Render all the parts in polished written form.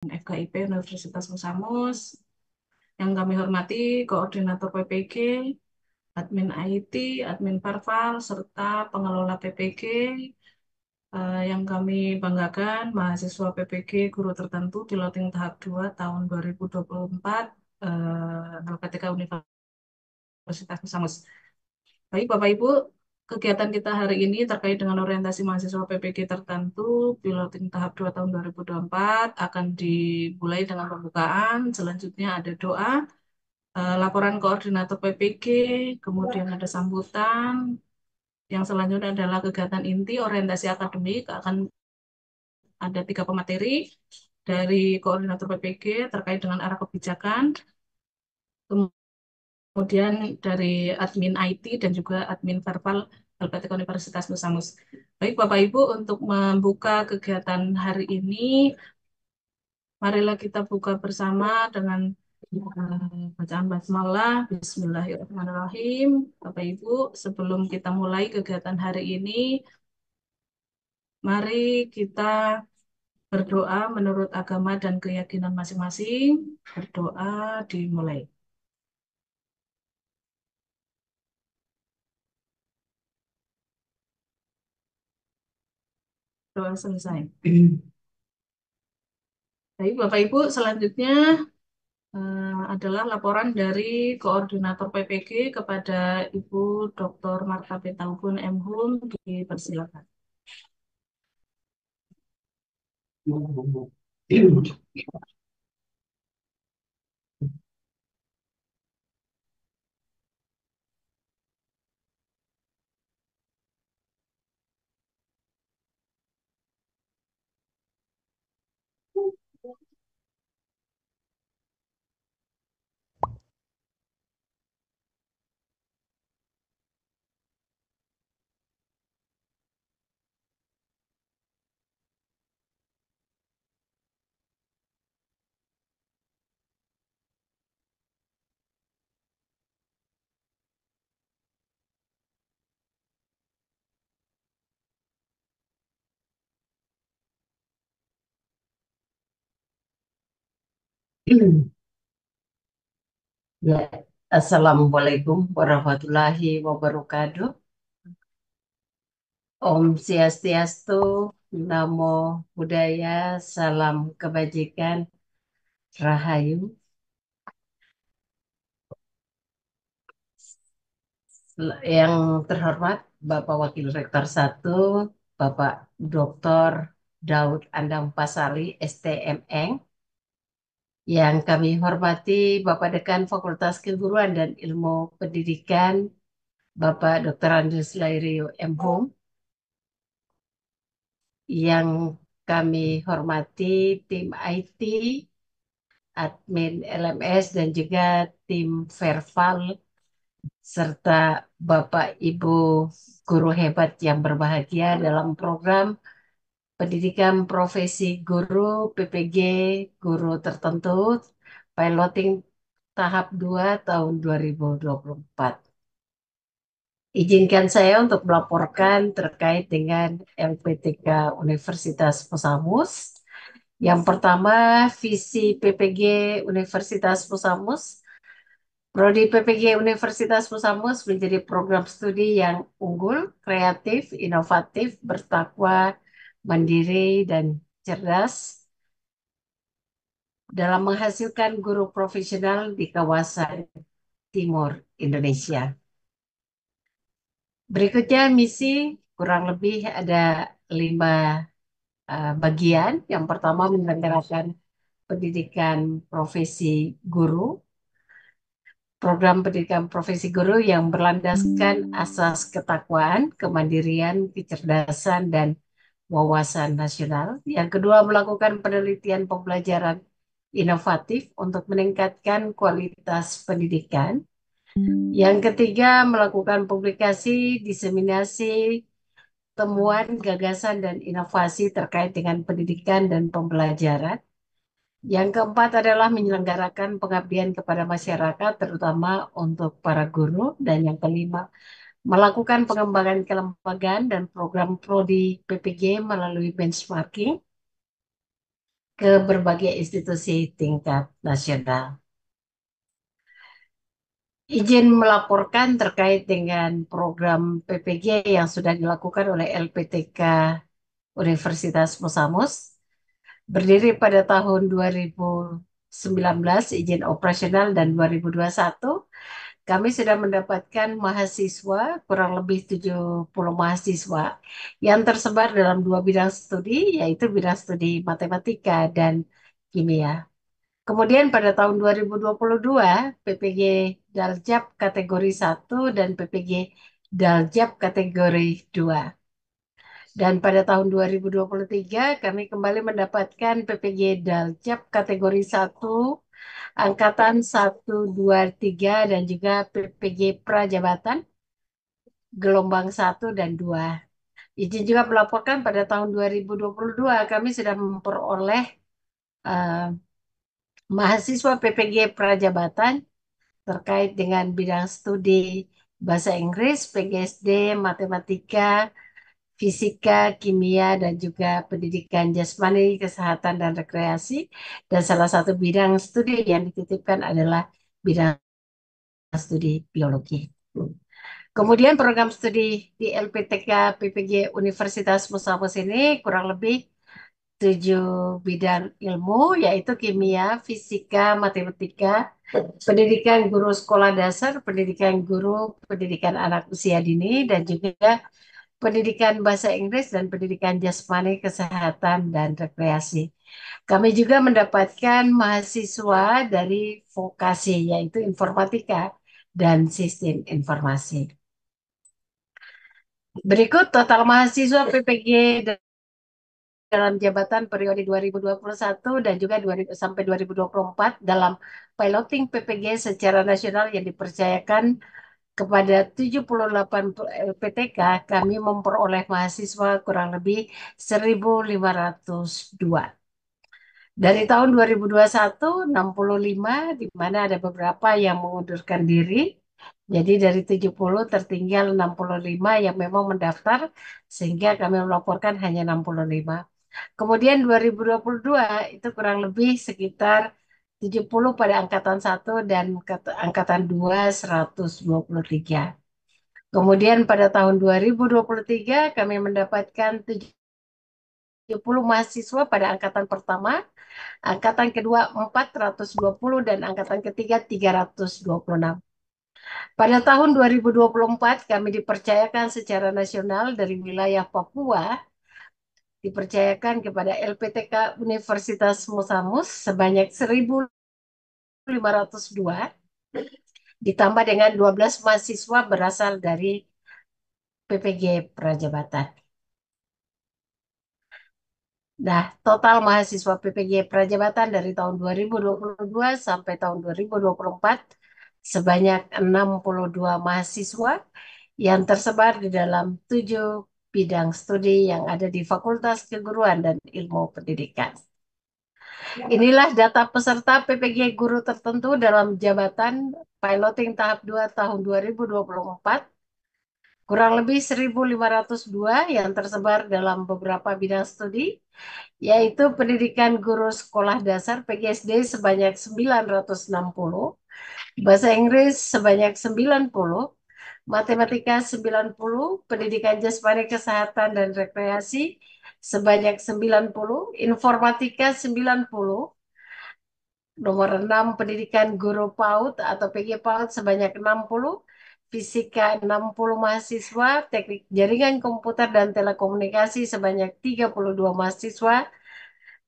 FKIP Universitas Musamus. Yang kami hormati Koordinator PPG, Admin IT, Admin Parval, serta pengelola PPG. Yang kami banggakan, mahasiswa PPG Guru Tertentu Piloting Tahap 2 tahun 2024, LPTK Universitas Musamus. Baik, Bapak Ibu, kegiatan kita hari ini terkait dengan orientasi mahasiswa PPG tertentu, piloting tahap 2 tahun 2024 akan dimulai dengan pembukaan, selanjutnya ada doa, laporan koordinator PPG, kemudian ada sambutan, yang selanjutnya adalah kegiatan inti orientasi akademik, akan ada 3 pemateri dari koordinator PPG terkait dengan arah kebijakan, kemudian dari admin IT dan juga admin verbal LPTK Universitas Musamus. Baik Bapak Ibu, untuk membuka kegiatan hari ini, marilah kita buka bersama dengan bacaan basmalah. Bismillahirrahmanirrahim. Bapak Ibu, sebelum kita mulai kegiatan hari ini, mari kita berdoa menurut agama dan keyakinan masing-masing. Berdoa dimulai. Doa selesai. Baik, Bapak Ibu, selanjutnya adalah laporan dari Koordinator PPG kepada Ibu Dr. Marta Pitaupun MHum. Dipersilakan. Ya, Assalamualaikum warahmatullahi wabarakatuh. Om Swastiastu, Namo Buddhaya, Salam Kebajikan, Rahayu. Yang terhormat Bapak Wakil Rektor 1, Bapak Dr. Daud Andang Pasali, STMN. Yang kami hormati Bapak Dekan Fakultas Keguruan dan Ilmu Pendidikan, Bapak Dr. Andreas Lairio MHum. Yang kami hormati tim IT, admin LMS, dan juga tim Verval, serta Bapak Ibu guru hebat yang berbahagia dalam program pendidikan profesi guru PPG guru tertentu piloting tahap 2 tahun 2024. Izinkan saya untuk melaporkan terkait dengan LPTK Universitas Musamus. Yang pertama, visi PPG Universitas Musamus. Prodi PPG Universitas Musamus menjadi program studi yang unggul, kreatif, inovatif, bertakwa, mandiri, dan cerdas dalam menghasilkan guru profesional di kawasan Timur Indonesia. Berikutnya misi kurang lebih ada 5 bagian. Yang pertama menyelenggarakan pendidikan profesi guru, program pendidikan profesi guru yang berlandaskan asas ketakwaan, kemandirian, kecerdasan, dan wawasan nasional. Yang kedua, melakukan penelitian pembelajaran inovatif untuk meningkatkan kualitas pendidikan. Yang ketiga, melakukan publikasi, diseminasi, temuan, gagasan, dan inovasi terkait dengan pendidikan dan pembelajaran. Yang keempat adalah menyelenggarakan pengabdian kepada masyarakat, terutama untuk para guru. Dan yang kelima, melakukan pengembangan kelembagaan dan program prodi PPG melalui benchmarking. ke berbagai institusi tingkat nasional. Izin melaporkan terkait dengan program PPG yang sudah dilakukan oleh LPTK Universitas Musamus berdiri pada tahun 2019, izin operasional, dan 2021 kami sudah mendapatkan mahasiswa, kurang lebih 70 mahasiswa yang tersebar dalam dua bidang studi, yaitu bidang studi matematika dan kimia. Kemudian pada tahun 2022, PPG Daljab kategori 1 dan PPG Daljab kategori 2. Dan pada tahun 2023, kami kembali mendapatkan PPG Daljab kategori 1, Angkatan 1, 2, 3, dan juga PPG Prajabatan gelombang 1 dan 2. Izin juga melaporkan pada tahun 2022, kami sudah memperoleh eh, mahasiswa PPG Prajabatan terkait dengan bidang studi bahasa Inggris, PGSD, matematika, fisika, kimia, dan juga pendidikan jasmani, kesehatan, dan rekreasi. Dan salah satu bidang studi yang dititipkan adalah bidang studi biologi. Kemudian program studi di LPTK PPG Universitas Musamus ini kurang lebih 7 bidang ilmu, yaitu kimia, fisika, matematika, pendidikan guru sekolah dasar, pendidikan guru, pendidikan anak usia dini, dan juga pendidikan bahasa Inggris dan pendidikan jasmani, kesehatan, dan rekreasi. Kami juga mendapatkan mahasiswa dari vokasi, yaitu informatika dan sistem informasi. Berikut total mahasiswa PPG dalam jabatan periode 2021 dan juga 2000 sampai 2024 dalam piloting PPG secara nasional yang dipercayakan kepada 78 LPTK, kami memperoleh mahasiswa kurang lebih 1.502. Dari tahun 2021, 65, di mana ada beberapa yang mengundurkan diri. Jadi dari 70 tertinggal 65 yang memang mendaftar, sehingga kami melaporkan hanya 65. Kemudian 2022 itu kurang lebih sekitar 70 pada angkatan 1 dan angkatan 2 123. Kemudian pada tahun 2023 kami mendapatkan 70 mahasiswa pada angkatan pertama, angkatan kedua 420 dan angkatan ketiga 326. Pada tahun 2024 kami dipercayakan secara nasional dari wilayah Papua dipercayakan kepada LPTK Universitas Musamus sebanyak 1.502 ditambah dengan 12 mahasiswa berasal dari PPG Prajabatan. Nah, total mahasiswa PPG Prajabatan dari tahun 2022 sampai tahun 2024 sebanyak 62 mahasiswa yang tersebar di dalam 7 bidang studi yang ada di Fakultas Keguruan dan Ilmu Pendidikan. Inilah data peserta PPG guru tertentu dalam jabatan piloting tahap 2 tahun 2024. Kurang lebih 1.502 yang tersebar dalam beberapa bidang studi, yaitu pendidikan guru sekolah dasar PGSD sebanyak 960, bahasa Inggris sebanyak 90, matematika 90, pendidikan jasmani kesehatan dan rekreasi sebanyak 90, informatika 90, nomor 6 pendidikan guru PAUD atau PG PAUD sebanyak 60, fisika 60 mahasiswa, teknik jaringan komputer dan telekomunikasi sebanyak 32 mahasiswa,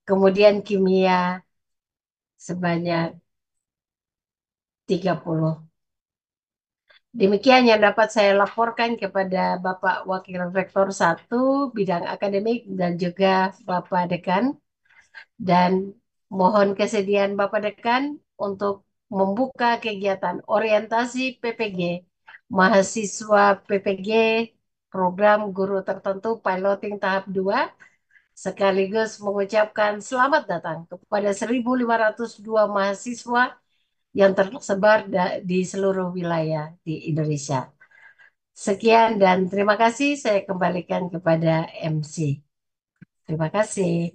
kemudian kimia sebanyak 30. Demikian yang dapat saya laporkan kepada Bapak Wakil Rektor 1 bidang akademik dan juga Bapak Dekan. Dan mohon kesediaan Bapak Dekan untuk membuka kegiatan orientasi PPG, mahasiswa PPG, program guru tertentu piloting tahap 2, sekaligus mengucapkan selamat datang kepada 1.502 mahasiswa yang tersebar di seluruh wilayah di Indonesia. Sekian dan terima kasih, saya kembalikan kepada MC. Terima kasih.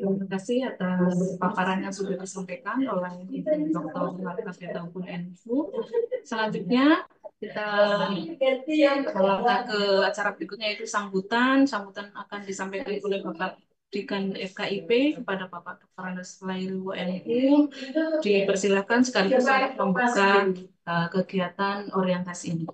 Terima kasih atas paparan yang sudah disampaikan oleh Ibu Dr. Marta Petaupun Info. Selanjutnya kita melangkah ke acara berikutnya yaitu sambutan. Sambutan akan disampaikan oleh Bapak Dikan FKIP kepada Bapak Dr. Andes Lail WNU. Dipersilakan sekaligus untuk membuka kegiatan orientasi ini.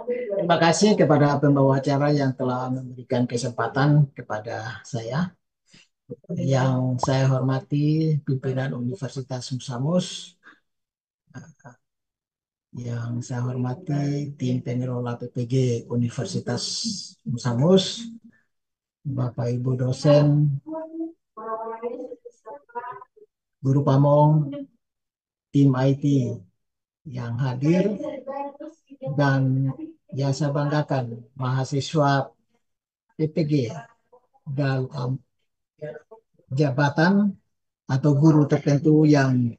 Terima kasih kepada pembawa acara yang telah memberikan kesempatan kepada saya. Yang saya hormati pimpinan Universitas Musamus, yang saya hormati tim pengelola PPG Universitas Musamus, Bapak Ibu dosen, guru pamong, tim IT yang hadir, dan yang saya banggakan mahasiswa PPG dalam jabatan atau guru tertentu yang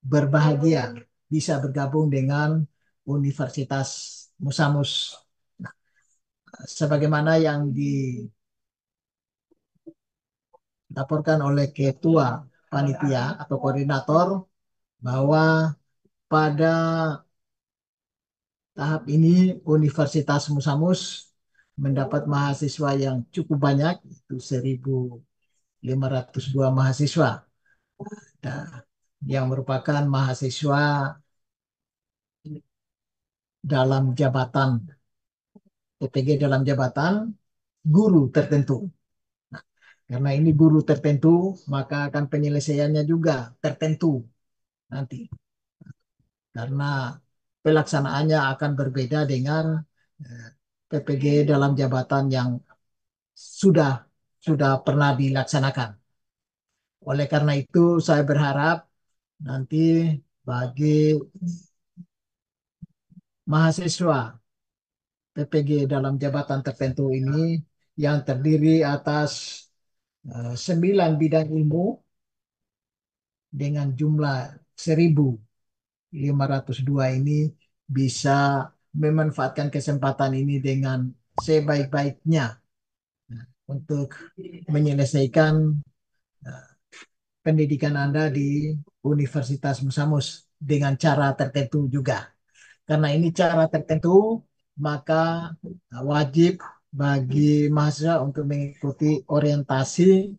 berbahagia bisa bergabung dengan Universitas Musamus. Nah, sebagaimana yang dilaporkan oleh Ketua Panitia atau Koordinator, bahwa pada tahap ini Universitas Musamus mendapat mahasiswa yang cukup banyak, itu 1.502 mahasiswa. Nah, yang merupakan mahasiswa dalam jabatan PPG, dalam jabatan guru tertentu. Nah, karena ini guru tertentu, maka akan penyelesaiannya juga tertentu nanti. Karena pelaksanaannya akan berbeda dengan PPG dalam jabatan yang sudah sudah pernah dilaksanakan. Oleh karena itu, saya berharap nanti bagi mahasiswa PPG dalam jabatan tertentu ini yang terdiri atas 9 bidang ilmu dengan jumlah 1.502 ini bisa memanfaatkan kesempatan ini dengan sebaik-baiknya untuk menyelesaikan pendidikan Anda di Universitas Musamus dengan cara tertentu juga. Karena ini cara tertentu, maka wajib bagi mahasiswa untuk mengikuti orientasi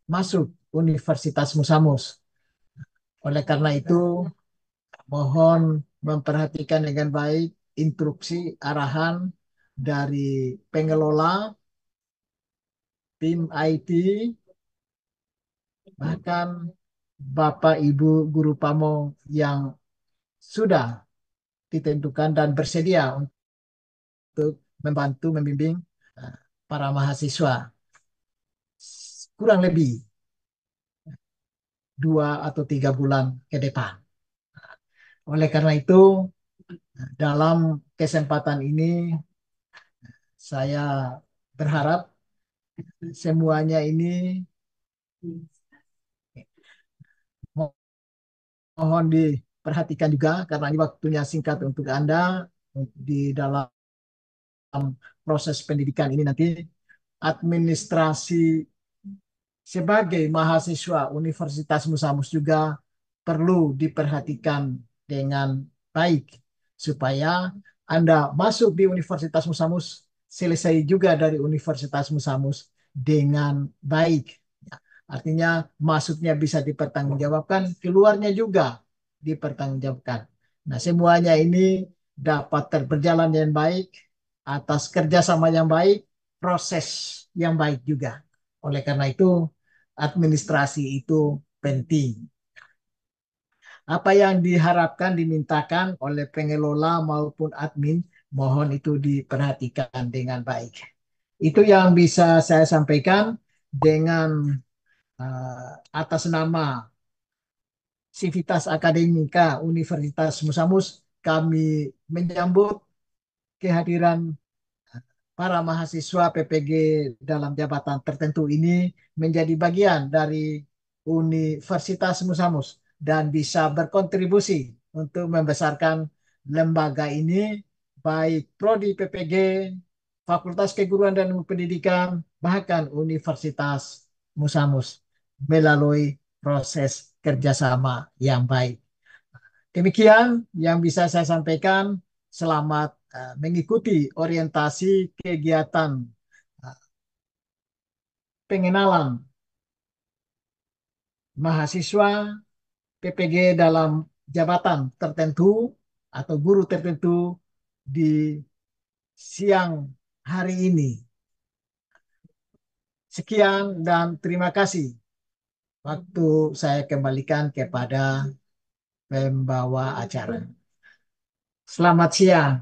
masuk Universitas Musamus. Oleh karena itu, mohon memperhatikan dengan baik instruksi arahan dari pengelola, tim IT, bahkan Bapak Ibu guru pamong yang sudah ditentukan dan bersedia untuk membantu membimbing para mahasiswa kurang lebih 2 atau 3 bulan ke depan. Oleh karena itu, dalam kesempatan ini saya berharap semuanya ini mohon diperhatikan juga karena ini waktunya singkat untuk Anda di dalam proses pendidikan ini nanti. Administrasi sebagai mahasiswa Universitas Musamus juga perlu diperhatikan dengan baik supaya Anda masuk di Universitas Musamus, selesai juga dari Universitas Musamus dengan baik. Artinya masuknya bisa dipertanggungjawabkan, keluarnya juga dipertanggungjawabkan. Nah, semuanya ini dapat berjalan dengan baik atas kerjasama yang baik, proses yang baik juga. Oleh karena itu, administrasi itu penting. Apa yang diharapkan, dimintakan oleh pengelola maupun admin, mohon itu diperhatikan dengan baik. Itu yang bisa saya sampaikan dengan atas nama Sivitas Akademika Universitas Musamus. Kami menyambut kehadiran para mahasiswa PPG dalam jabatan tertentu ini menjadi bagian dari Universitas Musamus dan bisa berkontribusi untuk membesarkan lembaga ini, baik prodi PPG, Fakultas Keguruan dan Pendidikan, bahkan Universitas Musamus melalui proses kerjasama yang baik. Demikian yang bisa saya sampaikan. Selamat mengikuti orientasi kegiatan uh, pengenalan mahasiswa PPG dalam jabatan tertentu atau guru tertentu di siang hari ini. Sekian dan terima kasih. Waktu saya kembalikan kepada pembawa acara. Selamat siang.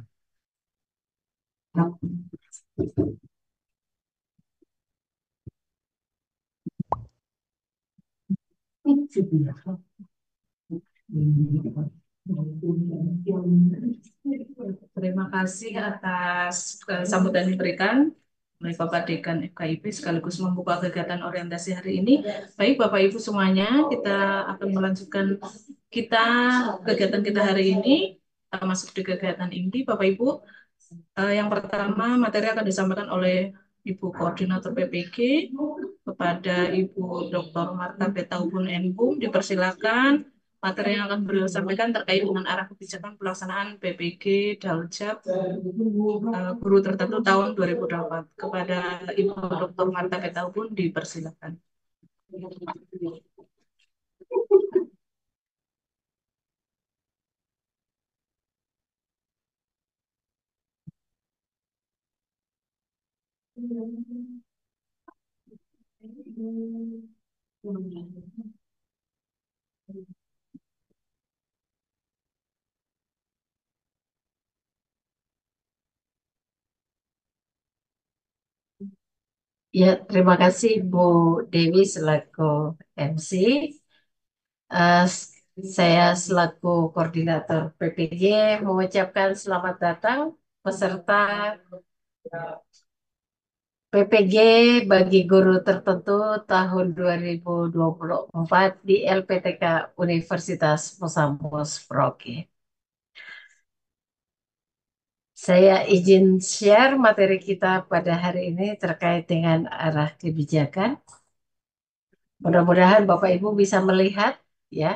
Terima kasih atas sambutan yang diberikan oleh Bapak Dekan FKIP sekaligus membuka kegiatan orientasi hari ini. Baik Bapak Ibu semuanya, kita akan melanjutkan kita kegiatan kita hari ini. Kita masuk di kegiatan inti Bapak Ibu. Yang pertama materi akan disampaikan oleh Ibu Koordinator PPG kepada Ibu Dr. Marta Betaubun Enbum. Dipersilakan materi yang akan beliau sampaikan terkait dengan arah kebijakan pelaksanaan PPG Daljab guru tertentu tahun 2008. Kepada Ibu Dr. Marta Betaubun dipersilakan. Ya, terima kasih Bu Dewi selaku MC. Eh, saya selaku koordinator PPG mengucapkan selamat datang peserta PPG bagi guru tertentu tahun 2024 di LPTK Universitas Musamus Merauke. Saya izin share materi kita pada hari ini terkait dengan arah kebijakan. Mudah-mudahan Bapak Ibu bisa melihat, ya.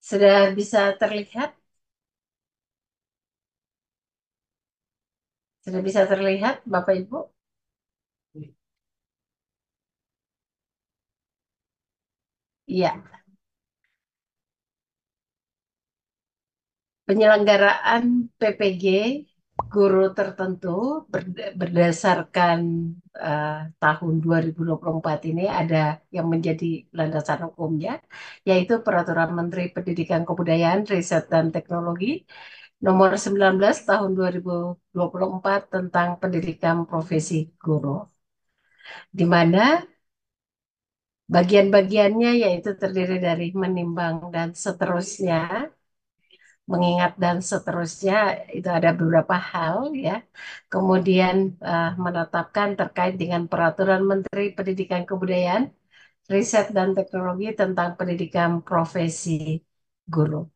Sudah bisa terlihat? Sudah bisa terlihat, Bapak Ibu? Iya. Penyelenggaraan PPG guru tertentu berdasarkan tahun 2024 ini ada yang menjadi landasan hukumnya, yaitu Peraturan Menteri Pendidikan Kebudayaan, Riset dan Teknologi Nomor 19 Tahun 2024 tentang pendidikan profesi guru, di mana bagian-bagiannya yaitu terdiri dari menimbang dan seterusnya, mengingat dan seterusnya, itu ada beberapa hal ya. Kemudian menetapkan terkait dengan Peraturan Menteri Pendidikan Kebudayaan, Riset dan Teknologi tentang pendidikan profesi guru.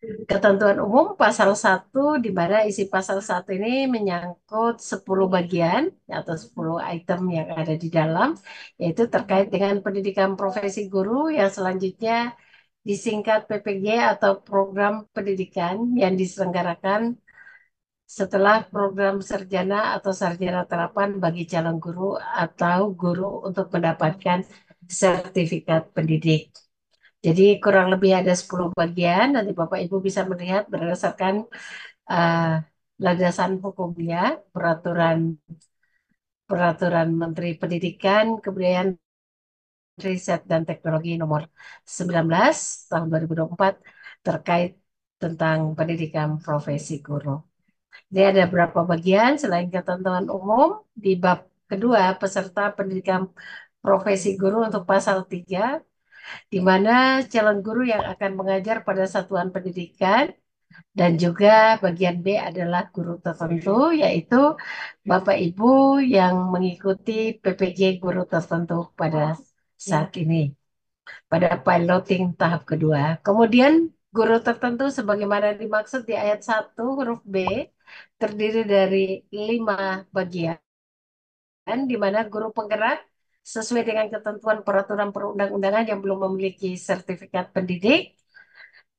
Ketentuan umum pasal 1, di mana isi pasal 1 ini menyangkut 10 bagian atau 10 item yang ada di dalam, yaitu terkait dengan pendidikan profesi guru yang selanjutnya disingkat PPG atau program pendidikan yang diselenggarakan setelah program sarjana atau sarjana terapan bagi calon guru atau guru untuk mendapatkan sertifikat pendidik. Jadi kurang lebih ada 10 bagian, nanti Bapak Ibu bisa melihat berdasarkan uh, landasan hukumnya, peraturan peraturan Menteri Pendidikan, Kebudayaan, Riset dan Teknologi Nomor 19 Tahun 2024 terkait tentang pendidikan profesi guru. Ini ada beberapa bagian selain ketentuan umum di bab kedua peserta pendidikan profesi guru untuk pasal 3, di mana calon guru yang akan mengajar pada satuan pendidikan Dan juga bagian B adalah guru tertentu, yaitu Bapak Ibu yang mengikuti PPG guru tertentu pada saat ini, pada piloting tahap kedua. Kemudian guru tertentu sebagaimana dimaksud di ayat 1 huruf B terdiri dari 5 bagian, di mana guru penggerak sesuai dengan ketentuan peraturan perundang-undangan yang belum memiliki sertifikat pendidik.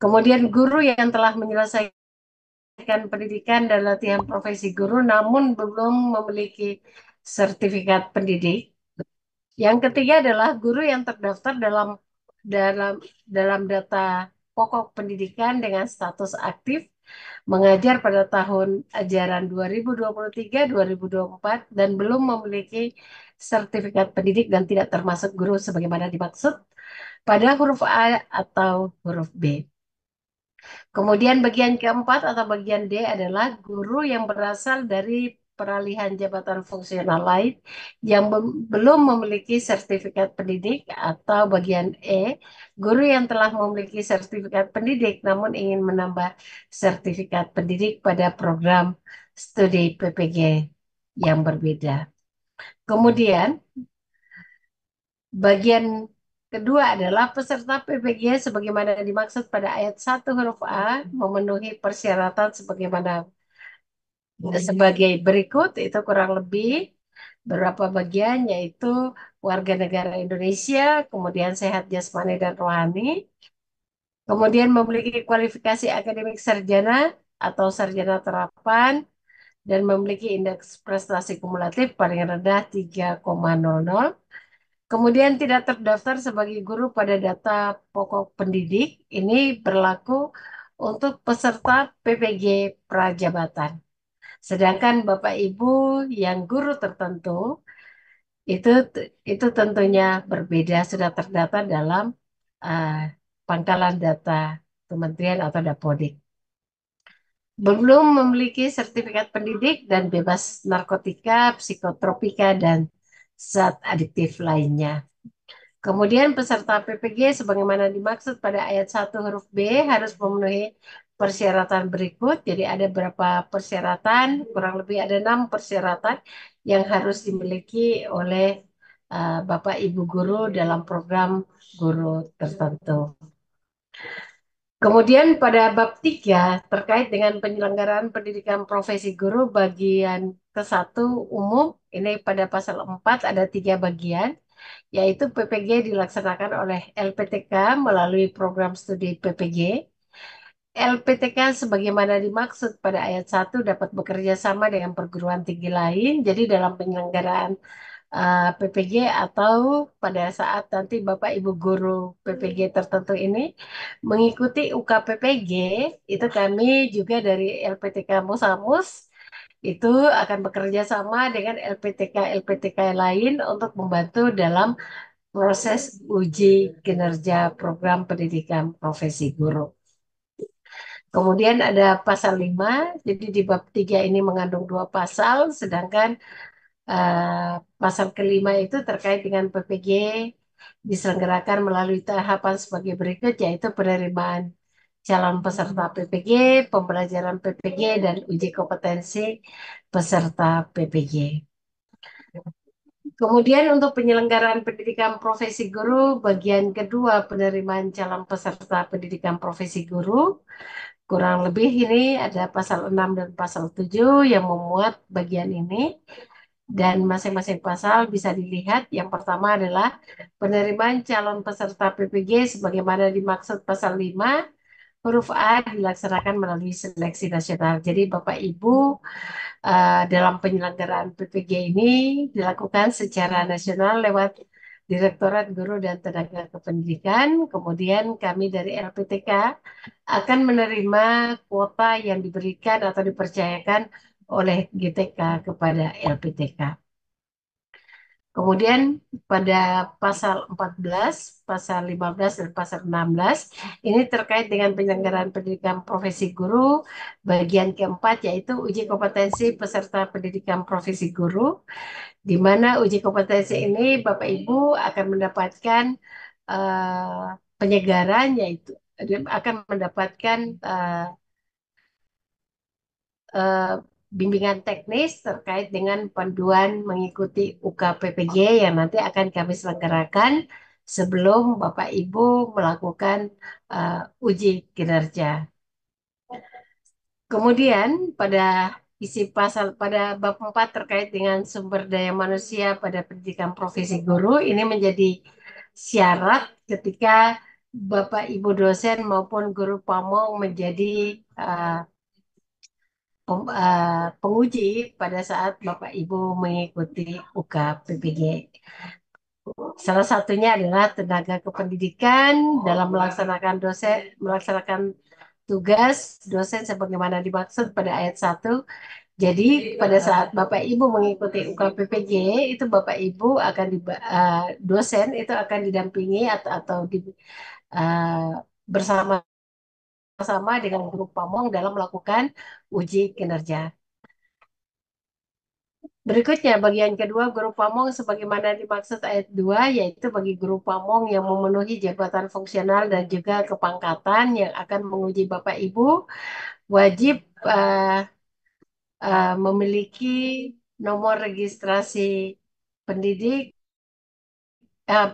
Kemudian guru yang telah menyelesaikan pendidikan dan latihan profesi guru namun belum memiliki sertifikat pendidik. Yang ketiga adalah guru yang terdaftar dalam dalam data pokok pendidikan dengan status aktif mengajar pada tahun ajaran 2023-2024 dan belum memiliki sertifikat pendidik dan tidak termasuk guru sebagaimana dimaksud pada huruf A atau huruf B. Kemudian bagian keempat atau bagian D adalah guru yang berasal dari peralihan jabatan fungsional lain yang belum memiliki sertifikat pendidik, atau bagian E, guru yang telah memiliki sertifikat pendidik namun ingin menambah sertifikat pendidik pada program studi PPG yang berbeda. Kemudian bagian kedua adalah peserta PPG sebagaimana dimaksud pada ayat 1 huruf A memenuhi persyaratan sebagai berikut, itu kurang lebih beberapa bagian, yaitu warga negara Indonesia, kemudian sehat jasmani dan rohani, kemudian memiliki kualifikasi akademik sarjana atau sarjana terapan, dan memiliki indeks prestasi kumulatif paling rendah 3,00. Kemudian tidak terdaftar sebagai guru pada data pokok pendidik. Ini berlaku untuk peserta PPG prajabatan. Sedangkan Bapak Ibu yang guru tertentu itu itu tentunya berbeda, sudah terdata dalam uh, pangkalan data Kementerian atau Dapodik. Belum memiliki sertifikat pendidik dan bebas narkotika, psikotropika, dan zat adiktif lainnya. Kemudian peserta PPG sebagaimana dimaksud pada ayat 1 huruf B harus memenuhi persyaratan berikut. Jadi ada berapa persyaratan? Kurang lebih ada 6 persyaratan yang harus dimiliki oleh Bapak Ibu guru dalam program guru tertentu. Kemudian pada bab 3 terkait dengan penyelenggaraan pendidikan profesi guru bagian ke-1 umum, ini pada pasal 4 ada 3 bagian, yaitu PPG dilaksanakan oleh LPTK melalui program studi PPG. LPTK sebagaimana dimaksud pada ayat 1 dapat bekerja sama dengan perguruan tinggi lain. Jadi dalam penyelenggaraan PPG atau pada saat nanti Bapak Ibu guru PPG tertentu ini mengikuti UKPPG, itu kami juga dari LPTK Musamus itu akan bekerja sama dengan LPTK lain untuk membantu dalam proses uji kinerja program pendidikan profesi guru. Kemudian ada pasal 5, jadi di bab 3 ini mengandung 2 pasal, sedangkan pasal kelima itu terkait dengan PPG diselenggarakan melalui tahapan sebagai berikut, yaitu penerimaan calon peserta PPG, pembelajaran PPG, dan uji kompetensi peserta PPG. Kemudian untuk penyelenggaraan pendidikan profesi guru, bagian kedua penerimaan calon peserta pendidikan profesi guru, kurang lebih ini ada pasal 6 dan pasal 7 yang memuat bagian ini. Dan masing-masing pasal bisa dilihat. Yang pertama adalah penerimaan calon peserta PPG sebagaimana dimaksud pasal 5 huruf A dilaksanakan melalui seleksi nasional. Jadi Bapak Ibu dalam penyelenggaraan PPG ini dilakukan secara nasional lewat Direktorat Guru dan Tenaga Kependidikan. Kemudian kami dari LPTK akan menerima kuota yang diberikan atau dipercayakan oleh GTK kepada LPTK. Kemudian pada pasal 14, pasal 15, dan pasal 16, ini terkait dengan penyelenggaraan pendidikan profesi guru, bagian keempat yaitu uji kompetensi peserta pendidikan profesi guru, di mana uji kompetensi ini Bapak Ibu akan mendapatkan penyegaran, yaitu akan mendapatkan eh, bimbingan teknis terkait dengan panduan mengikuti UKPPG yang nanti akan kami selenggarakan sebelum Bapak Ibu melakukan uji kinerja. Kemudian pada isi pasal pada bab 4 terkait dengan sumber daya manusia pada pendidikan profesi guru ini menjadi syarat ketika Bapak Ibu dosen maupun guru pamong menjadi uh, penguji pada saat Bapak Ibu mengikuti UKPPG. Salah satunya adalah tenaga kependidikan dalam melaksanakan tugas dosen sebagaimana dimaksud pada ayat 1. Jadi pada saat Bapak Ibu mengikuti UKPPG itu Bapak Ibu akan dosen itu akan didampingi atau bersama-sama dengan guru pamong dalam melakukan uji kinerja. Berikutnya, bagian kedua guru pamong sebagaimana dimaksud ayat 2, yaitu bagi guru pamong yang memenuhi jabatan fungsional dan juga kepangkatan yang akan menguji Bapak Ibu, wajib memiliki nomor registrasi pendidik,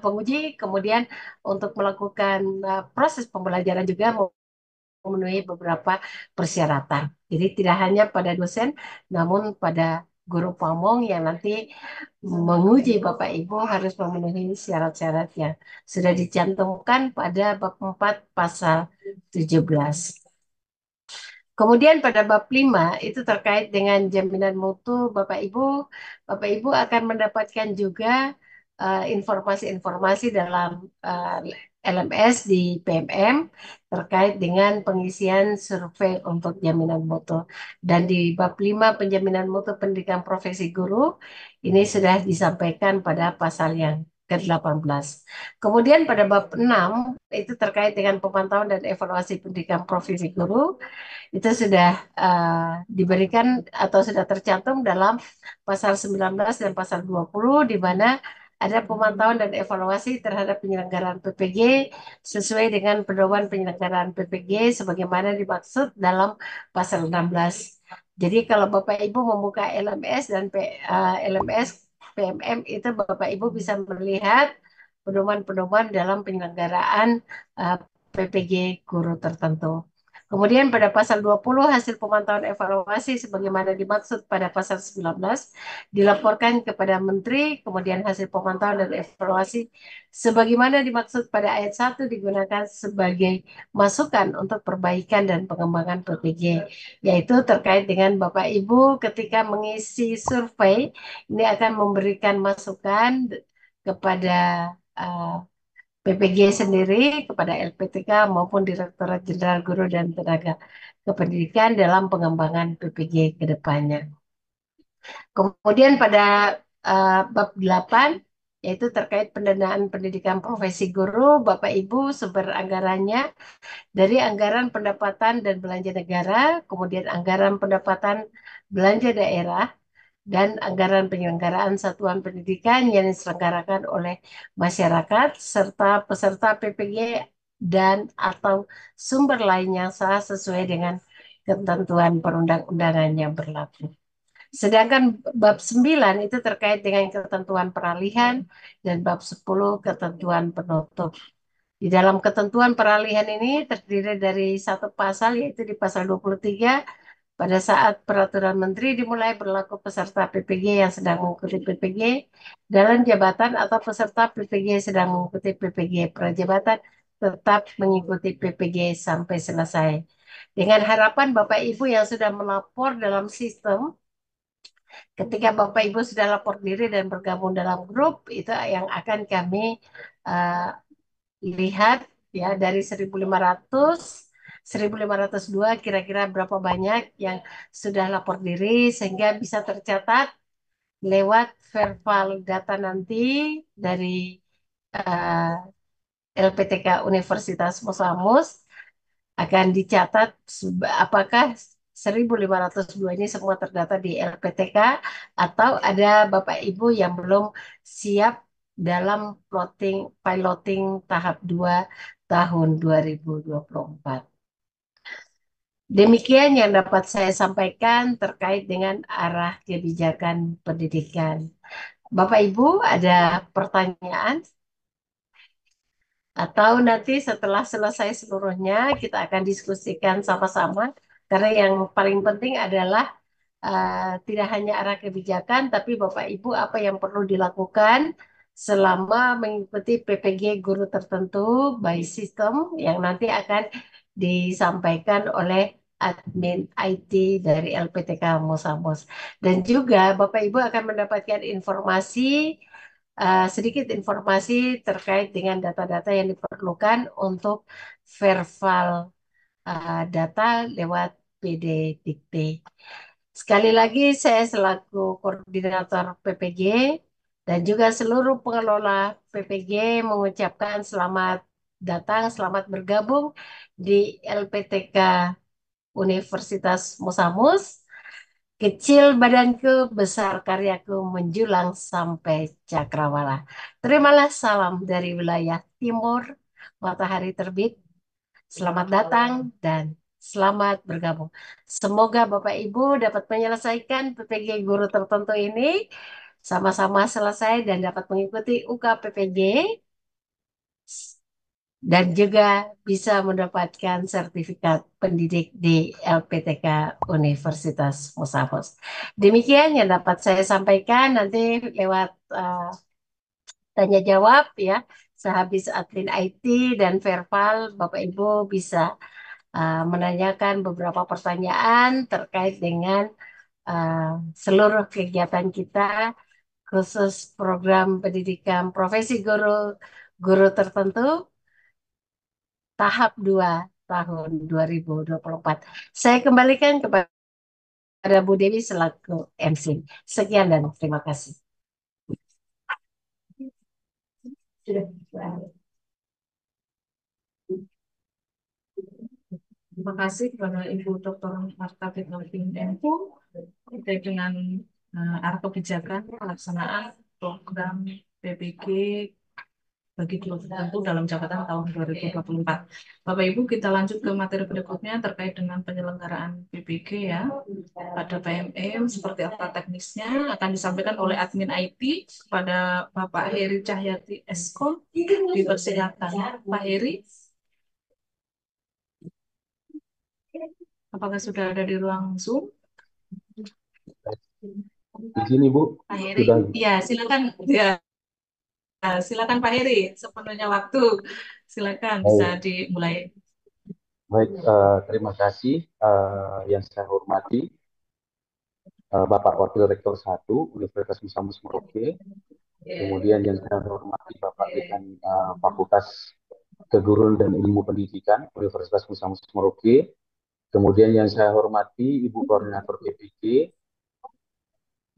penguji, kemudian untuk melakukan proses pembelajaran juga memenuhi beberapa persyaratan. Jadi tidak hanya pada dosen, namun pada guru pamong yang nanti menguji Bapak Ibu harus memenuhi syarat-syarat yang sudah dicantumkan pada bab 4 pasal 17. Kemudian pada bab 5 itu terkait dengan jaminan mutu Bapak Ibu akan mendapatkan juga informasi-informasi dalam LMS di PMM terkait dengan pengisian survei untuk jaminan mutu. Dan di bab 5 penjaminan mutu pendidikan profesi guru ini sudah disampaikan pada pasal yang ke-18. Kemudian pada bab 6 itu terkait dengan pemantauan dan evaluasi pendidikan profesi guru itu sudah diberikan atau sudah tercantum dalam pasal 19 dan pasal 20 di mana ada pemantauan dan evaluasi terhadap penyelenggaraan PPG sesuai dengan pedoman penyelenggaraan PPG sebagaimana dimaksud dalam pasal 16. Jadi kalau Bapak Ibu membuka LMS dan LMS PMM itu Bapak Ibu bisa melihat pedoman-pedoman dalam penyelenggaraan PPG guru tertentu. Kemudian pada pasal 20 hasil pemantauan evaluasi sebagaimana dimaksud pada pasal 19 dilaporkan kepada Menteri, kemudian hasil pemantauan dan evaluasi sebagaimana dimaksud pada ayat 1 digunakan sebagai masukan untuk perbaikan dan pengembangan PPG, yaitu terkait dengan Bapak Ibu ketika mengisi survei ini akan memberikan masukan kepada PPG sendiri kepada LPTK maupun Direktorat Jenderal Guru dan Tenaga Kependidikan dalam pengembangan PPG ke depannya. Kemudian pada bab 8 yaitu terkait pendanaan pendidikan profesi guru, Bapak Ibu sumber anggarannya dari anggaran pendapatan dan belanja negara, kemudian anggaran pendapatan belanja daerah, dan anggaran penyelenggaraan satuan pendidikan yang diselenggarakan oleh masyarakat serta peserta PPG dan atau sumber lain yang sah sesuai dengan ketentuan perundang-undangan yang berlaku. Sedangkan bab 9 itu terkait dengan ketentuan peralihan dan bab 10 ketentuan penutup. Di dalam ketentuan peralihan ini terdiri dari satu pasal yaitu di pasal 23 pada saat peraturan menteri dimulai berlaku peserta PPG yang sedang mengikuti PPG dalam jabatan atau peserta PPG sedang mengikuti PPG prajabatan tetap mengikuti PPG sampai selesai. Dengan harapan Bapak Ibu yang sudah melapor dalam sistem, ketika Bapak Ibu sudah lapor diri dan bergabung dalam grup, itu yang akan kami uh, lihat ya dari 1.502 kira-kira berapa banyak yang sudah lapor diri sehingga bisa tercatat lewat verbal data nanti dari uh, LPTK Universitas Musamus akan dicatat apakah 1.502 ini semua terdata di LPTK atau ada Bapak Ibu yang belum siap dalam piloting tahap 2 tahun 2024. Demikian yang dapat saya sampaikan terkait dengan arah kebijakan pendidikan. Bapak Ibu, ada pertanyaan? Atau nanti setelah selesai seluruhnya kita akan diskusikan sama-sama. Karena yang paling penting adalah tidak hanya arah kebijakan, tapi Bapak Ibu apa yang perlu dilakukan selama mengikuti PPG guru tertentu by system yang nanti akan disampaikan oleh admin IT dari LPTK Musamus. Dan juga Bapak Ibu akan mendapatkan informasi, sedikit informasi terkait dengan data-data yang diperlukan untuk verbal data lewat PD Dikti. Sekali lagi, saya selaku koordinator PPG dan juga seluruh pengelola PPG mengucapkan selamat datang, selamat bergabung di LPTK Universitas Musamus. Kecil badanku, besar karyaku menjulang sampai cakrawala. Terimalah salam dari wilayah timur, matahari terbit. Selamat datang dan selamat bergabung. Semoga Bapak Ibu dapat menyelesaikan PPG guru tertentu ini sama-sama selesai dan dapat mengikuti UK PPG dan juga bisa mendapatkan sertifikat pendidik di LPTK Universitas Musamus. Demikian yang dapat saya sampaikan nanti lewat tanya jawab ya. Sehabis admin IT dan verbal, Bapak Ibu bisa menanyakan beberapa pertanyaan terkait dengan uh, seluruh kegiatan kita, khusus program pendidikan profesi guru guru tertentu tahap 2 tahun 2024. Saya kembalikan kepada Bu Dewi selaku MC. Sekian dan terima kasih. Sudah. Terima kasih kepada Ibu Dr. Marta Fitnawati Menko terkait dengan arah kebijakan pelaksanaan program PPG bagi guru tertentu dalam jabatan tahun 2024. Bapak Ibu, kita lanjut ke materi berikutnya terkait dengan penyelenggaraan PPG ya. Pada PMM seperti apa teknisnya akan disampaikan oleh admin IT kepada Bapak Heri Cahyati Eskom. Dipersilakan Pak Heri. Apakah sudah ada di ruang Zoom? Di sini Bu, Pak Heri, sudah. ya silakan. Ya, silakan Pak Heri, sepenuhnya waktu. Silakan bisa Baik, dimulai. baik, terima kasih yang saya hormati Bapak Wakil Rektor 1 Universitas Musamus Merauke, kemudian yang saya hormati Bapak Dekan Fakultas Keguruan dan Ilmu Pendidikan Universitas Musamus Merauke, kemudian yang saya hormati Ibu Koordinator PPG,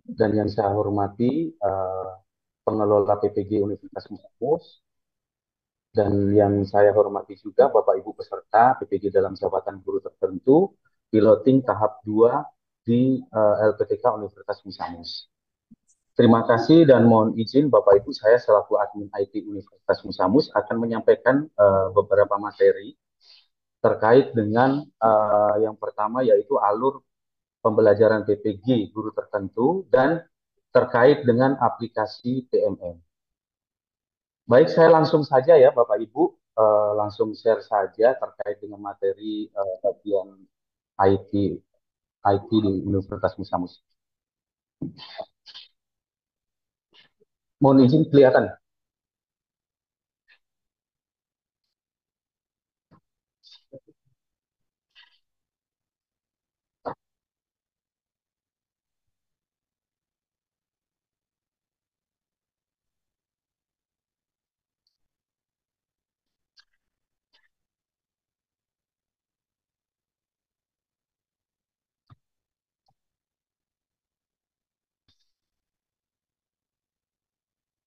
dan yang saya hormati pengelola PPG Universitas Musamus, dan yang saya hormati juga Bapak Ibu peserta PPG dalam jabatan guru tertentu piloting tahap 2 di LPTK Universitas Musamus. Terima kasih dan mohon izin Bapak Ibu, saya selaku admin IT Universitas Musamus akan menyampaikan beberapa materi terkait dengan yang pertama yaitu alur pembelajaran PPG guru tertentu dan terkait dengan aplikasi PMM. Baik, saya langsung saja ya Bapak Ibu, langsung share saja terkait dengan materi bagian IT IT di Universitas Musamus. Mohon izin kelihatan.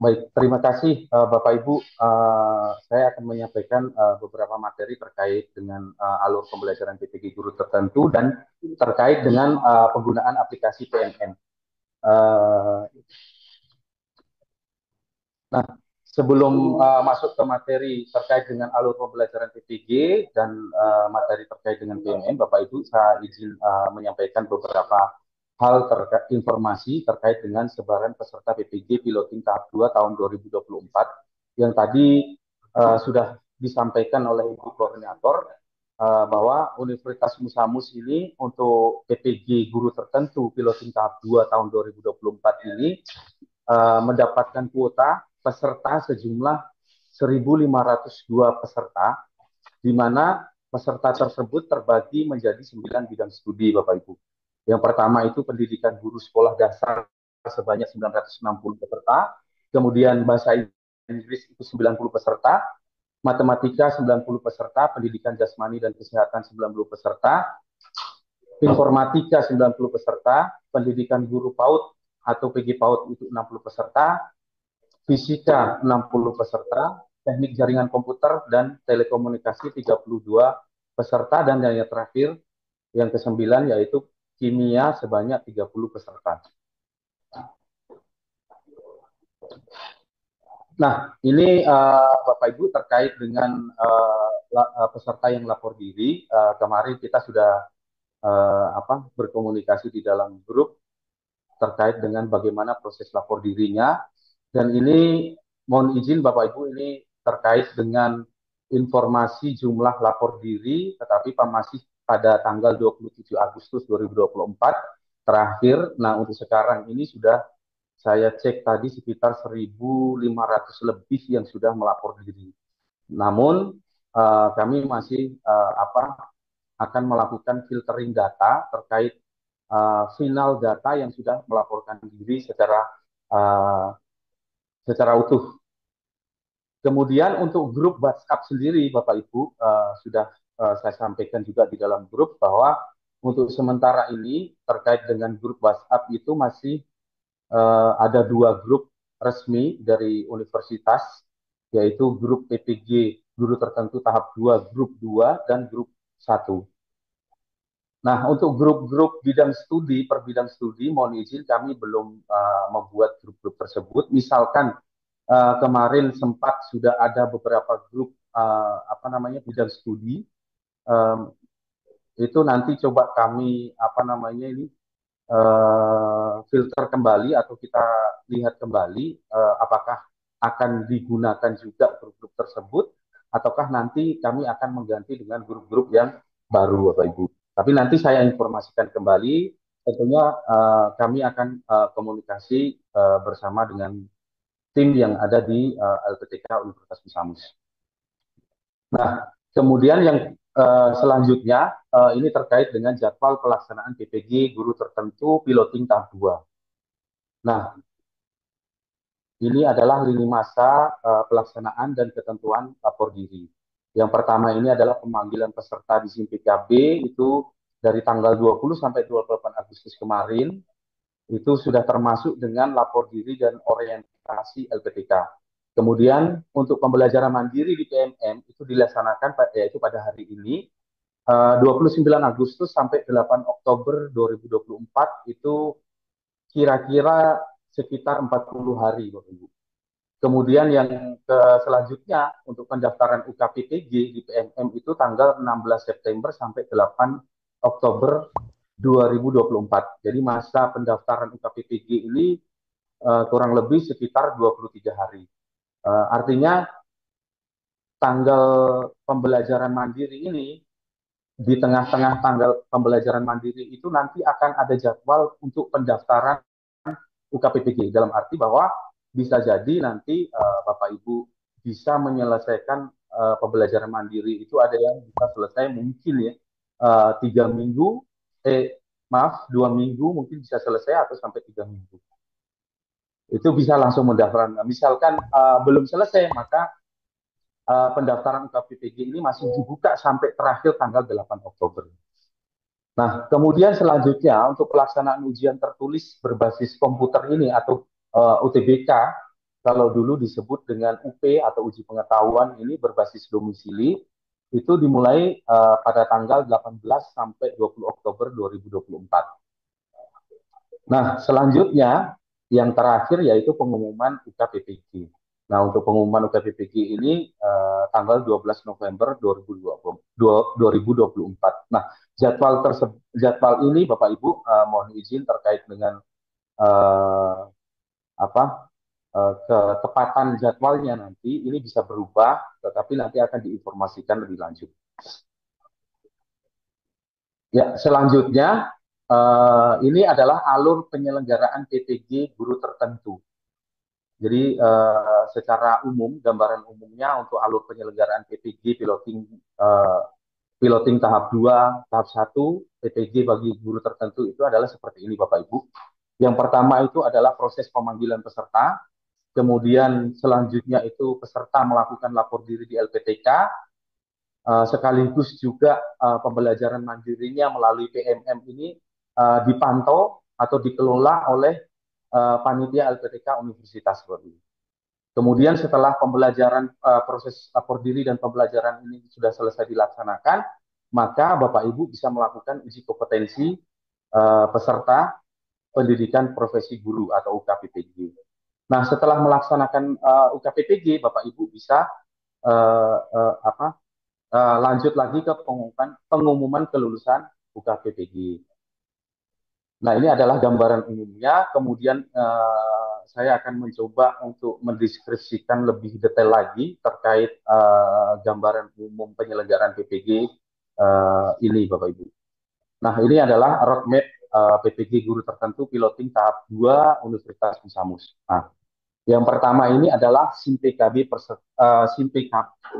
Baik, terima kasih Bapak Ibu. Saya akan menyampaikan beberapa materi terkait dengan alur pembelajaran PPG guru tertentu dan terkait dengan penggunaan aplikasi PMN. Nah, Sebelum masuk ke materi terkait dengan alur pembelajaran PPG dan materi terkait dengan PMM, Bapak Ibu, saya izin menyampaikan beberapa hal informasi terkait dengan sebaran peserta PPG Piloting tahap 2 tahun 2024 yang tadi sudah disampaikan oleh Ibu Koordinator bahwa Universitas Musamus ini untuk PPG guru tertentu Piloting tahap 2 tahun 2024 ini mendapatkan kuota peserta sejumlah 1.502 peserta, di mana peserta tersebut terbagi menjadi 9 bidang studi, Bapak Ibu. Yang pertama itu pendidikan guru sekolah dasar sebanyak 960 peserta, kemudian bahasa Inggris itu 90 peserta, matematika 90 peserta, pendidikan jasmani dan kesehatan 90 peserta, informatika 90 peserta, pendidikan guru PAUD atau PG PAUD itu 60 peserta, fisika 60 peserta, teknik jaringan komputer dan telekomunikasi 32 peserta, dan yang terakhir yang ke-9 yaitu kimia sebanyak 30 peserta. Nah, ini Bapak Ibu terkait dengan peserta yang lapor diri. Kemarin kita sudah berkomunikasi di dalam grup terkait dengan bagaimana proses lapor dirinya. Dan ini mohon izin Bapak Ibu, ini terkait dengan informasi jumlah lapor diri, tetapi masih pada tanggal 27 Agustus 2024 terakhir. Nah, untuk sekarang ini sudah saya cek tadi sekitar 1.500 lebih yang sudah melapor diri. Namun kami masih akan melakukan filtering data terkait final data yang sudah melaporkan diri secara utuh. Kemudian untuk grup WhatsApp sendiri, Bapak Ibu, sudah saya sampaikan juga di dalam grup bahwa untuk sementara ini terkait dengan grup WhatsApp itu masih ada 2 grup resmi dari universitas, yaitu grup PPG guru tertentu tahap 2, grup 2, dan grup 1. Nah, untuk grup-grup bidang studi, per bidang studi, mohon izin kami belum membuat grup-grup tersebut. Misalkan kemarin sempat sudah ada beberapa grup bidang studi, itu nanti coba kami filter kembali atau kita lihat kembali apakah akan digunakan juga grup-grup tersebut, ataukah nanti kami akan mengganti dengan grup-grup yang baru, Bapak Ibu. Tapi nanti saya informasikan kembali, tentunya kami akan komunikasi bersama dengan tim yang ada di LPTK Universitas Musamus. Nah, kemudian yang selanjutnya ini terkait dengan jadwal pelaksanaan PPG guru tertentu piloting tahap 2. Nah, ini adalah lini masa pelaksanaan dan ketentuan lapor diri. Yang pertama ini adalah pemanggilan peserta di SIM PKB itu dari tanggal 20 sampai 28 Agustus kemarin, itu sudah termasuk dengan lapor diri dan orientasi LPTK. Kemudian untuk pembelajaran mandiri di PMM itu dilaksanakan yaitu pada hari ini 29 Agustus sampai 8 Oktober 2024 itu kira-kira sekitar 40 hari, Bapak Ibu. Kemudian yang selanjutnya untuk pendaftaran UKPPG di PMM itu tanggal 16 September sampai 8 Oktober 2024. Jadi masa pendaftaran UKPPG ini kurang lebih sekitar 23 hari. Artinya tanggal pembelajaran mandiri ini, di tengah-tengah tanggal pembelajaran mandiri itu nanti akan ada jadwal untuk pendaftaran UKPPG. Dalam arti bahwa bisa jadi nanti Bapak Ibu bisa menyelesaikan pembelajaran mandiri itu ada yang bisa selesai mungkin ya 2 minggu mungkin bisa selesai atau sampai 3 minggu. Itu bisa langsung mendaftar. Misalkan belum selesai, maka pendaftaran UKPPG ini masih dibuka sampai terakhir tanggal 8 Oktober. Nah, kemudian selanjutnya untuk pelaksanaan ujian tertulis berbasis komputer ini atau UTBK, kalau dulu disebut dengan UP atau uji pengetahuan ini berbasis domisili, itu dimulai pada tanggal 18 sampai 20 Oktober 2024. Nah, selanjutnya yang terakhir yaitu pengumuman UKPPG. Nah, untuk pengumuman UKPPG ini tanggal 12 November 2024. Nah, jadwal ini Bapak Ibu mohon izin terkait dengan eh, apa ketepatan jadwalnya nanti ini bisa berubah, tetapi nanti akan diinformasikan lebih lanjut. Ya, selanjutnya ini adalah alur penyelenggaraan PPG guru tertentu. Jadi secara umum, gambaran umumnya untuk alur penyelenggaraan PPG piloting tahap 2, tahap 1, PPG bagi guru tertentu itu adalah seperti ini Bapak Ibu. Yang pertama itu adalah proses pemanggilan peserta, kemudian selanjutnya itu peserta melakukan lapor diri di LPTK, sekaligus juga pembelajaran mandirinya melalui PMM ini dipantau atau dikelola oleh panitia LPTK Universitas Baru. Kemudian setelah pembelajaran proses lapor diri dan pembelajaran ini sudah selesai dilaksanakan, maka Bapak Ibu bisa melakukan uji kompetensi peserta pendidikan profesi guru atau UKPPG. Nah, setelah melaksanakan UKPPG, Bapak Ibu bisa uh, uh, apa lanjut lagi ke pengumuman kelulusan UKPPG. Nah, ini adalah gambaran umumnya. Kemudian saya akan mencoba untuk mendeskripsikan lebih detail lagi terkait gambaran umum penyelenggaraan PPG ini, Bapak Ibu. Nah, ini adalah roadmap PPG guru tertentu piloting tahap 2 Universitas Musamus. Nah, yang pertama ini adalah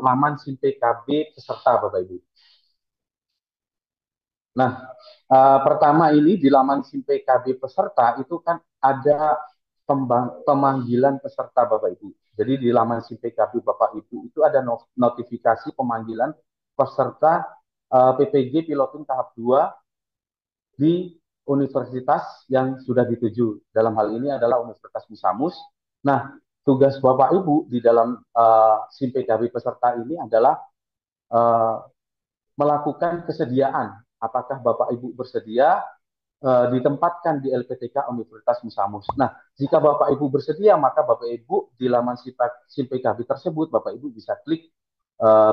laman SIMPKB peserta, Bapak Ibu. Nah, pertama ini di laman SIMPKB peserta itu kan ada pemanggilan peserta Bapak Ibu. Jadi di laman SIMPKB Bapak Ibu itu ada notifikasi pemanggilan peserta PPG piloting tahap 2 di universitas yang sudah dituju. Dalam hal ini adalah Universitas Musamus. Nah, tugas Bapak Ibu di dalam SIMPKB peserta ini adalah uh, melakukan kesediaan. Apakah Bapak Ibu bersedia ditempatkan di LPTK Universitas Musamus. Nah, jika Bapak Ibu bersedia, maka Bapak Ibu di laman SIMPKB tersebut, Bapak Ibu bisa klik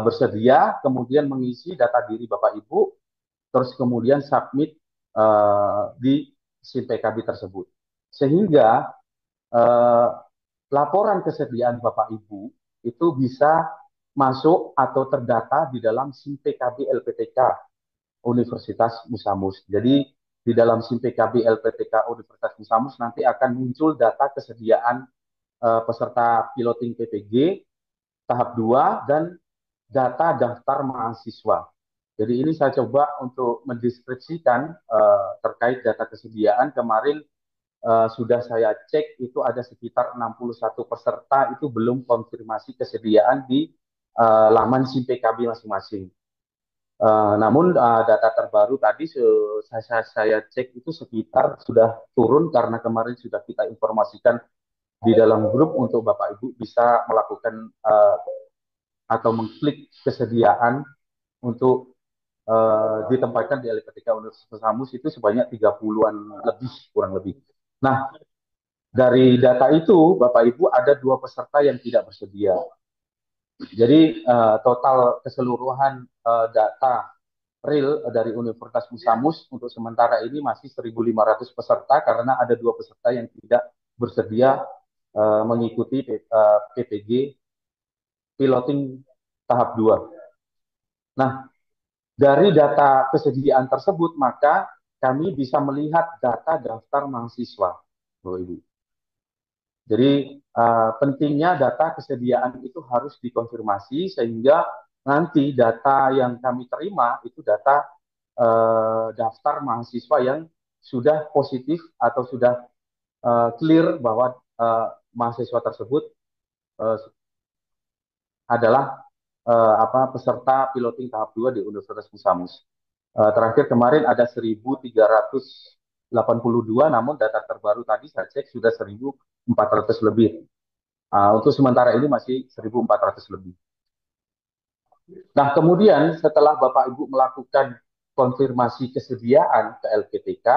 bersedia, kemudian mengisi data diri Bapak Ibu, terus kemudian submit di SIMPKB tersebut. Sehingga laporan kesediaan Bapak Ibu itu bisa masuk atau terdata di dalam SIMPKB LPTK Universitas Musamus. Jadi di dalam SIMPKB LPTK Universitas Musamus nanti akan muncul data kesediaan peserta piloting PPG tahap 2 dan data daftar mahasiswa. Jadi ini saya coba untuk mendeskripsikan terkait data kesediaan. Kemarin sudah saya cek itu ada sekitar 61 peserta itu belum konfirmasi kesediaan di laman SIMPKB masing-masing. Namun data terbaru tadi saya cek itu sekitar sudah turun karena kemarin sudah kita informasikan di dalam grup untuk Bapak Ibu bisa melakukan atau mengklik kesediaan untuk ditempatkan di LPTK Universitas Musamus itu sebanyak 30-an lebih, kurang lebih. Nah, dari data itu Bapak Ibu ada 2 peserta yang tidak bersedia. Jadi total keseluruhan data real dari Universitas Musamus untuk sementara ini masih 1.500 peserta karena ada 2 peserta yang tidak bersedia mengikuti PPG piloting tahap 2. Nah, dari data kesediaan tersebut maka kami bisa melihat data daftar mahasiswa, Bapak Ibu. Jadi pentingnya data kesediaan itu harus dikonfirmasi sehingga nanti data yang kami terima itu data daftar mahasiswa yang sudah positif atau sudah clear bahwa mahasiswa tersebut adalah peserta piloting tahap 2 di Universitas Musamus. Terakhir kemarin ada 1.382, namun data terbaru tadi saya cek sudah 1.400 lebih. Untuk sementara ini masih 1.400 lebih. Nah, kemudian setelah Bapak Ibu melakukan konfirmasi kesediaan ke LPTK,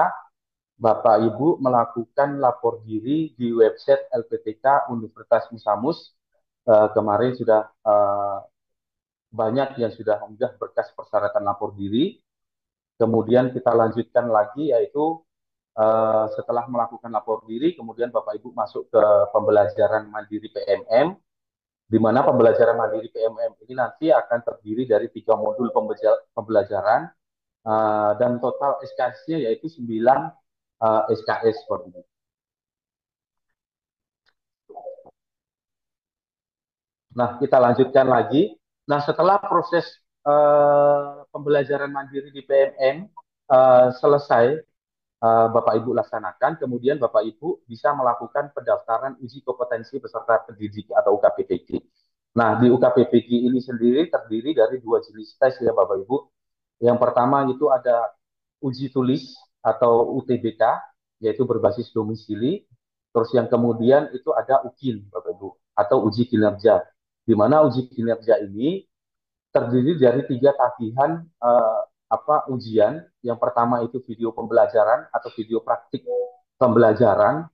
Bapak Ibu melakukan lapor diri di website LPTK Universitas Musamus kemarin sudah banyak yang sudah mengunggah berkas persyaratan lapor diri. Kemudian kita lanjutkan lagi yaitu setelah melakukan lapor diri, kemudian Bapak Ibu masuk ke pembelajaran mandiri PMM, di mana pembelajaran mandiri PMM ini nanti akan terdiri dari 3 modul pembelajaran dan total SKS-nya yaitu 9 SKS Bapak Ibu. Nah, kita lanjutkan lagi. Nah, setelah proses pembelajaran mandiri di PMM selesai, Bapak Ibu laksanakan, kemudian Bapak Ibu bisa melakukan pendaftaran uji kompetensi peserta pendidik atau UKPPG. Nah, di UKPPG ini sendiri terdiri dari 2 jenis tes ya Bapak Ibu. Yang pertama itu ada uji tulis atau UTBK, yaitu berbasis domisili. Terus yang kemudian itu ada UKIN Bapak Ibu, atau uji kinerja. Di mana uji kinerja ini terdiri dari 3 tagihan ujian. Yang pertama itu video pembelajaran atau video praktik pembelajaran.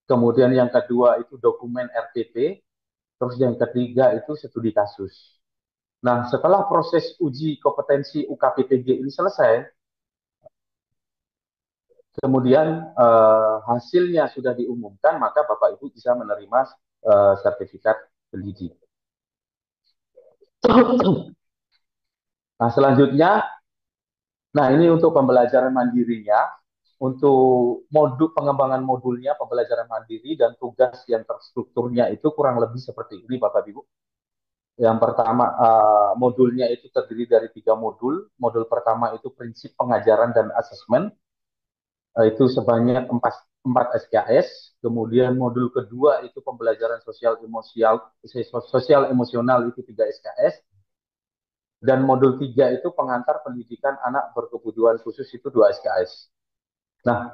Kemudian yang kedua itu dokumen RTP. Terus yang ketiga itu studi kasus. Nah, setelah proses uji kompetensi UKPPG ini selesai, kemudian hasilnya sudah diumumkan, maka Bapak Ibu bisa menerima sertifikat pendidik. Nah, selanjutnya, nah ini untuk pembelajaran mandirinya, untuk modul pengembangan modulnya pembelajaran mandiri dan tugas yang terstrukturnya itu kurang lebih seperti ini Bapak Ibu. Yang pertama modulnya itu terdiri dari 3 modul. Modul pertama itu prinsip pengajaran dan asesmen, itu sebanyak 4 SKS. Kemudian modul kedua itu pembelajaran sosial emosional itu 3 SKS. Dan modul 3 itu pengantar pendidikan anak berkebutuhan khusus itu 2 SKS. Nah,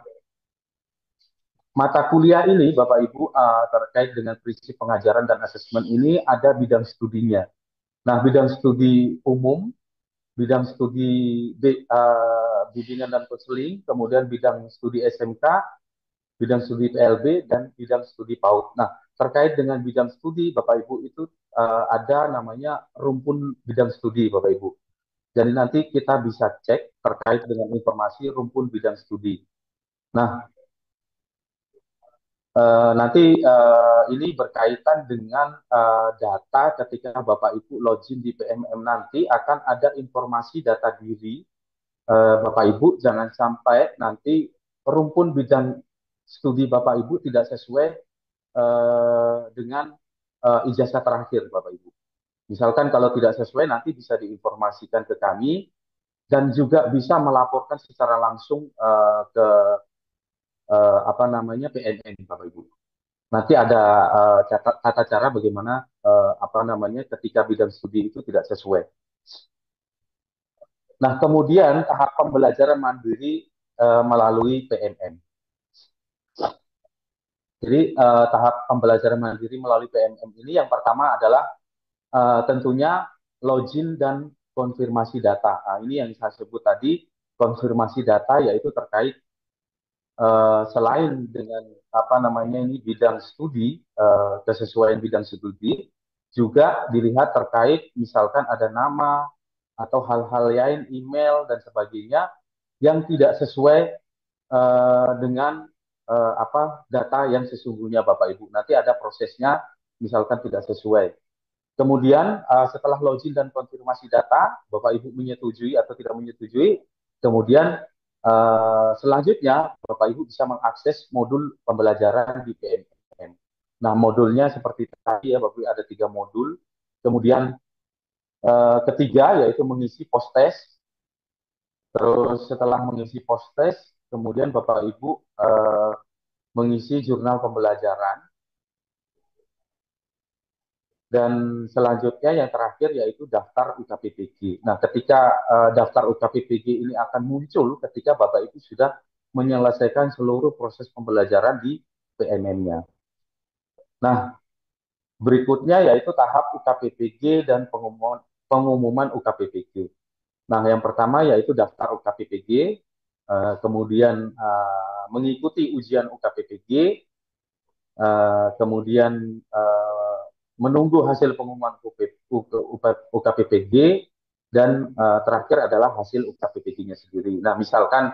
mata kuliah ini Bapak Ibu terkait dengan prinsip pengajaran dan asesmen ini ada bidang studinya. Nah, bidang studi umum, bidang studi bimbingan dan konseling, kemudian bidang studi SMK, bidang studi PLB, dan bidang studi PAUD. Nah, terkait dengan bidang studi, Bapak Ibu itu ada namanya rumpun bidang studi, Bapak Ibu. Jadi nanti kita bisa cek terkait dengan informasi rumpun bidang studi. Nah, nanti ini berkaitan dengan data ketika Bapak Ibu login di PMM nanti akan ada informasi data diri Bapak Ibu, jangan sampai nanti rumpun bidang studi Bapak Ibu tidak sesuai dengan ijazah terakhir Bapak Ibu. Misalkan kalau tidak sesuai nanti bisa diinformasikan ke kami dan juga bisa melaporkan secara langsung ke PNN Bapak Ibu. Nanti ada tata cara bagaimana ketika bidang studi itu tidak sesuai. Nah, kemudian tahap pembelajaran mandiri melalui PMM. Jadi tahap pembelajaran mandiri melalui PMM ini yang pertama adalah tentunya login dan konfirmasi data. Nah, ini yang saya sebut tadi, konfirmasi data yaitu terkait selain dengan ini bidang studi, kesesuaian bidang studi, juga dilihat terkait misalkan ada nama atau hal-hal lain, email dan sebagainya yang tidak sesuai dengan data yang sesungguhnya Bapak Ibu. Nanti ada prosesnya misalkan tidak sesuai. Kemudian setelah login dan konfirmasi data, Bapak Ibu menyetujui atau tidak menyetujui, kemudian selanjutnya Bapak Ibu bisa mengakses modul pembelajaran di PMM. Nah, modulnya seperti tadi ya Bapak Ibu ada 3 modul. Kemudian ketiga yaitu mengisi post-test. Terus setelah mengisi post-test, kemudian Bapak Ibu mengisi jurnal pembelajaran. Dan selanjutnya yang terakhir yaitu daftar UKPPG. Nah, ketika daftar UKPPG ini akan muncul ketika Bapak Ibu sudah menyelesaikan seluruh proses pembelajaran di PMM-nya. Nah, berikutnya yaitu tahap UKPPG dan pengumuman UKPPG. Nah, yang pertama yaitu daftar UKPPG, kemudian mengikuti ujian UKPPG, kemudian menunggu hasil pengumuman UKPPG, dan terakhir adalah hasil UKPPG-nya sendiri. Nah, misalkan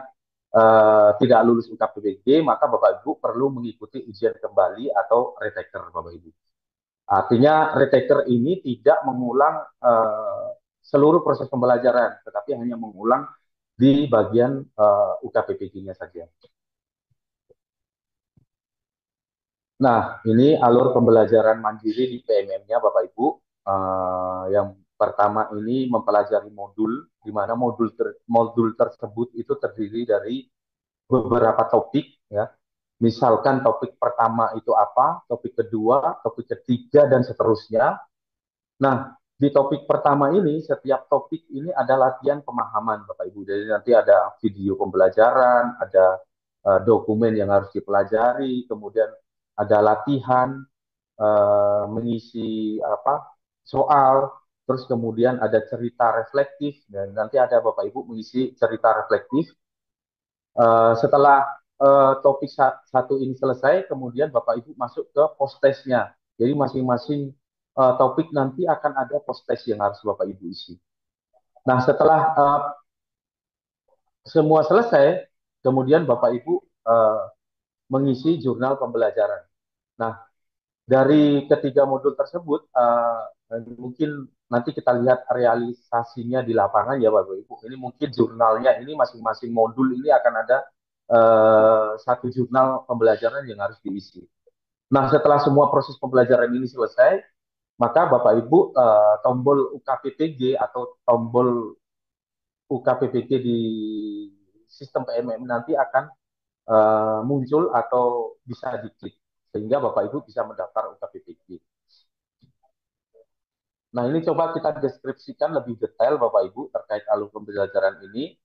tidak lulus UKPPG, maka Bapak Ibu perlu mengikuti ujian kembali atau retaker, Bapak Ibu. Artinya retaker ini tidak mengulang seluruh proses pembelajaran, tetapi hanya mengulang di bagian UKPPG-nya saja. Nah, ini alur pembelajaran mandiri di PMM-nya, Bapak Ibu. Yang pertama ini mempelajari modul, di mana modul tersebut itu terdiri dari beberapa topik, ya. Misalkan topik pertama itu apa, topik kedua, topik ketiga, dan seterusnya. Nah, di topik pertama ini, setiap topik ini ada latihan pemahaman, Bapak Ibu. Jadi nanti ada video pembelajaran, ada dokumen yang harus dipelajari, kemudian ada latihan mengisi soal, terus kemudian ada cerita reflektif, dan nanti ada Bapak Ibu mengisi cerita reflektif. Setelah topik satu ini selesai, kemudian Bapak Ibu masuk ke post-testnya. Jadi masing-masing topik nanti akan ada post-test yang harus Bapak Ibu isi. Nah, setelah semua selesai, kemudian Bapak Ibu mengisi jurnal pembelajaran. Nah, dari ketiga modul tersebut, mungkin nanti kita lihat realisasinya di lapangan ya Bapak Ibu. Ini mungkin jurnalnya ini masing-masing modul ini akan ada satu jurnal pembelajaran yang harus diisi. Nah, setelah semua proses pembelajaran ini selesai, maka Bapak Ibu tombol UKPPG atau tombol UKPPG di sistem PMM nanti akan muncul atau bisa diklik sehingga Bapak Ibu bisa mendaftar UKPPG. Nah, ini coba kita deskripsikan lebih detail Bapak Ibu terkait alur pembelajaran ini.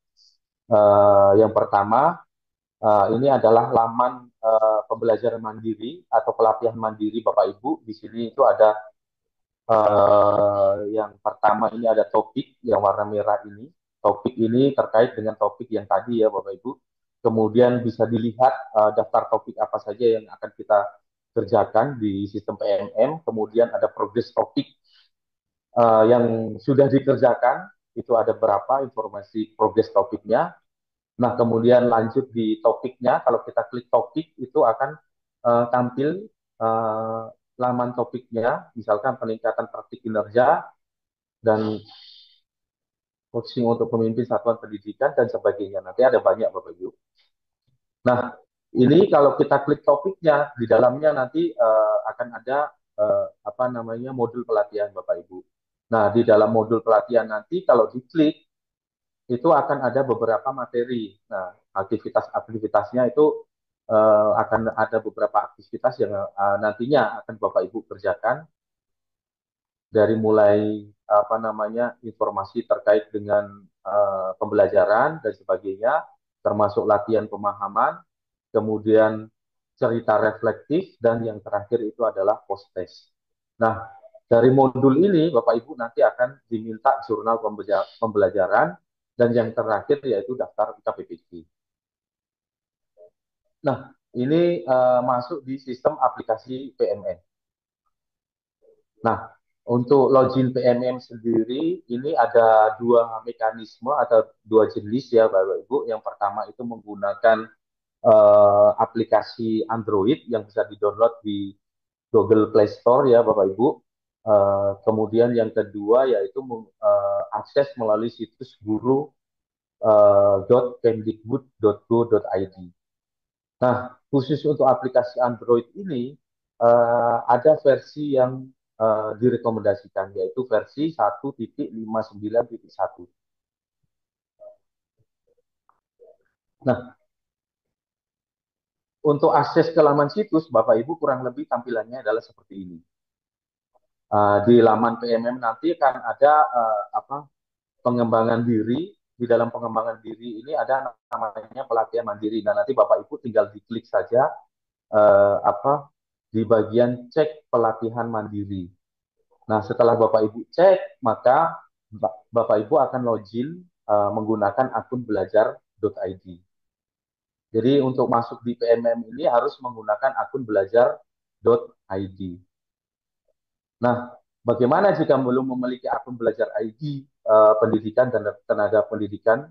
Yang pertama, ini adalah laman pembelajaran mandiri atau pelatihan mandiri Bapak Ibu. Di sini itu ada yang pertama ini ada topik yang warna merah ini. Topik ini terkait dengan topik yang tadi ya Bapak Ibu. Kemudian bisa dilihat daftar topik apa saja yang akan kita kerjakan di sistem PMM. Kemudian ada progres topik yang sudah dikerjakan, itu ada berapa informasi progres topiknya. Nah, kemudian lanjut di topiknya, kalau kita klik topik, itu akan tampil laman topiknya, misalkan peningkatan praktik kinerja, dan coaching untuk pemimpin satuan pendidikan, dan sebagainya. Nanti ada banyak, Bapak Ibu. Nah, ini kalau kita klik topiknya, di dalamnya nanti akan ada modul pelatihan, Bapak Ibu. Nah, di dalam modul pelatihan nanti kalau diklik, itu akan ada beberapa materi. Nah, aktivitas-aktivitasnya itu akan ada beberapa aktivitas yang nantinya akan Bapak Ibu kerjakan, dari mulai informasi terkait dengan pembelajaran dan sebagainya, termasuk latihan pemahaman, kemudian cerita reflektif, dan yang terakhir itu adalah post-test. Nah, dari modul ini Bapak Ibu nanti akan diminta jurnal pembelajaran, dan yang terakhir yaitu daftar UKPPG. Nah, ini masuk di sistem aplikasi PMM. Nah, untuk login PMM sendiri ini ada dua mekanisme atau dua jenis ya Bapak Ibu. Yang pertama itu menggunakan aplikasi Android yang bisa di-download di Google Play Store ya Bapak Ibu. Kemudian yang kedua yaitu akses melalui situs guru.kemdikbud.go.id. Nah, khusus untuk aplikasi Android ini ada versi yang direkomendasikan, yaitu versi 1.59.1. Nah, untuk akses ke laman situs, Bapak Ibu kurang lebih tampilannya adalah seperti ini. Di laman PMM nanti akan ada pengembangan diri. Di dalam pengembangan diri ini ada namanya pelatihan mandiri. Nah, nanti Bapak Ibu tinggal diklik saja di bagian cek pelatihan mandiri. Nah, setelah Bapak Ibu cek, maka Bapak Ibu akan login menggunakan akun belajar.id. Jadi untuk masuk di PMM ini harus menggunakan akun belajar.id. Nah, bagaimana jika belum memiliki akun belajar ID pendidikan dan tenaga pendidikan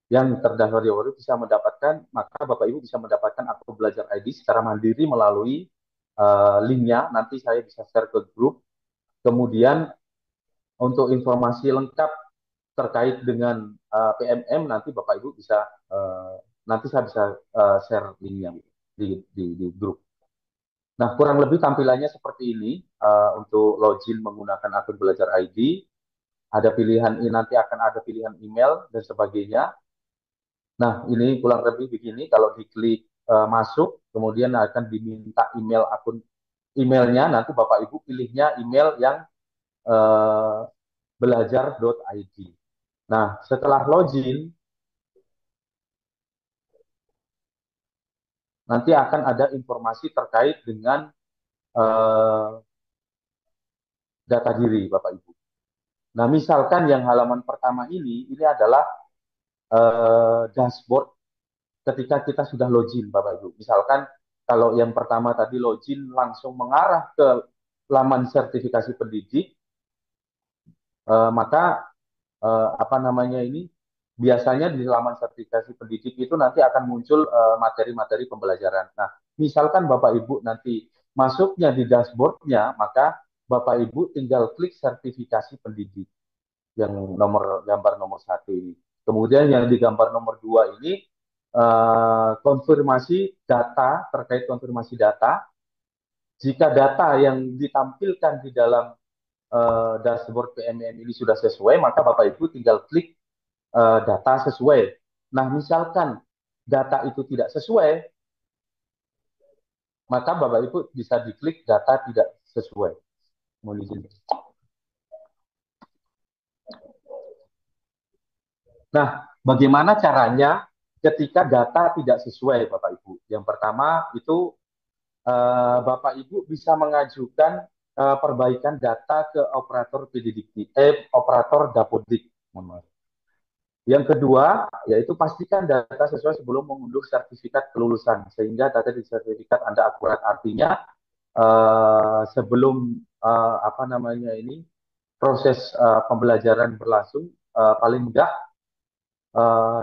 yang terdaftar di ORI bisa mendapatkan, maka Bapak Ibu bisa mendapatkan akun belajar ID secara mandiri melalui linknya. Nanti saya bisa share ke grup. Kemudian untuk informasi lengkap terkait dengan PMM nanti Bapak Ibu bisa nanti saya bisa share linknya di grup. Nah, kurang lebih tampilannya seperti ini untuk login menggunakan akun belajar ID. Ada pilihan ini, nanti akan ada pilihan email dan sebagainya. Nah, ini kurang lebih begini. Kalau diklik masuk, kemudian akan diminta email akun emailnya. Nanti Bapak Ibu pilihnya email yang eh, belajar.id. Nah, setelah login, nanti akan ada informasi terkait dengan eh, data diri, Bapak Ibu. Nah, misalkan yang halaman pertama ini adalah dashboard ketika kita sudah login, Bapak Ibu. Misalkan kalau yang pertama tadi login langsung mengarah ke laman sertifikasi pendidik, maka apa namanya ini biasanya di laman sertifikasi pendidik itu nanti akan muncul materi-materi pembelajaran. Nah, misalkan Bapak Ibu nanti masuknya di dashboardnya, maka Bapak Ibu tinggal klik sertifikasi pendidik yang gambar nomor satu ini. Kemudian yang di gambar nomor dua ini konfirmasi data terkait konfirmasi data. Jika data yang ditampilkan di dalam dashboard PMM ini sudah sesuai, maka Bapak Ibu tinggal klik data sesuai. Nah, misalkan data itu tidak sesuai, maka Bapak Ibu bisa diklik data tidak sesuai. Mohon izin. Nah, bagaimana caranya ketika data tidak sesuai, Bapak Ibu? Yang pertama itu Bapak Ibu bisa mengajukan perbaikan data ke operator PDDikti, operator Dapodik. Yang kedua, yaitu pastikan data sesuai sebelum mengunduh sertifikat kelulusan, sehingga data di sertifikat Anda akurat. Artinya, sebelum apa namanya ini proses pembelajaran berlangsung, paling enggak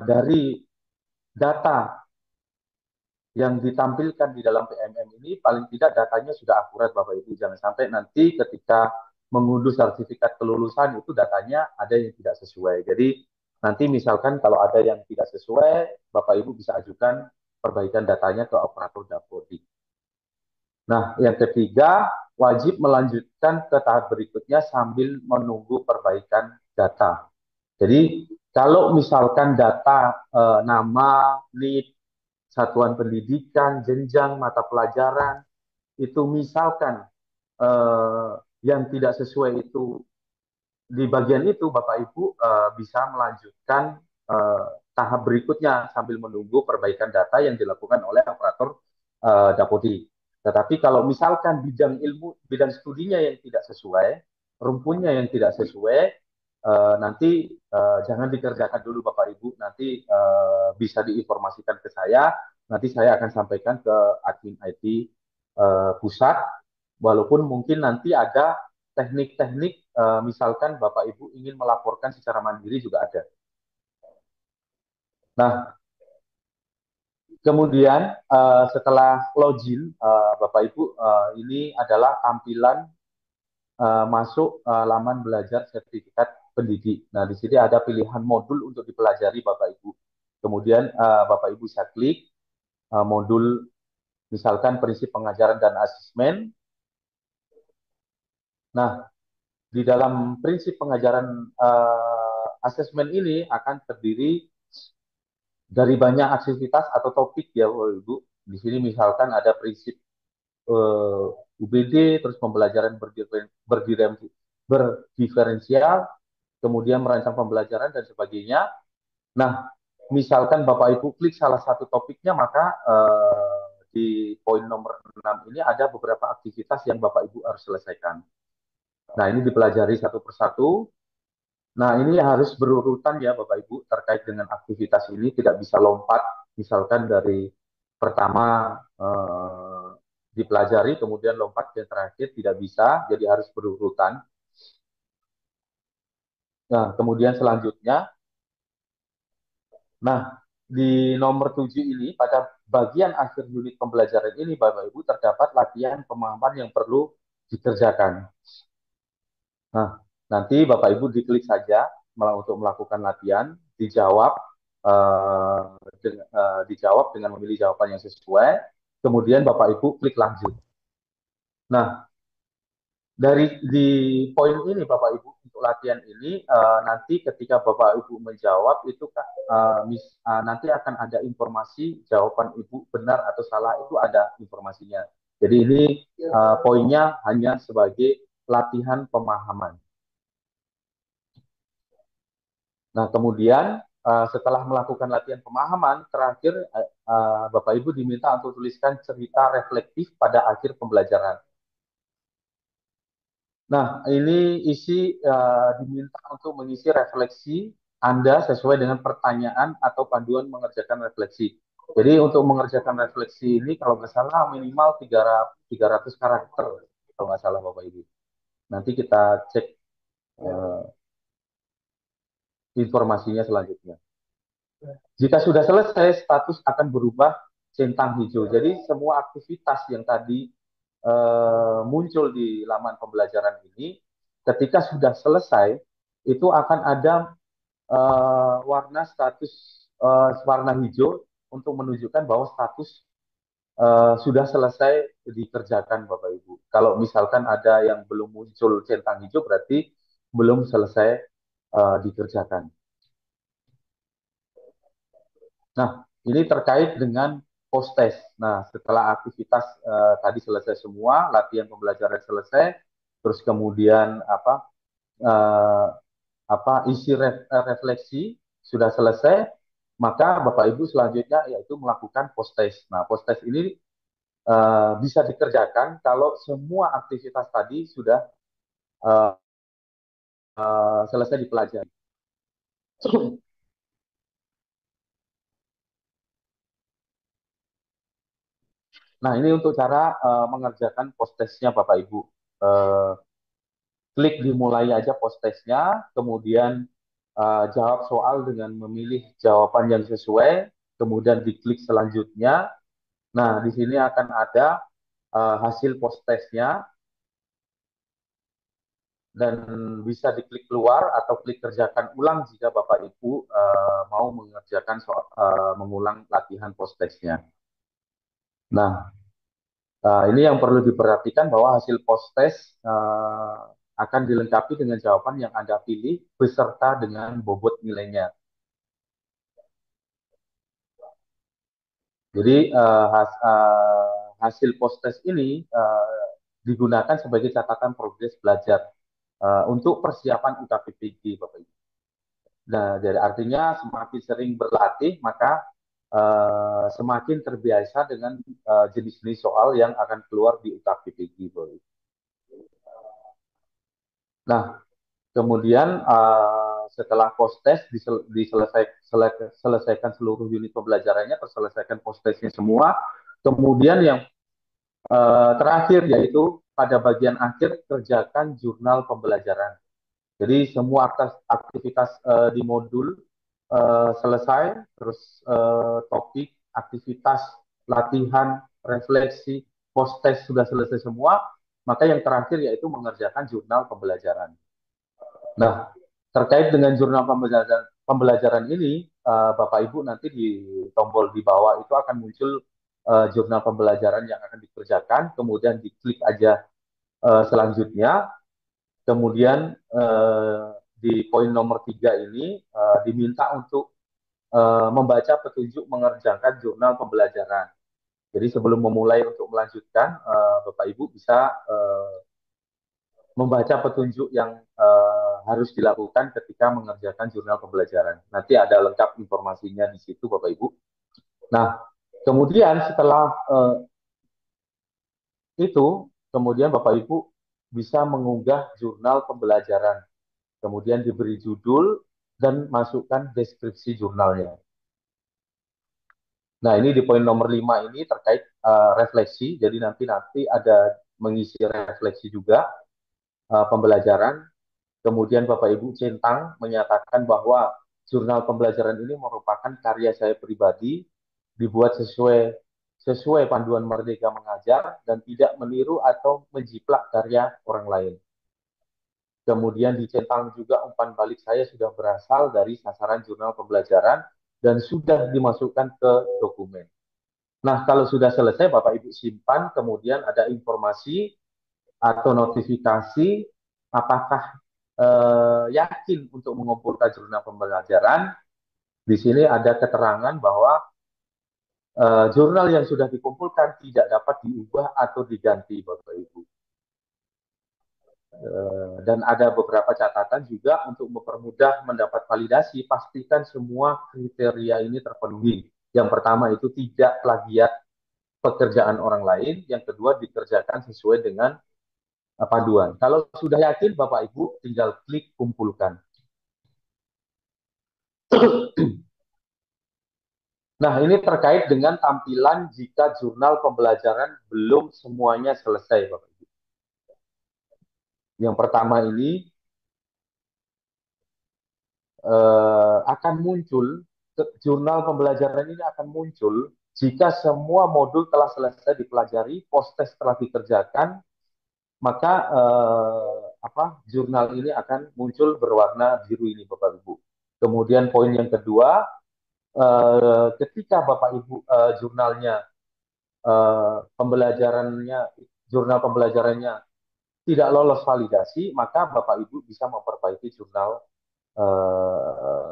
dari data yang ditampilkan di dalam PMM ini paling tidak datanya sudah akurat Bapak Ibu. Jangan sampai nanti ketika mengunduh sertifikat kelulusan itu datanya ada yang tidak sesuai. Jadi nanti misalkan kalau ada yang tidak sesuai, Bapak Ibu bisa ajukan perbaikan datanya ke operator Dapodik. Nah, yang ketiga, wajib melanjutkan ke tahap berikutnya sambil menunggu perbaikan data. Jadi kalau misalkan data nama, NIP, satuan pendidikan, jenjang, mata pelajaran, itu misalkan eh, yang tidak sesuai itu di bagian itu Bapak Ibu bisa melanjutkan eh, tahap berikutnya sambil menunggu perbaikan data yang dilakukan oleh operator Dapodi. Tetapi kalau misalkan bidang ilmu, bidang studinya yang tidak sesuai, rumpunnya yang tidak sesuai, nanti jangan dikerjakan dulu Bapak Ibu, nanti bisa diinformasikan ke saya, nanti saya akan sampaikan ke admin IT pusat, walaupun mungkin nanti ada teknik-teknik, misalkan Bapak Ibu ingin melaporkan secara mandiri juga ada. Nah, kemudian setelah login, Bapak Ibu, ini adalah tampilan masuk laman belajar sertifikat pendidik. Nah, di sini ada pilihan modul untuk dipelajari Bapak Ibu. Kemudian Bapak Ibu bisa klik modul misalkan prinsip pengajaran dan asesmen. Nah, di dalam prinsip pengajaran asesmen ini akan terdiri dari banyak aktivitas atau topik ya Ibu. Di sini misalkan ada prinsip UBD, terus pembelajaran berdiferensial, kemudian merancang pembelajaran dan sebagainya. Nah, misalkan Bapak Ibu klik salah satu topiknya, maka di poin nomor 6 ini ada beberapa aktivitas yang Bapak Ibu harus selesaikan. Nah, ini dipelajari satu persatu. Nah, ini harus berurutan ya Bapak Ibu terkait dengan aktivitas ini, tidak bisa lompat misalkan dari pertama dipelajari, kemudian lompat ke terakhir tidak bisa, jadi harus berurutan. Nah, kemudian selanjutnya, nah di nomor 7 ini, pada bagian akhir unit pembelajaran ini, Bapak Ibu, terdapat latihan pemahaman yang perlu dikerjakan. Nah, nanti Bapak Ibu diklik saja untuk melakukan latihan, dijawab, dijawab dengan memilih jawaban yang sesuai, kemudian Bapak Ibu klik lanjut. Nah, di poin ini Bapak Ibu, untuk latihan ini nanti ketika Bapak Ibu menjawab itu nanti akan ada informasi jawaban Ibu benar atau salah, itu ada informasinya. Jadi ini poinnya hanya sebagai latihan pemahaman. Nah, kemudian setelah melakukan latihan pemahaman, terakhir Bapak Ibu diminta untuk tuliskan cerita reflektif pada akhir pembelajaran. Nah, ini diminta untuk mengisi refleksi Anda sesuai dengan pertanyaan atau panduan mengerjakan refleksi. Jadi untuk mengerjakan refleksi ini kalau nggak salah minimal 300 karakter, kalau nggak salah Bapak Ibu. Nanti kita cek informasinya selanjutnya. Jika sudah selesai, status akan berubah centang hijau. Jadi semua aktivitas yang tadi muncul di laman pembelajaran ini, ketika sudah selesai, itu akan ada warna status warna hijau untuk menunjukkan bahwa status sudah selesai dikerjakan, Bapak Ibu. Kalau misalkan ada yang belum muncul centang hijau, berarti belum selesai dikerjakan. Nah, ini terkait dengan post test. Nah, setelah aktivitas tadi selesai semua, latihan pembelajaran selesai, terus kemudian isi refleksi sudah selesai, maka Bapak Ibu selanjutnya yaitu melakukan post test. Nah, post test ini bisa dikerjakan kalau semua aktivitas tadi sudah selesai dipelajari. Nah, ini untuk cara mengerjakan post testnya Bapak Ibu. Klik dimulai aja post testnya, kemudian jawab soal dengan memilih jawaban yang sesuai, kemudian diklik selanjutnya. Nah, di sini akan ada hasil post testnya, dan bisa diklik keluar atau klik kerjakan ulang jika Bapak Ibu mau mengerjakan mengulang latihan post testnya. Nah, ini yang perlu diperhatikan bahwa hasil post test akan dilengkapi dengan jawaban yang Anda pilih beserta dengan bobot nilainya. Jadi hasil post test ini digunakan sebagai catatan progres belajar untuk persiapan UKPPG, Bapak Ibu. Nah, jadi artinya semakin sering berlatih, maka semakin terbiasa dengan jenis-jenis soal yang akan keluar di UKPPG, Bapak Ibu. Nah, kemudian setelah post test diselesaikan seluruh unit pembelajarannya, terselesaikan post testnya semua. Kemudian yang terakhir yaitu pada bagian akhir kerjakan jurnal pembelajaran. Jadi semua aktivitas di modul selesai, terus topik, aktivitas, latihan, refleksi, post test sudah selesai semua, maka yang terakhir yaitu mengerjakan jurnal pembelajaran. Nah, terkait dengan jurnal pembelajaran ini, Bapak Ibu nanti di tombol di bawah itu akan muncul jurnal pembelajaran yang akan dikerjakan, kemudian diklik aja selanjutnya, kemudian di poin nomor 3 ini diminta untuk membaca petunjuk mengerjakan jurnal pembelajaran. Jadi sebelum memulai untuk melanjutkan, Bapak Ibu bisa membaca petunjuk yang harus dilakukan ketika mengerjakan jurnal pembelajaran. Nanti ada lengkap informasinya di situ, Bapak Ibu. Nah, kemudian setelah itu, kemudian Bapak Ibu bisa mengunggah jurnal pembelajaran, kemudian diberi judul dan masukkan deskripsi jurnalnya. Nah, ini di poin nomor 5 ini terkait refleksi, jadi nanti ada mengisi refleksi juga pembelajaran. Kemudian Bapak Ibu centang menyatakan bahwa jurnal pembelajaran ini merupakan karya saya pribadi, dibuat sesuai panduan Merdeka Mengajar dan tidak meniru atau menjiplak karya orang lain. Kemudian dicentang juga umpan balik saya sudah berasal dari sasaran jurnal pembelajaran dan sudah dimasukkan ke dokumen. Nah, kalau sudah selesai, Bapak Ibu simpan, kemudian ada informasi atau notifikasi apakah yakin untuk mengumpulkan jurnal pembelajaran. Di sini ada keterangan bahwa jurnal yang sudah dikumpulkan tidak dapat diubah atau diganti, Bapak Ibu. Dan ada beberapa catatan juga untuk mempermudah mendapat validasi, pastikan semua kriteria ini terpenuhi. Yang pertama itu tidak plagiat pekerjaan orang lain, yang kedua dikerjakan sesuai dengan panduan. Kalau sudah yakin, Bapak Ibu tinggal klik kumpulkan. Nah, ini terkait dengan tampilan jika jurnal pembelajaran belum semuanya selesai, Bapak Ibu. Yang pertama ini akan muncul, jurnal pembelajaran ini akan muncul jika semua modul telah selesai dipelajari, post-test telah dikerjakan, maka jurnal ini akan muncul berwarna biru ini, Bapak Ibu. Kemudian poin yang kedua, ketika Bapak Ibu jurnal pembelajarannya tidak lolos validasi, maka Bapak Ibu bisa memperbaiki jurnal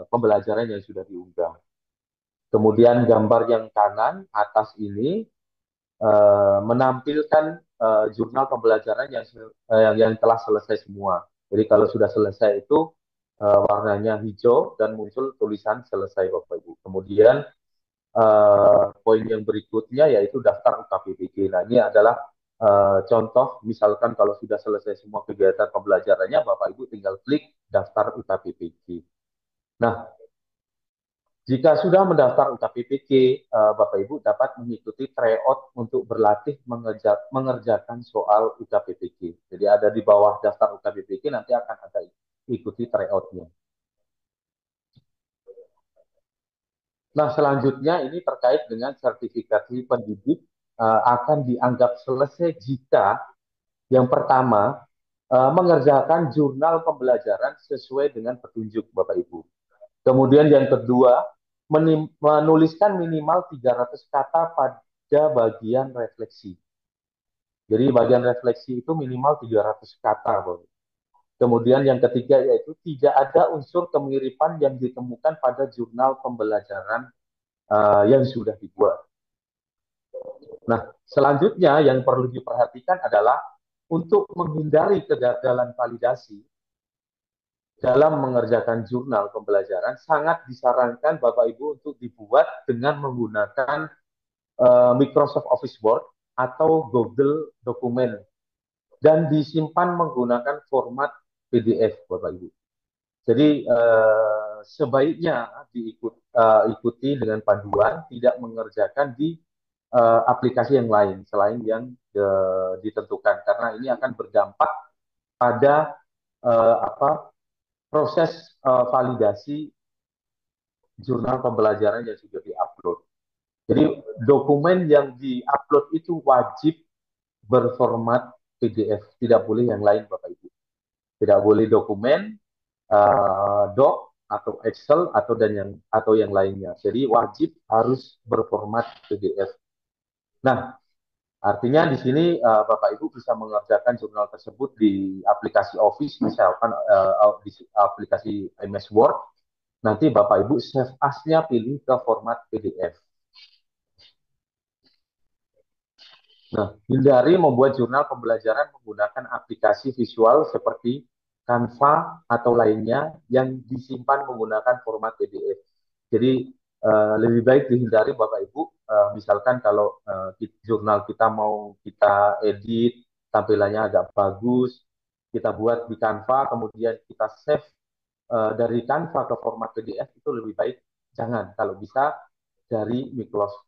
pembelajaran yang sudah diunggah. Kemudian gambar yang kanan atas ini menampilkan jurnal pembelajaran yang telah selesai semua. Jadi kalau sudah selesai itu warnanya hijau dan muncul tulisan selesai, Bapak Ibu. Kemudian poin yang berikutnya yaitu daftar UKPPG. Nah, ini adalah contoh, misalkan kalau sudah selesai semua kegiatan pembelajarannya, Bapak Ibu tinggal klik daftar UKPPG. Nah, jika sudah mendaftar UKPPG, Bapak Ibu dapat mengikuti tryout untuk berlatih mengerjakan soal UKPPG. Jadi ada di bawah daftar UKPPG, nanti akan ada ikuti tryout-nya. Nah, selanjutnya ini terkait dengan sertifikasi pendidik akan dianggap selesai jika yang pertama mengerjakan jurnal pembelajaran sesuai dengan petunjuk Bapak Ibu. Kemudian yang kedua, menuliskan minimal 300 kata pada bagian refleksi. Jadi bagian refleksi itu minimal 300 kata, Bapak. Kemudian yang ketiga yaitu tidak ada unsur kemiripan yang ditemukan pada jurnal pembelajaran yang sudah dibuat. Nah, selanjutnya yang perlu diperhatikan adalah untuk menghindari kegagalan validasi dalam mengerjakan jurnal pembelajaran, sangat disarankan Bapak Ibu untuk dibuat dengan menggunakan Microsoft Office Word atau Google Dokumen dan disimpan menggunakan format PDF, Bapak Ibu. Jadi sebaiknya ikuti dengan panduan, tidak mengerjakan di aplikasi yang lain selain yang ditentukan, karena ini akan berdampak pada proses validasi jurnal pembelajaran yang sudah diupload. Jadi dokumen yang diupload itu wajib berformat PDF, tidak boleh yang lain, Bapak Ibu. Tidak boleh dokumen, doc atau Excel atau yang lainnya. Jadi wajib harus berformat PDF. Nah, artinya di sini Bapak Ibu bisa mengerjakan jurnal tersebut di aplikasi Office, misalkan di aplikasi MS Word. Nanti Bapak Ibu save as-nya pilih ke format PDF. Nah, hindari membuat jurnal pembelajaran menggunakan aplikasi visual seperti Canva atau lainnya yang disimpan menggunakan format PDF. Jadi lebih baik dihindari Bapak Ibu. Misalkan kalau jurnal kita mau kita edit, tampilannya agak bagus, kita buat di Canva, kemudian kita save dari Canva ke format PDF, itu lebih baik jangan. Kalau bisa dari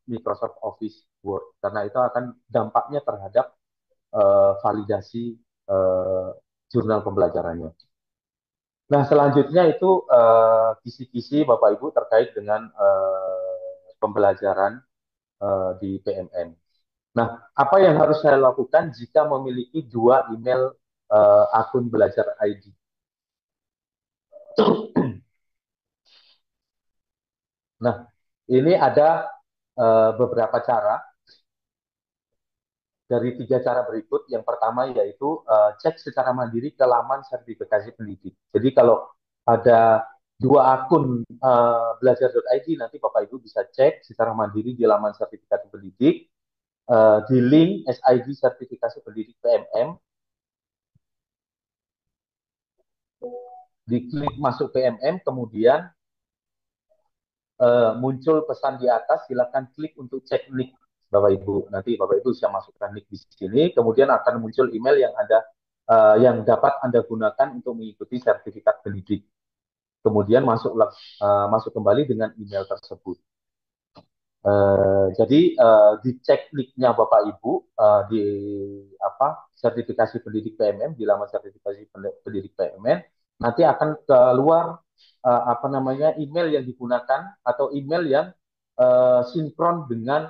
Microsoft Office Word, karena itu akan dampaknya terhadap validasi jurnal pembelajarannya. Nah, selanjutnya itu kisi-kisi Bapak Ibu terkait dengan pembelajaran di PMM. Nah, apa yang harus saya lakukan jika memiliki 2 email akun belajar ID? Nah, ini ada beberapa cara. Dari 3 cara berikut. Yang pertama yaitu cek secara mandiri ke laman sertifikasi pendidik. Jadi kalau ada 2 akun belajar.id, nanti Bapak Ibu bisa cek secara mandiri di laman sertifikasi pendidik, di link SID sertifikasi pendidik PMM, diklik masuk PMM, kemudian muncul pesan di atas, silakan klik untuk cek nick Bapak Ibu. Nanti Bapak Ibu bisa masukkan nick di sini, kemudian akan muncul email yang ada yang dapat Anda gunakan untuk mengikuti sertifikat pendidik. Kemudian masuk kembali dengan email tersebut. Jadi dicek nicknya Bapak Ibu di sertifikasi pendidik PMM, di laman sertifikasi pendidik PMM, nanti akan keluar email yang digunakan atau email yang sinkron dengan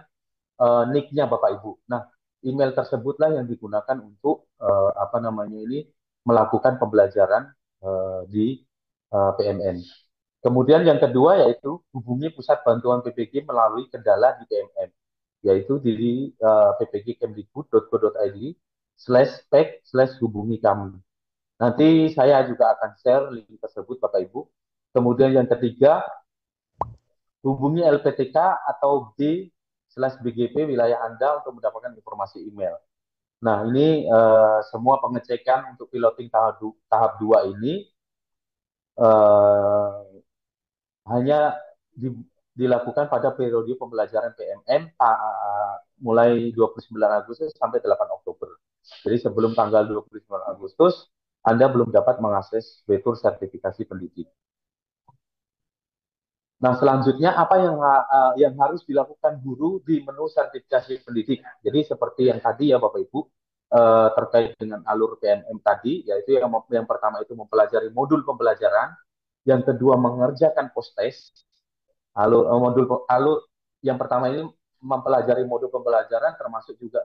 nicknya Bapak Ibu. Nah, email tersebutlah yang digunakan untuk melakukan pembelajaran di PMM. Kemudian yang kedua yaitu hubungi Pusat Bantuan PPG melalui kendala di PMM, yaitu di ppg.kemdikbud.go.id/spec/hubungi kami. Nanti saya juga akan share link tersebut Bapak Ibu. Kemudian yang ketiga, hubungi LPTK atau B/BGP wilayah Anda untuk mendapatkan informasi email. Nah, ini semua pengecekan untuk piloting tahap 2 ini hanya dilakukan pada periode pembelajaran PMM mulai 29 Agustus sampai 8 Oktober. Jadi sebelum tanggal 29 Agustus, Anda belum dapat mengakses fitur sertifikasi pendidik. Nah, selanjutnya apa yang harus dilakukan guru di menu sertifikasi pendidik? Jadi seperti yang tadi ya Bapak Ibu, terkait dengan alur PMM tadi, yaitu yang pertama itu mempelajari modul pembelajaran, yang kedua mengerjakan post-test, alur yang pertama ini mempelajari modul pembelajaran, termasuk juga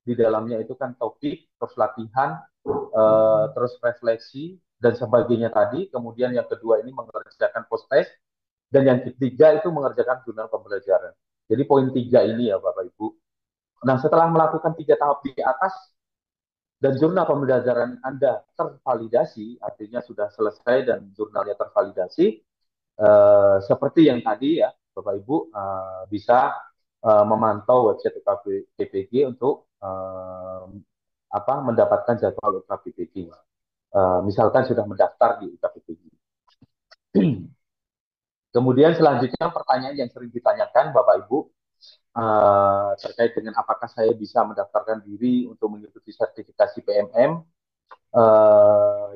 di dalamnya itu kan topik, terus latihan, terus refleksi, dan sebagainya tadi. Kemudian yang kedua ini mengerjakan post-test, dan yang ketiga itu mengerjakan jurnal pembelajaran. Jadi poin 3 ini ya Bapak Ibu. Nah, setelah melakukan 3 tahap di atas dan jurnal pembelajaran Anda tervalidasi, artinya sudah selesai dan jurnalnya tervalidasi, seperti yang tadi ya Bapak Ibu bisa memantau website UKPPG untuk mendapatkan jadwal UKPPG. Misalkan sudah mendaftar di UKPPG. Kemudian selanjutnya pertanyaan yang sering ditanyakan Bapak Ibu terkait dengan apakah saya bisa mendaftarkan diri untuk mengikuti sertifikasi PMM.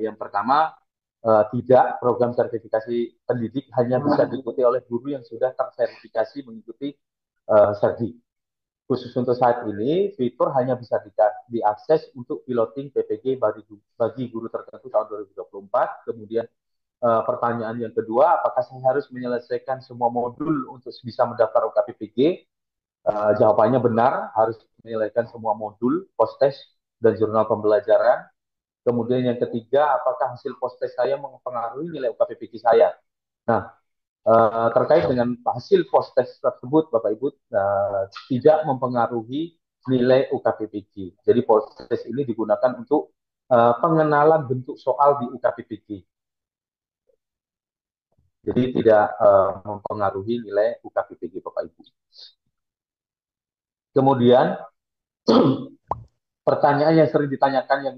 Yang pertama, tidak, program sertifikasi pendidik hanya bisa diikuti oleh guru yang sudah terverifikasi mengikuti serdi. Khusus untuk saat ini, fitur hanya bisa diakses untuk piloting PPG bagi guru tertentu tahun 2024. Kemudian pertanyaan yang kedua, apakah saya harus menyelesaikan semua modul untuk bisa mendaftar UKPPG? Jawabannya benar, harus menyelesaikan semua modul, post-test, dan jurnal pembelajaran. Kemudian yang ketiga, apakah hasil post-test saya mempengaruhi nilai UKPPG saya? Nah, terkait dengan hasil post-test tersebut, Bapak Ibu, tidak mempengaruhi nilai UKPPG. Jadi post-test ini digunakan untuk pengenalan bentuk soal di UKPPG. Jadi tidak mempengaruhi nilai UKPPG Bapak Ibu. Kemudian pertanyaan yang sering ditanyakan yang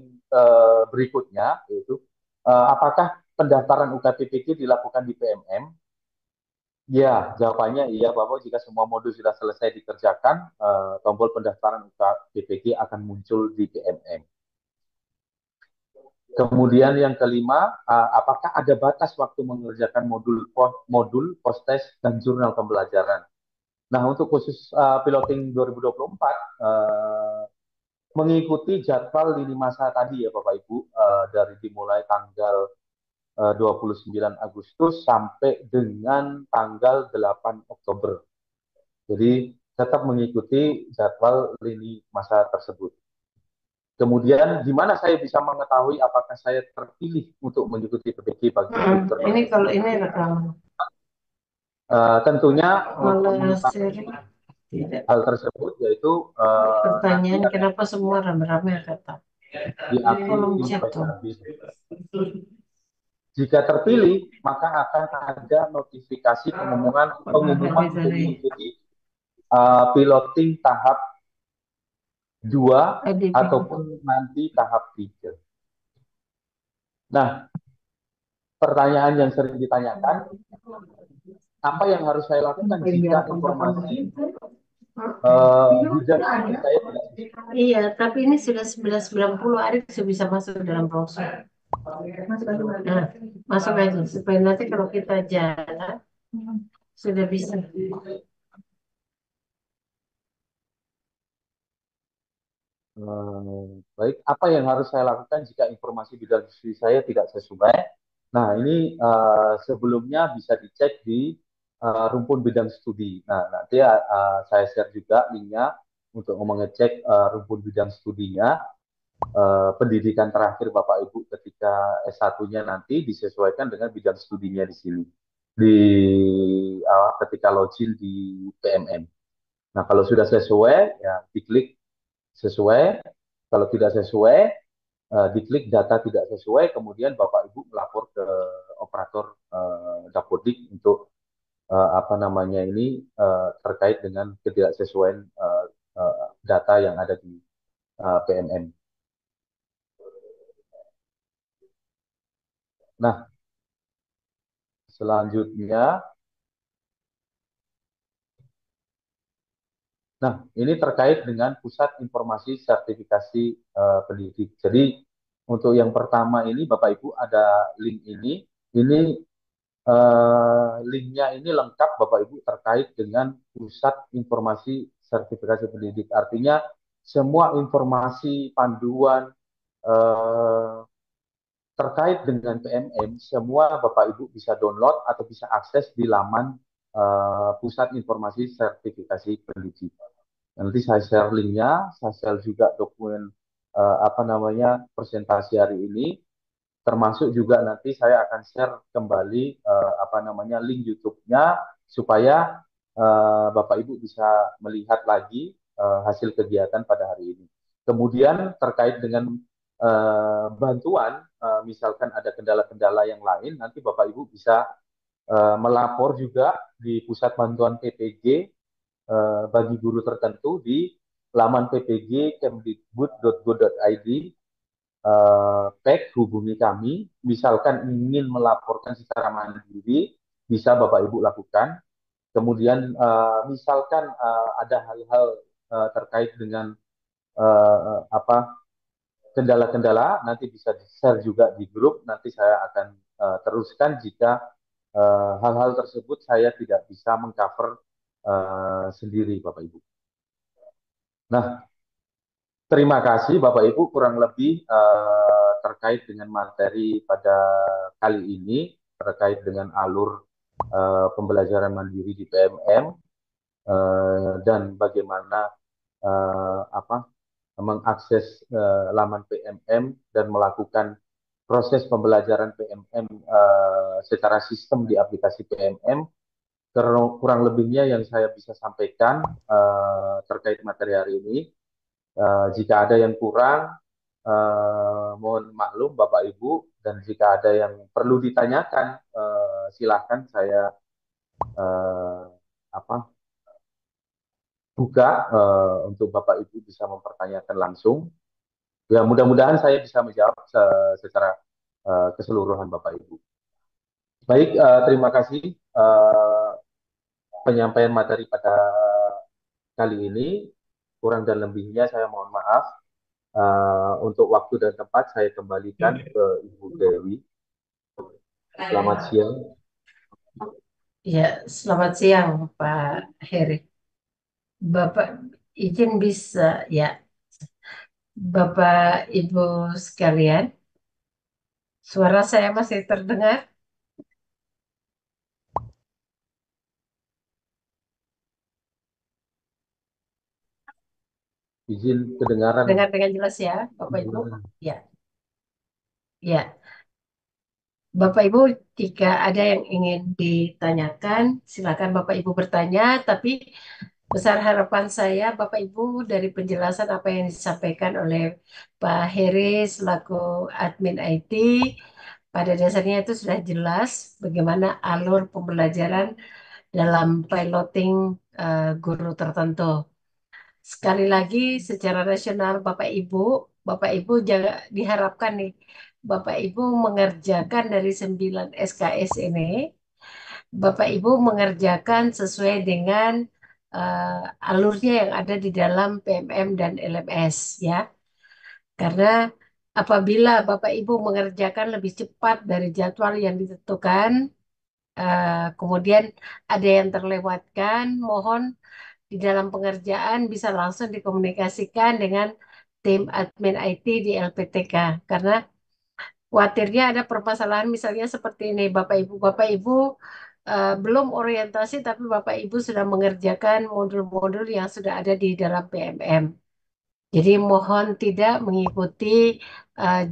berikutnya yaitu apakah pendaftaran UKPPG dilakukan di PMM? Ya, jawabannya iya Bapak. Jika semua modul sudah selesai dikerjakan, tombol pendaftaran UKPPG akan muncul di PMM. Kemudian yang kelima, apakah ada batas waktu mengerjakan modul post-test dan jurnal pembelajaran? Nah, untuk khusus piloting 2024, mengikuti jadwal lini masa tadi ya Bapak Ibu, dari dimulai tanggal 29 Agustus sampai dengan tanggal 8 Oktober. Jadi tetap mengikuti jadwal lini masa tersebut. Kemudian di mana saya bisa mengetahui apakah saya terpilih untuk mengikuti PPG bagi guru Ini tertentu? kalau ini rekaman. Tentunya untuk Malah mengetahui sering tidak. hal tersebut yaitu nanti Pertanyaan ada kenapa semua rame-rame kata. di akun Kolom chat tuh. Investor Biz. Jika terpilih, maka akan ada notifikasi pengumuman untuk Dari mengikuti piloting tahap 2 ADB. ataupun nanti tahap 3. Nah, pertanyaan yang sering ditanyakan, apa yang harus saya lakukan jika informasi bidang studi saya tidak sesuai? Iya, tapi ini sudah 11.90, Arif sudah bisa masuk dalam browser. Nah, masuk aja supaya nanti kalau kita jalan sudah bisa. Baik, apa yang harus saya lakukan jika informasi bidang studi saya tidak sesuai? Nah, ini sebelumnya bisa dicek di rumpun bidang studi. Nah, nanti saya share juga linknya untuk mengecek rumpun bidang studinya, pendidikan terakhir Bapak Ibu ketika S1-nya nanti disesuaikan dengan bidang studinya di sini. Di ketika login di PMM. Nah, kalau sudah sesuai, ya diklik sesuai. Kalau tidak sesuai, diklik data tidak sesuai, kemudian Bapak Ibu melapor ke operator Dapodik untuk apa namanya ini terkait dengan ketidaksesuaian data yang ada di PMM. Nah, selanjutnya, nah ini terkait dengan pusat informasi sertifikasi pendidik. Jadi untuk yang pertama ini Bapak Ibu ada link ini. Ini linknya ini lengkap Bapak Ibu terkait dengan pusat informasi sertifikasi pendidik. Artinya semua informasi panduan eh, terkait dengan PMM semua Bapak Ibu bisa download atau bisa akses di laman pusat informasi sertifikasi pendidik. Nanti saya share linknya, saya share juga dokumen apa namanya presentasi hari ini. Termasuk juga nanti saya akan share kembali apa namanya link YouTube-nya supaya Bapak Ibu bisa melihat lagi hasil kegiatan pada hari ini. Kemudian terkait dengan bantuan, misalkan ada kendala-kendala yang lain, nanti Bapak Ibu bisa melapor juga di pusat bantuan PPG bagi guru tertentu di laman ppg kemdikbud.go.id. PEK hubungi kami, misalkan ingin melaporkan secara mandiri, bisa Bapak Ibu lakukan. Kemudian misalkan ada hal-hal terkait dengan apa kendala-kendala, nanti bisa di-share juga di grup, nanti saya akan teruskan jika hal-hal tersebut saya tidak bisa mengcover sendiri Bapak Ibu. Nah, terima kasih Bapak Ibu, kurang lebih terkait dengan materi pada kali ini, terkait dengan alur pembelajaran mandiri di PMM dan bagaimana apa mengakses laman PMM dan melakukan proses pembelajaran PMM secara sistem di aplikasi PMM. Kurang lebihnya yang saya bisa sampaikan terkait materi hari ini. Jika ada yang kurang, mohon maklum Bapak Ibu, dan jika ada yang perlu ditanyakan, silahkan saya eh, apa buka untuk Bapak Ibu bisa mempertanyakan langsung. Ya, mudah-mudahan saya bisa menjawab secara keseluruhan Bapak Ibu. Baik, terima kasih penyampaian materi pada kali ini. Kurang dan lebihnya saya mohon maaf. Untuk waktu dan tempat saya kembalikan ke Ibu Dewi. Selamat siang. Ya, selamat siang Pak Heri. Bapak izin bisa ya, Bapak Ibu sekalian, suara saya masih terdengar? Izin kedengaran. Dengar dengan jelas ya, Bapak Ibu? Kedengaran. Ya, ya. Bapak Ibu, jika ada yang ingin ditanyakan, silakan Bapak Ibu bertanya. Tapi besar harapan saya, Bapak Ibu, dari penjelasan apa yang disampaikan oleh Pak Heri selaku admin IT, pada dasarnya itu sudah jelas bagaimana alur pembelajaran dalam piloting guru tertentu. Sekali lagi, secara nasional Bapak Ibu jangan diharapkan nih, Bapak Ibu mengerjakan dari 9 SKS ini, Bapak Ibu mengerjakan sesuai dengan alurnya yang ada di dalam PMM dan LMS ya. Karena apabila Bapak Ibu mengerjakan lebih cepat dari jadwal yang ditentukan, kemudian ada yang terlewatkan, mohon di dalam pengerjaan bisa langsung dikomunikasikan dengan tim admin IT di LPTK karena khawatirnya ada permasalahan misalnya seperti ini Bapak Ibu belum orientasi tapi Bapak Ibu sudah mengerjakan modul-modul yang sudah ada di dalam PMM. Jadi mohon tidak mengikuti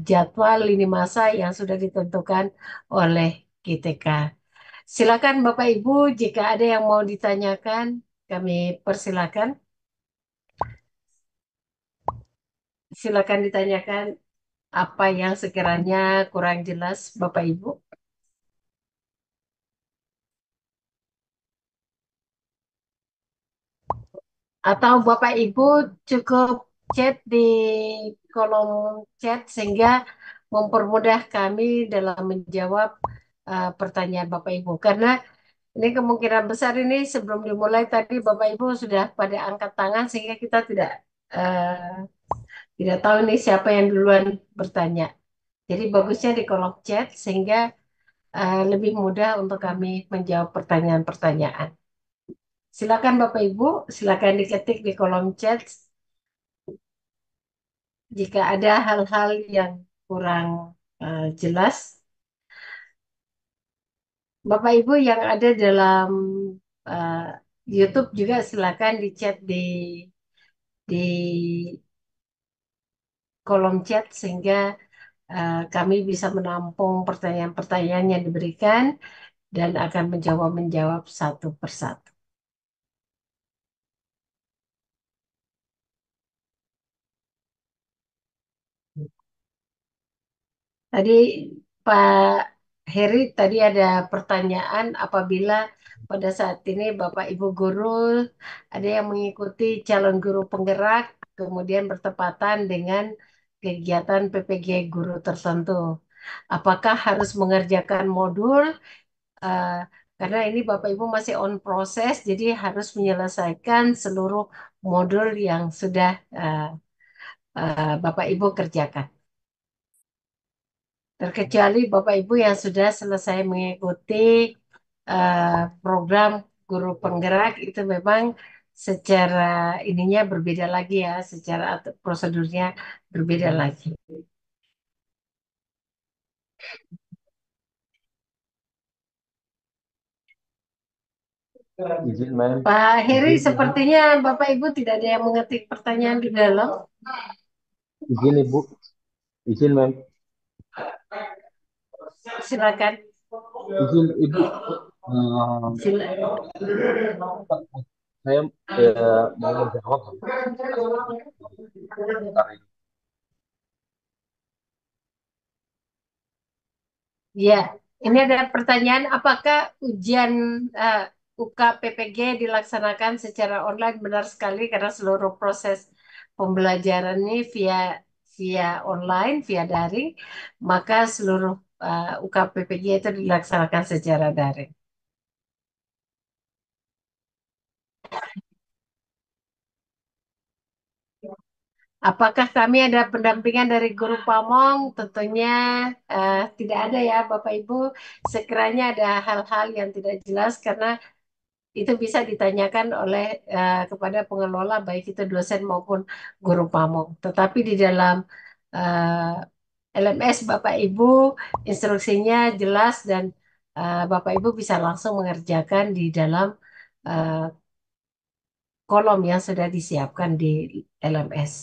jadwal lini masa yang sudah ditentukan oleh GTK. Silakan Bapak Ibu jika ada yang mau ditanyakan kami persilakan. Silakan ditanyakan apa yang sekiranya kurang jelas, Bapak Ibu. Atau Bapak Ibu cukup chat di kolom chat sehingga mempermudah kami dalam menjawab pertanyaan Bapak Ibu. Karena ini kemungkinan besar ini sebelum dimulai tadi Bapak Ibu sudah pada angkat tangan sehingga kita tidak tahu nih siapa yang duluan bertanya. Jadi bagusnya di kolom chat sehingga lebih mudah untuk kami menjawab pertanyaan-pertanyaan. Silakan Bapak Ibu, silakan diketik di kolom chat jika ada hal-hal yang kurang jelas. Bapak Ibu yang ada dalam eh, YouTube juga silakan di chat di kolom chat sehingga kami bisa menampung pertanyaan-pertanyaan yang diberikan dan akan menjawab satu persatu. Tadi Pak Heri tadi ada pertanyaan apabila pada saat ini Bapak Ibu guru ada yang mengikuti calon guru penggerak kemudian bertepatan dengan kegiatan PPG guru tertentu. Apakah harus mengerjakan modul? Eh, karena ini Bapak Ibu masih on proses, jadi harus menyelesaikan seluruh modul yang sudah Bapak Ibu kerjakan. Terkecuali Bapak Ibu yang sudah selesai mengikuti program guru penggerak itu memang secara ininya berbeda lagi ya, secara prosedurnya berbeda lagi. Izin, Ma'am. Pak Heri, sepertinya Bapak Ibu tidak ada yang mengetik pertanyaan di dalam. Izin, Ibu. Izin, Ma'am. Silakan. Izin, Ibu. Saya mau menjawab sebentar ini. Ya, ini ada pertanyaan, apakah ujian UK PPG dilaksanakan secara online? Benar sekali karena seluruh proses pembelajaran ini via online, via daring, maka seluruh UK PPG itu dilaksanakan secara daring. Apakah kami ada pendampingan dari guru Pamong? Tentunya tidak ada ya Bapak Ibu. Sekiranya ada hal-hal yang tidak jelas karena itu bisa ditanyakan oleh kepada pengelola baik itu dosen maupun guru pamong. Tetapi di dalam LMS Bapak Ibu instruksinya jelas dan Bapak Ibu bisa langsung mengerjakan di dalam eh, kolom yang sudah disiapkan di LMS.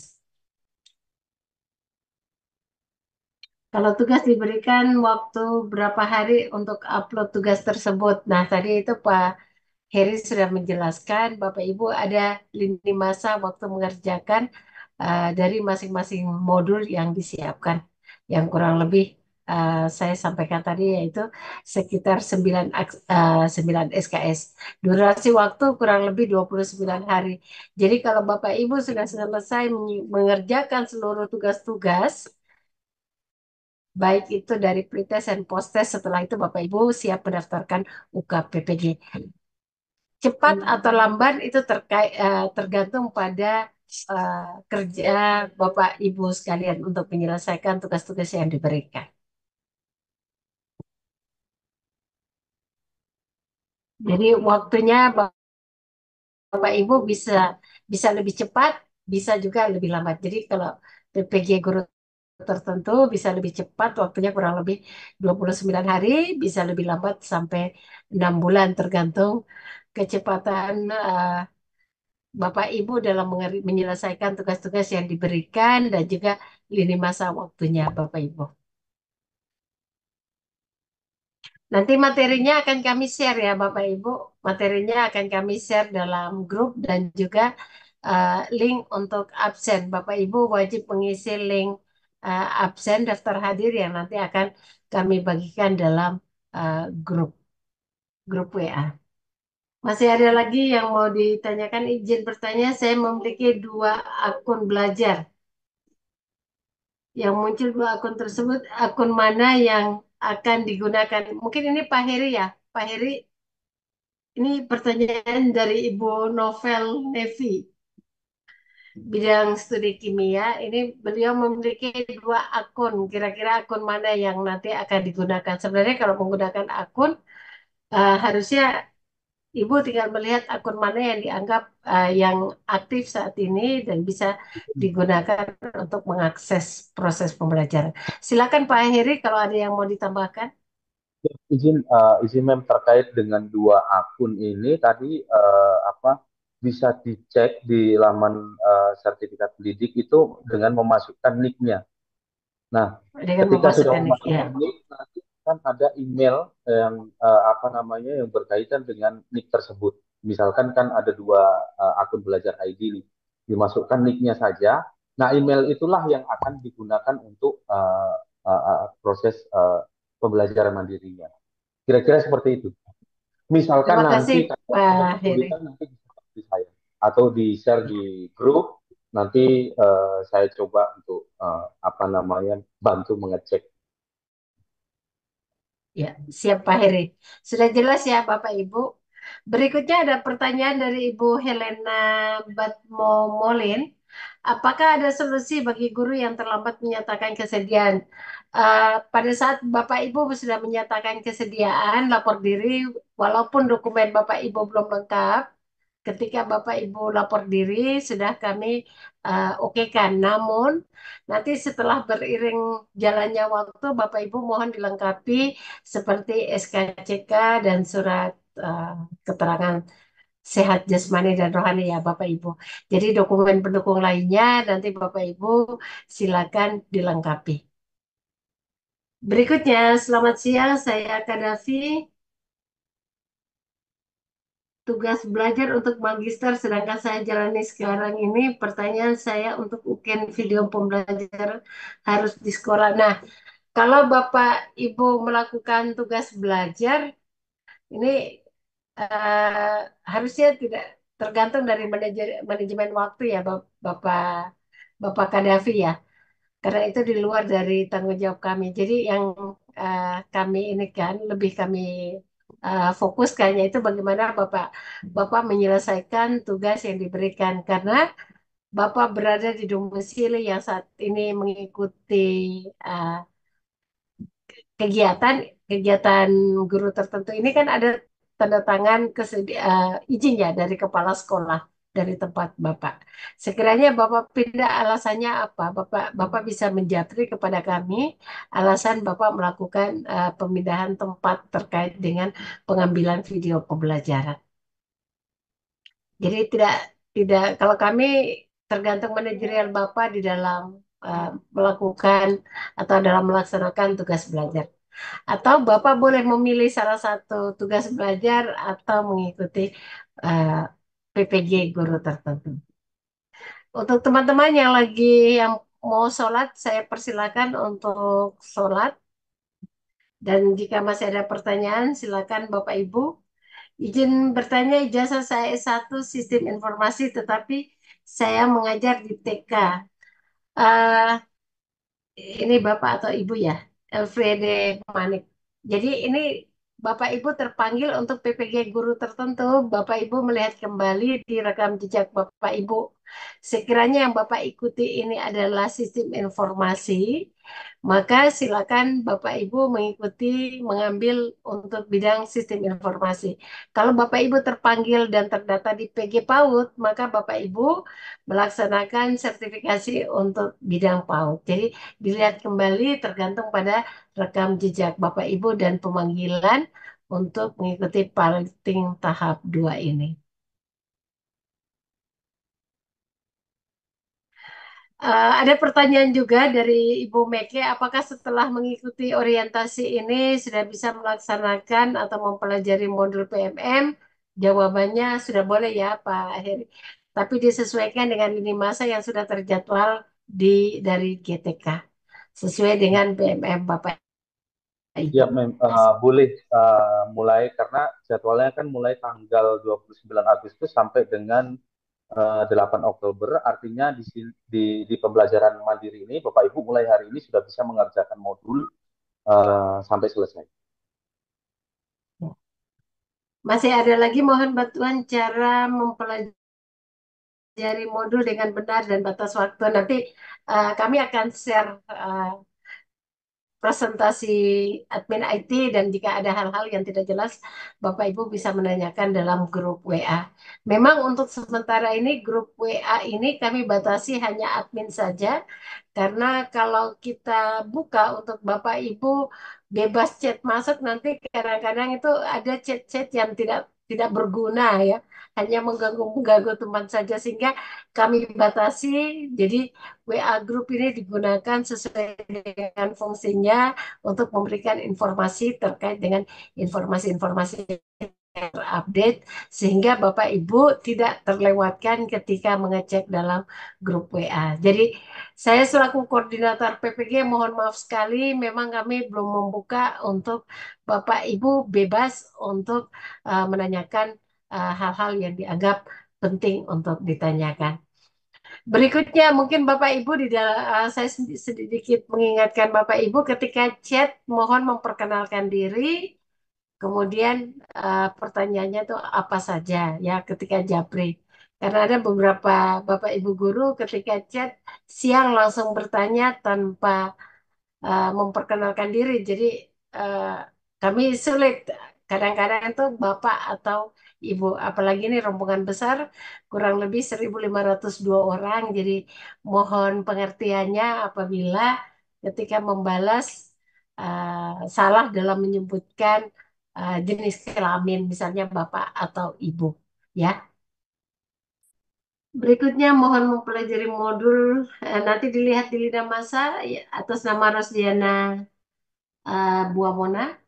Kalau tugas diberikan waktu berapa hari untuk upload tugas tersebut. Nah, tadi itu Pak Heri sudah menjelaskan, Bapak Ibu ada lini masa waktu mengerjakan dari masing-masing modul yang disiapkan. Yang kurang lebih saya sampaikan tadi yaitu sekitar 9 SKS. Durasi waktu kurang lebih 29 hari. Jadi kalau Bapak Ibu sudah selesai mengerjakan seluruh tugas-tugas, baik itu dari pretest dan posttest, setelah itu Bapak Ibu siap mendaftarkan UKPPG. Cepat atau lambat itu tergantung pada eh, kerja Bapak Ibu sekalian untuk menyelesaikan tugas-tugas yang diberikan. Jadi waktunya Bapak Ibu bisa bisa lebih cepat, bisa juga lebih lambat. Jadi kalau PPG guru tertentu bisa lebih cepat, waktunya kurang lebih 29 hari, bisa lebih lambat sampai 6 bulan tergantung kecepatan Bapak Ibu dalam menyelesaikan tugas-tugas yang diberikan dan juga lini masa waktunya Bapak Ibu. Nanti materinya akan kami share ya Bapak Ibu. Materinya akan kami share dalam grup dan juga link untuk absen. Bapak Ibu wajib mengisi link absen daftar hadir yang nanti akan kami bagikan dalam grup grup WA. Masih ada lagi yang mau ditanyakan? Izin bertanya, saya memiliki 2 akun belajar. Yang muncul 2 akun tersebut, akun mana yang akan digunakan? Mungkin ini Pak Heri ya. Pak Heri, ini pertanyaan dari Ibu Novel Nevi, bidang studi kimia. Ini beliau memiliki 2 akun. Kira-kira akun mana yang nanti akan digunakan? Sebenarnya kalau menggunakan akun, harusnya Ibu tinggal melihat akun mana yang dianggap yang aktif saat ini dan bisa digunakan untuk mengakses proses pembelajaran. Silakan Pak Heri kalau ada yang mau ditambahkan. Izin mem terkait dengan 2 akun ini tadi apa bisa dicek di laman sertifikat pendidik itu dengan memasukkan nicknya. Nah, Dengan ketika sudah memasukkan nick, ya. memasukkan nick, nanti kan ada email yang apa namanya yang berkaitan dengan nick tersebut. Misalkan kan ada 2 akun belajar ID nih, dimasukkan nicknya saja. Nah, email itulah yang akan digunakan untuk proses pembelajaran mandirinya. Kira-kira seperti itu. Misalkan Terima kasih nanti kalau ada Pak Heri. kesulitan nanti bisa di saya atau di share di grup, nanti saya coba untuk apa namanya bantu mengecek. Ya, siap Pak Heri. Sudah jelas ya Bapak Ibu. Berikutnya ada pertanyaan dari Ibu Helena Batmomolin. Apakah ada solusi bagi guru yang terlambat menyatakan kesediaan? Pada saat Bapak Ibu sudah menyatakan kesediaan, lapor diri, walaupun dokumen Bapak Ibu belum lengkap, ketika Bapak Ibu lapor diri, sudah kami okekan. Namun, nanti setelah beriring jalannya waktu, Bapak Ibu mohon dilengkapi seperti SKCK dan surat uh, keterangan sehat jasmani dan rohani ya Bapak Ibu. Jadi dokumen pendukung lainnya nanti Bapak Ibu silakan dilengkapi. Berikutnya, selamat siang, saya Kadafi. Tugas belajar untuk magister sedangkan saya jalani sekarang ini. Pertanyaan saya untuk UKN video pembelajaran harus di sekolah. Nah, kalau Bapak Ibu melakukan tugas belajar, ini eh, harusnya tidak tergantung dari manajemen waktu ya Bapak Bapak Kadafi ya. Karena itu di luar dari tanggung jawab kami. Jadi yang kami ini kan lebih kami fokuskannya itu bagaimana Bapak menyelesaikan tugas yang diberikan. Karena Bapak berada di domisili yang saat ini mengikuti uh, kegiatan kegiatan guru tertentu ini kan ada tanda tangan izin ya dari kepala sekolah dari tempat Bapak. Sekiranya Bapak pindah alasannya apa? Bapak bisa menjapri kepada kami alasan Bapak melakukan pemindahan tempat terkait dengan pengambilan video pembelajaran. Jadi tidak kalau kami tergantung manajerial Bapak di dalam melakukan atau dalam melaksanakan tugas belajar. Atau Bapak boleh memilih salah satu tugas belajar atau mengikuti eh, PPG guru tertentu. Untuk teman-teman yang mau sholat, saya persilakan untuk sholat. Dan jika masih ada pertanyaan, silakan Bapak Ibu. Izin bertanya, ijazah saya S1 Sistem Informasi, tetapi saya mengajar di TK. Eh, ini Bapak atau Ibu ya, Elfriede Manik. Jadi ini Bapak Ibu terpanggil untuk PPG guru tertentu. Bapak Ibu melihat kembali di rekam jejak Bapak Ibu. Sekiranya yang Bapak ikuti ini adalah sistem informasi, maka silakan Bapak Ibu mengambil untuk bidang sistem informasi. Kalau Bapak Ibu terpanggil dan terdata di PG PAUD, maka Bapak Ibu melaksanakan sertifikasi untuk bidang PAUD. Jadi dilihat kembali tergantung pada rekam jejak Bapak Ibu dan pemanggilan untuk mengikuti parenting tahap 2 ini. Ada pertanyaan juga dari Ibu Meke, apakah setelah mengikuti orientasi ini sudah bisa melaksanakan atau mempelajari modul PMM? Jawabannya sudah boleh ya Pak Heri. Tapi disesuaikan dengan lini masa yang sudah terjadwal dari GTK. Sesuai dengan PMM Bapak Ibu. Ya, boleh mulai karena jadwalnya kan mulai tanggal 29 Agustus sampai dengan 8 Oktober. Artinya di pembelajaran mandiri ini, Bapak Ibu mulai hari ini sudah bisa mengerjakan modul sampai selesai. Masih ada lagi mohon bantuan cara mempelajari modul dengan benar dan batas waktu. Nanti kami akan share presentasi admin IT dan jika ada hal-hal yang tidak jelas, Bapak Ibu bisa menanyakan dalam grup WA. Memang untuk sementara ini grup WA ini kami batasi hanya admin saja karena kalau kita buka untuk Bapak Ibu bebas chat masuk nanti kadang-kadang itu ada chat-chat yang tidak berguna ya, hanya mengganggu teman saja sehingga kami batasi. Jadi WA grup ini digunakan sesuai dengan fungsinya untuk memberikan informasi terkait dengan informasi-informasi terupdate sehingga Bapak Ibu tidak terlewatkan ketika mengecek dalam grup WA. Jadi saya selaku koordinator PPG mohon maaf sekali memang kami belum membuka untuk Bapak Ibu bebas untuk menanyakan hal-hal yang dianggap penting untuk ditanyakan. Berikutnya mungkin Bapak Ibu saya sedikit mengingatkan Bapak Ibu ketika chat mohon memperkenalkan diri, kemudian pertanyaannya itu apa saja ya ketika japri. Karena ada beberapa Bapak Ibu guru ketika chat siang langsung bertanya tanpa memperkenalkan diri. Jadi eh, kami sulit kadang-kadang itu Bapak atau Ibu, apalagi ini rombongan besar, kurang lebih 1.502 orang. Jadi mohon pengertiannya apabila ketika membalas salah dalam menyebutkan jenis kelamin, misalnya Bapak atau Ibu. Ya, berikutnya mohon mempelajari modul nanti dilihat di lidah masa ya, atas nama Rosdiana Buamona.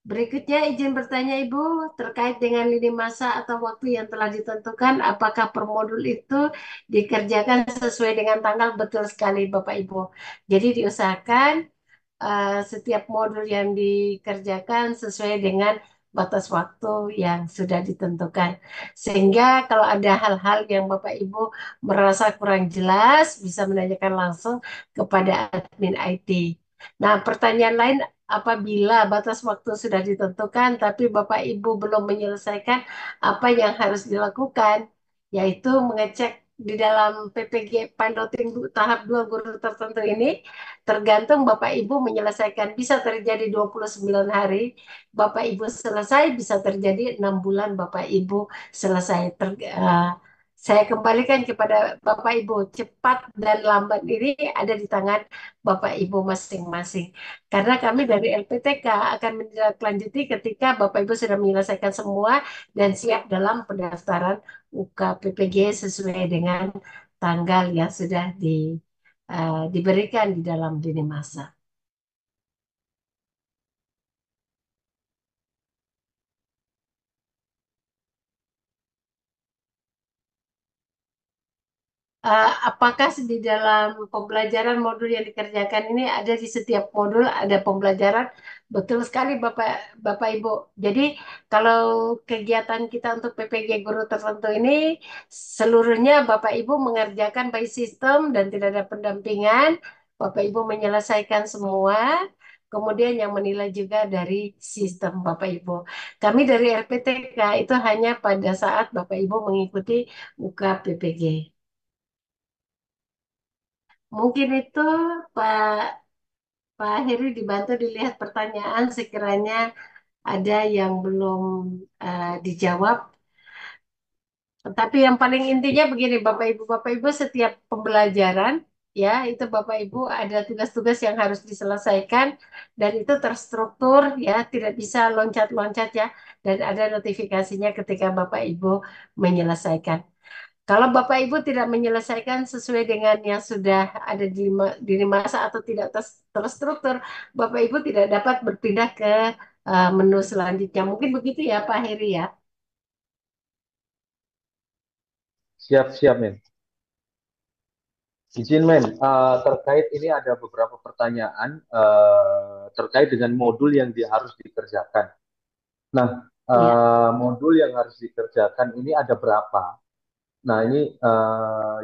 Berikutnya izin bertanya Ibu terkait dengan lini masa atau waktu yang telah ditentukan, apakah per modul itu dikerjakan sesuai dengan tanggal? Betul sekali Bapak Ibu. Jadi diusahakan setiap modul yang dikerjakan sesuai dengan batas waktu yang sudah ditentukan. Sehingga kalau ada hal-hal yang Bapak Ibu merasa kurang jelas, bisa menanyakan langsung kepada admin IT. Nah, pertanyaan lain, apabila batas waktu sudah ditentukan, tapi Bapak Ibu belum menyelesaikan apa yang harus dilakukan, yaitu mengecek di dalam PPG piloting tahap 2 guru tertentu ini tergantung Bapak Ibu menyelesaikan, bisa terjadi 29 hari Bapak Ibu selesai, bisa terjadi 6 bulan Bapak Ibu selesai. Saya kembalikan kepada Bapak Ibu, cepat dan lambat ini ada di tangan Bapak Ibu masing-masing. Karena kami dari LPTK akan menindaklanjuti ketika Bapak Ibu sudah menyelesaikan semua dan siap dalam pendaftaran UKPPG sesuai dengan tanggal yang sudah diberikan di dalam lini masa. Apakah di dalam pembelajaran modul yang dikerjakan ini ada di setiap modul ada pembelajaran? Betul sekali Bapak Bapak Ibu. Jadi kalau kegiatan kita untuk PPG guru tertentu ini seluruhnya Bapak Ibu mengerjakan by system dan tidak ada pendampingan. Bapak Ibu menyelesaikan semua. Kemudian yang menilai juga dari sistem Bapak Ibu. Kami dari RPTK itu hanya pada saat Bapak Ibu mengikuti UKPPG. Mungkin itu Pak Pak Heri dibantu dilihat pertanyaan sekiranya ada yang belum dijawab. Tapi yang paling intinya begini Bapak Ibu setiap pembelajaran ya itu Bapak Ibu ada tugas-tugas yang harus diselesaikan dan itu terstruktur ya tidak bisa loncat-loncat ya dan ada notifikasinya ketika Bapak Ibu menyelesaikan. Kalau Bapak Ibu tidak menyelesaikan sesuai dengan yang sudah ada di masa atau tidak terstruktur, Bapak Ibu tidak dapat berpindah ke menu selanjutnya. Mungkin begitu ya Pak Heri ya. Siap-siap, men. Izin, men. Terkait ini ada beberapa pertanyaan terkait dengan modul yang harus dikerjakan. Nah, Iya. modul yang harus dikerjakan ini ada berapa? Nah, ini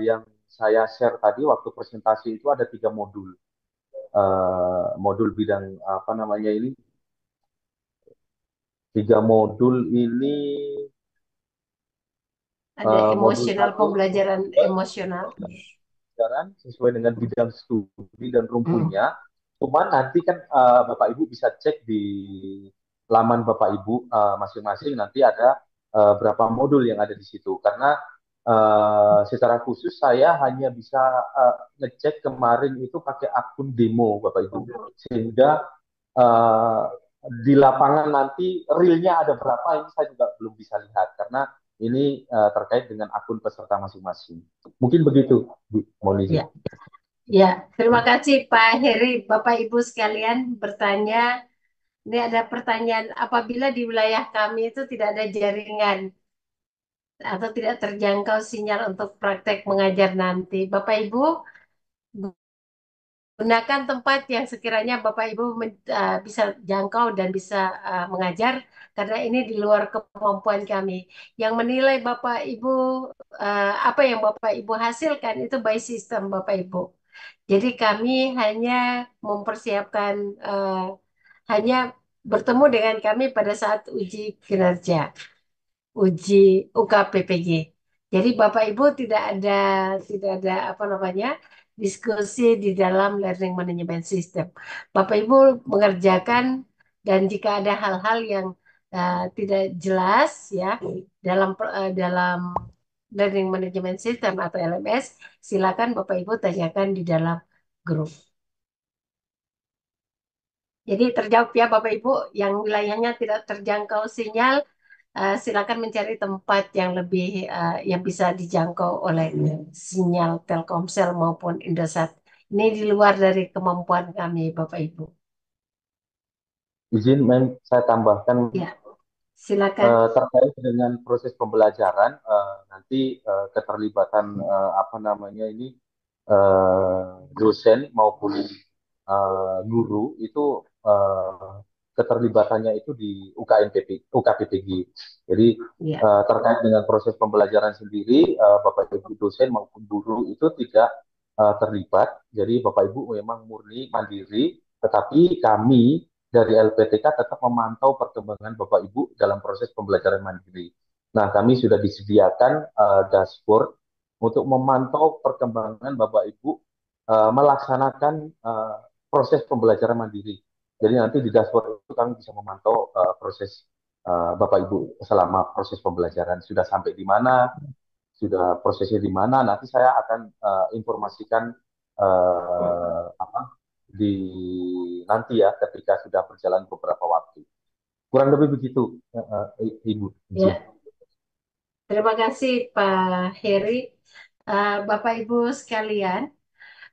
yang saya share tadi waktu presentasi itu ada 3 modul. Modul bidang apa namanya ini? 3 modul ini Ada modul emosional, 1 pembelajaran emosional. sesuai dengan bidang studi dan Mm. rumpunnya. Cuman nanti kan Bapak Ibu bisa cek di laman Bapak Ibu masing-masing nanti ada berapa modul yang ada di situ. Karena secara khusus saya hanya bisa ngecek kemarin itu pakai akun demo Bapak Ibu. Sehingga uh, di lapangan nanti realnya ada berapa ini saya juga belum bisa lihat karena ini terkait dengan akun peserta masing-masing. Mungkin begitu, Bu Monizi. Ya, ya. Terima kasih Pak Heri, Bapak Ibu sekalian bertanya. Ini ada pertanyaan, apabila di wilayah kami itu tidak ada jaringan atau tidak terjangkau sinyal untuk praktek mengajar nanti, Bapak Ibu gunakan tempat yang sekiranya Bapak Ibu bisa jangkau dan bisa mengajar karena ini di luar kemampuan kami. Yang menilai Bapak Ibu apa yang Bapak Ibu hasilkan itu by system Bapak Ibu. Jadi kami hanya mempersiapkan hanya bertemu dengan kami pada saat uji kinerja, uji UKPPG. Jadi Bapak Ibu tidak ada apa namanya diskusi di dalam learning management system. Bapak Ibu mengerjakan dan jika ada hal-hal yang tidak jelas ya dalam learning management system atau LMS, silakan Bapak Ibu tanyakan di dalam grup. Jadi terjawab ya Bapak Ibu yang wilayahnya tidak terjangkau sinyal silakan mencari tempat yang lebih yang bisa dijangkau oleh sinyal Telkomsel maupun Indosat. Ini di luar dari kemampuan kami, Bapak Ibu. Izin, saya tambahkan Ya, silakan. terkait dengan proses pembelajaran nanti keterlibatan apa namanya ini dosen maupun guru itu keterlibatannya itu di UKPPG. Jadi Ya, terkait dengan proses pembelajaran sendiri Bapak Ibu dosen maupun guru itu tidak terlibat. Jadi Bapak Ibu memang murni mandiri, tetapi kami dari LPTK tetap memantau perkembangan Bapak Ibu dalam proses pembelajaran mandiri. Nah, kami sudah disediakan dashboard untuk memantau perkembangan Bapak Ibu melaksanakan proses pembelajaran mandiri. Jadi nanti di dashboard itu kami bisa memantau proses Bapak Ibu selama proses pembelajaran sudah sampai di mana, sudah prosesnya di mana. Nanti saya akan informasikan apa di nanti ya ketika sudah berjalan beberapa waktu. Kurang lebih begitu, Ibu. Izin. Ya, terima kasih Pak Heri. Bapak Ibu sekalian,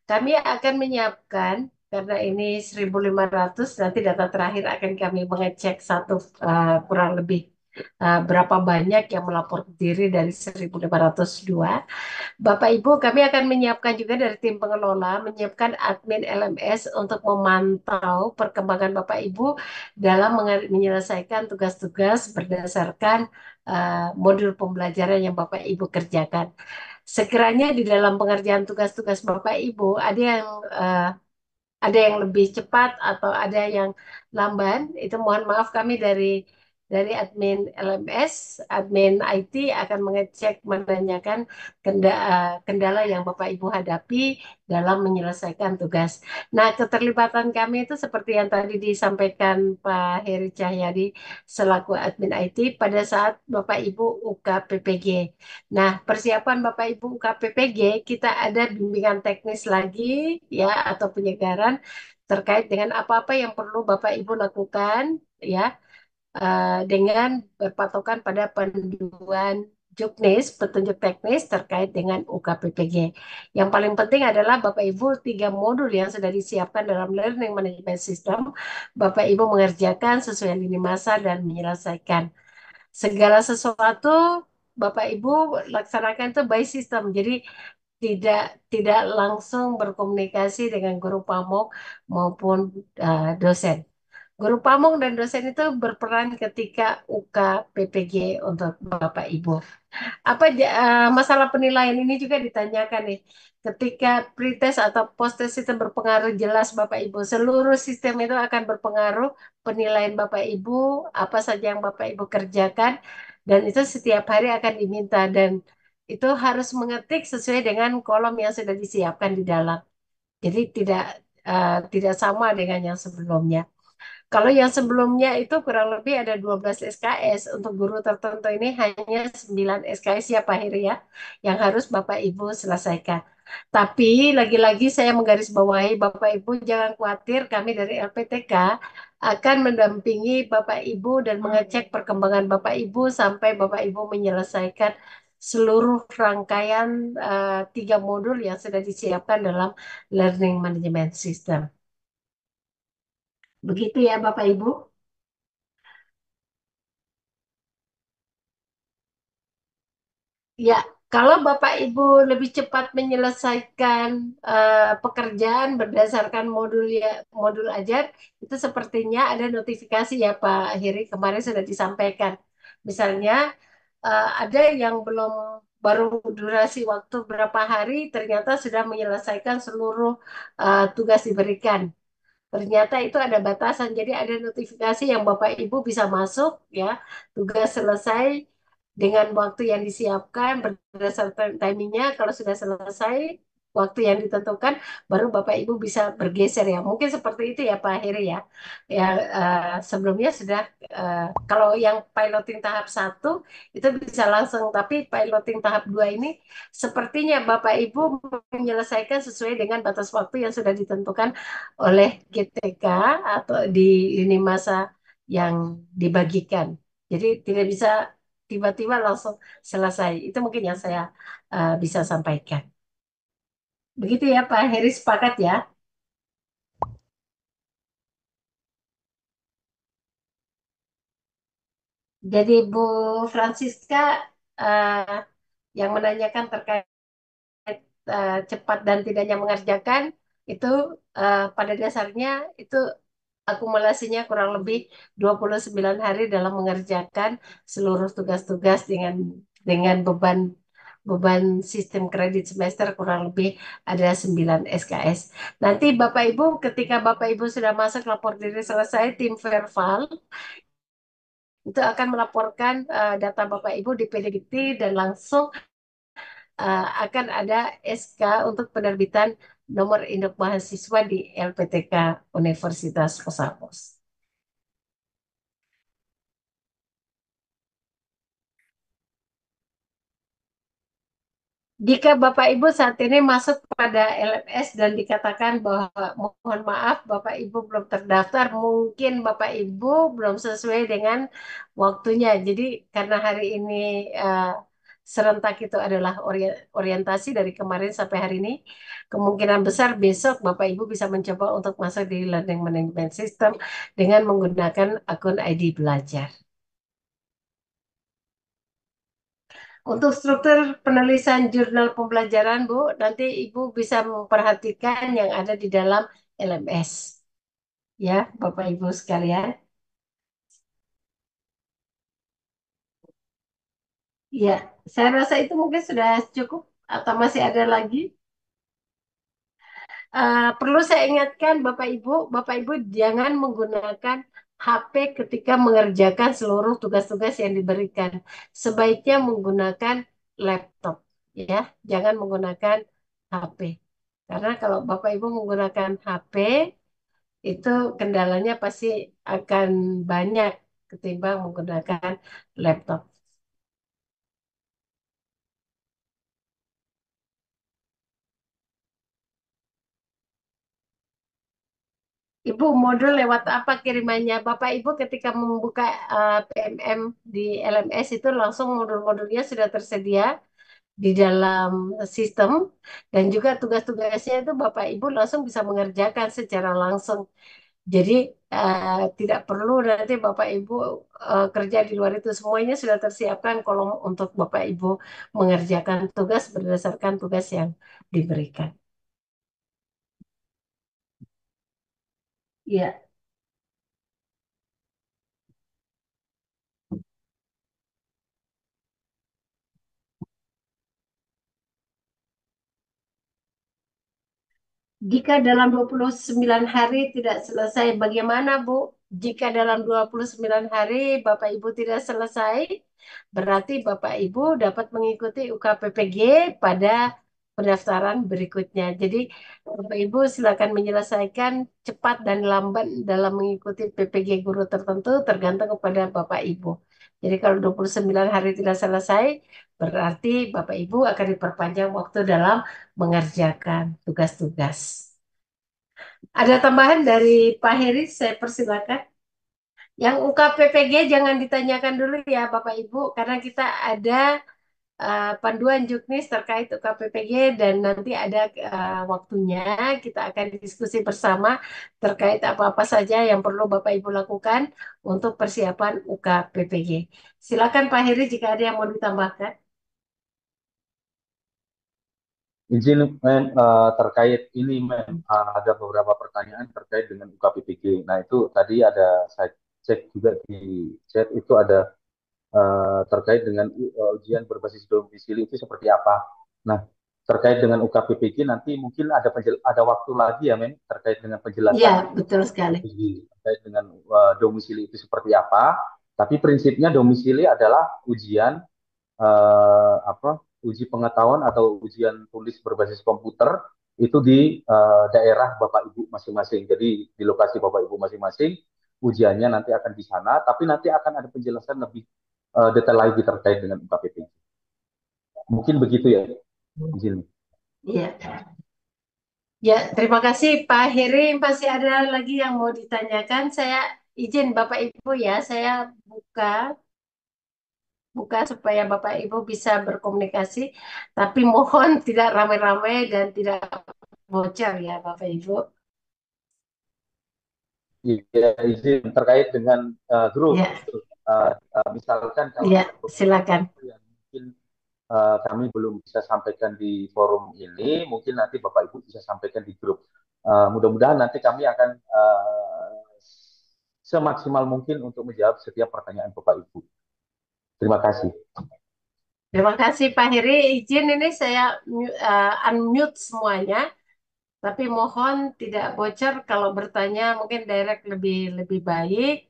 kami akan menyiapkan karena ini 1.500 nanti data terakhir akan kami mengecek kurang lebih berapa banyak yang melapor diri dari 1.502. Bapak Ibu, kami akan menyiapkan juga dari tim pengelola, menyiapkan admin LMS untuk memantau perkembangan Bapak Ibu dalam menyelesaikan tugas-tugas berdasarkan modul pembelajaran yang Bapak Ibu kerjakan. Sekiranya di dalam pengerjaan tugas-tugas Bapak Ibu eh, ada yang lebih cepat atau ada yang lamban, itu mohon maaf kami dari admin LMS, admin IT akan mengecek menanyakan kendala yang Bapak Ibu hadapi dalam menyelesaikan tugas. Nah, keterlibatan kami itu seperti yang tadi disampaikan Pak Heri Cahyadi selaku admin IT pada saat Bapak Ibu UKPPG. Nah, persiapan Bapak Ibu UKPPG kita ada bimbingan teknis lagi ya atau penyegaran terkait dengan apa-apa yang perlu Bapak Ibu lakukan ya dengan berpatokan pada panduan Juknis, petunjuk teknis terkait dengan UKPPG. Yang paling penting adalah Bapak Ibu 3 modul yang sudah disiapkan dalam Learning Management System, Bapak Ibu mengerjakan sesuai lini masa dan menyelesaikan. Segala sesuatu Bapak Ibu laksanakan itu by system. Jadi tidak tidak langsung berkomunikasi dengan guru pamong maupun dosen. Guru pamong dan dosen itu berperan ketika UKPPG untuk Bapak Ibu. Masalah penilaian ini juga ditanyakan nih. Ketika pretest atau post-test itu berpengaruh jelas Bapak Ibu. Seluruh sistem itu akan berpengaruh penilaian Bapak Ibu, apa saja yang Bapak Ibu kerjakan, dan itu setiap hari akan diminta dan itu harus mengetik sesuai dengan kolom yang sudah disiapkan di dalam. Jadi tidak sama dengan yang sebelumnya. Kalau yang sebelumnya itu kurang lebih ada 12 SKS. Untuk guru tertentu ini hanya 9 SKS ya Pak Heri ya, yang harus Bapak Ibu selesaikan. Tapi lagi-lagi saya menggarisbawahi Bapak Ibu jangan khawatir, kami dari LPTK akan mendampingi Bapak Ibu dan mengecek perkembangan Bapak Ibu sampai Bapak Ibu menyelesaikan seluruh rangkaian 3 modul yang sudah disiapkan dalam Learning Management System. Begitu ya Bapak Ibu. Ya, kalau Bapak Ibu lebih cepat menyelesaikan pekerjaan berdasarkan modul ajar, itu sepertinya ada notifikasi ya Pak Heri kemarin sudah disampaikan. Misalnya ada yang belum baru durasi waktu berapa hari ternyata sudah menyelesaikan seluruh tugas diberikan. Ternyata itu ada batasan, jadi ada notifikasi yang Bapak Ibu bisa masuk ya, tugas selesai dengan waktu yang disiapkan berdasarkan timingnya. Kalau sudah selesai waktu yang ditentukan, baru Bapak Ibu bisa bergeser ya. Mungkin seperti itu ya Pak Heri ya. Ya sebelumnya sudah kalau yang piloting tahap 1 itu bisa langsung, tapi piloting tahap 2 ini sepertinya Bapak Ibu menyelesaikan sesuai dengan batas waktu yang sudah ditentukan oleh GTK atau di lini masa yang dibagikan. Jadi tidak bisa tiba-tiba langsung selesai. Itu mungkin yang saya bisa sampaikan. Begitu ya Pak Heri, sepakat ya? Jadi Bu Francisca eh, yang menanyakan terkait cepat dan tidaknya mengerjakan itu pada dasarnya itu akumulasinya kurang lebih 29 hari dalam mengerjakan seluruh tugas-tugas dengan beban beban sistem kredit semester kurang lebih ada 9 SKS. Nanti Bapak Ibu ketika Bapak Ibu sudah masuk lapor diri selesai, tim Verval itu akan melaporkan data Bapak Ibu di PDBT dan langsung akan ada SK untuk penerbitan nomor induk mahasiswa di LPTK Universitas Pesapos. Jika Bapak Ibu saat ini masuk pada LMS dan dikatakan bahwa mohon maaf Bapak Ibu belum terdaftar, mungkin Bapak Ibu belum sesuai dengan waktunya. Jadi karena hari ini serentak itu adalah orientasi dari kemarin sampai hari ini, kemungkinan besar besok Bapak Ibu bisa mencoba untuk masuk di Learning Management System dengan menggunakan akun ID belajar. Untuk struktur penulisan jurnal pembelajaran, Bu, nanti Ibu bisa memperhatikan yang ada di dalam LMS. Ya, Bapak Ibu sekalian. Ya, saya rasa itu mungkin sudah cukup atau masih ada lagi. Perlu saya ingatkan Bapak Ibu jangan menggunakan HP ketika mengerjakan seluruh tugas-tugas yang diberikan. Sebaiknya menggunakan laptop, ya, jangan menggunakan HP. Karena kalau Bapak Ibu menggunakan HP, itu kendalanya pasti akan banyak ketimbang menggunakan laptop. Ibu, modul lewat apa kirimannya? Bapak Ibu ketika membuka PMM di LMS itu langsung modul-modulnya sudah tersedia di dalam sistem dan juga tugas-tugasnya itu Bapak Ibu langsung bisa mengerjakan secara langsung. Jadi tidak perlu nanti Bapak Ibu kerja di luar itu semuanya sudah tersiapkan kolom untuk Bapak Ibu mengerjakan tugas berdasarkan tugas yang diberikan. Ya. Jika dalam 29 hari tidak selesai, bagaimana, Bu? Jika dalam 29 hari Bapak Ibu tidak selesai, berarti Bapak Ibu dapat mengikuti UKPPG pada pendaftaran berikutnya. Jadi, Bapak Ibu silakan menyelesaikan cepat dan lambat dalam mengikuti PPG guru tertentu tergantung kepada Bapak Ibu. Jadi kalau 29 hari tidak selesai, berarti Bapak Ibu akan diperpanjang waktu dalam mengerjakan tugas-tugas. Ada tambahan dari Pak Heri, saya persilakan. Yang UKPPG jangan ditanyakan dulu ya Bapak Ibu, karena kita ada panduan juknis terkait UKPPG dan nanti ada waktunya kita akan diskusi bersama terkait apa-apa saja yang perlu Bapak Ibu lakukan untuk persiapan UKPPG. Silakan Pak Heri jika ada yang mau ditambahkan. Izin, terkait ini, ada beberapa pertanyaan terkait dengan UKPPG. Nah, itu tadi ada saya cek juga di chat, itu ada terkait dengan ujian berbasis domisili itu seperti apa. Nah, terkait dengan UKPPG nanti mungkin ada waktu lagi ya, Men, terkait dengan Ya, penjelasan betul sekali. UKPPG, terkait dengan domisili itu seperti apa. Tapi prinsipnya domisili adalah ujian apa uji pengetahuan atau ujian tulis berbasis komputer itu di daerah Bapak Ibu masing-masing. Jadi di lokasi Bapak Ibu masing-masing ujiannya nanti akan di sana, tapi nanti akan ada penjelasan lebih detail lagi terkait dengan UKPP. Mungkin begitu ya, izin. Ya. Ya, terima kasih Pak Heri. Masih ada lagi yang mau ditanyakan? Saya izin Bapak Ibu ya, saya buka buka supaya Bapak Ibu bisa berkomunikasi. Tapi mohon tidak ramai-ramai dan tidak bocor ya Bapak Ibu. Ya, izin terkait dengan grup. Ya, Misalkan kalau ya, ada beberapa silakan. yang mungkin kami belum bisa sampaikan di forum ini, mungkin nanti Bapak Ibu bisa sampaikan di grup. Mudah-mudahan nanti kami akan semaksimal mungkin untuk menjawab setiap pertanyaan Bapak Ibu. Terima kasih. Terima kasih Pak Heri. Izin ini saya unmute semuanya. Tapi mohon tidak bocor kalau bertanya mungkin direct lebih lebih baik.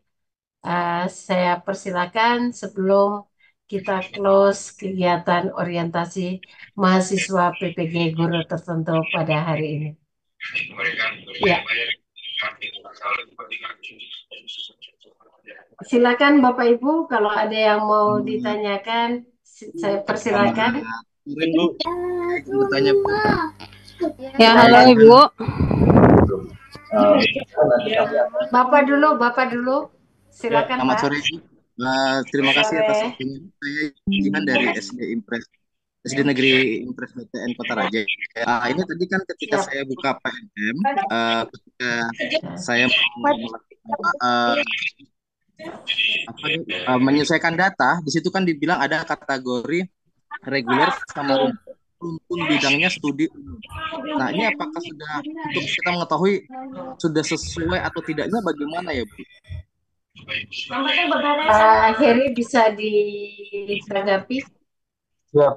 Saya persilakan sebelum kita close kegiatan orientasi mahasiswa PPG guru tertentu pada hari ini. Ya, silakan Bapak Ibu, kalau ada yang mau ditanyakan, saya persilakan. Bu, saya bertanya Bu. Ya, halo Ibu. Bapak dulu, silakan Selamat Pak. sore Ibu. Terima kasih Sore. atas waktunya. Saya Jihan dari SD Negeri Impres BTN Kota Raja. Ini tadi kan ketika Siap. saya buka PNM, ketika saya menyelesaikan data, di situ kan dibilang ada kategori reguler sama rumpun bidangnya studi umum. Nah, ini apakah sudah untuk kita mengetahui sudah sesuai atau tidaknya bagaimana ya Bu? Heri bisa ditanggapi? Siap.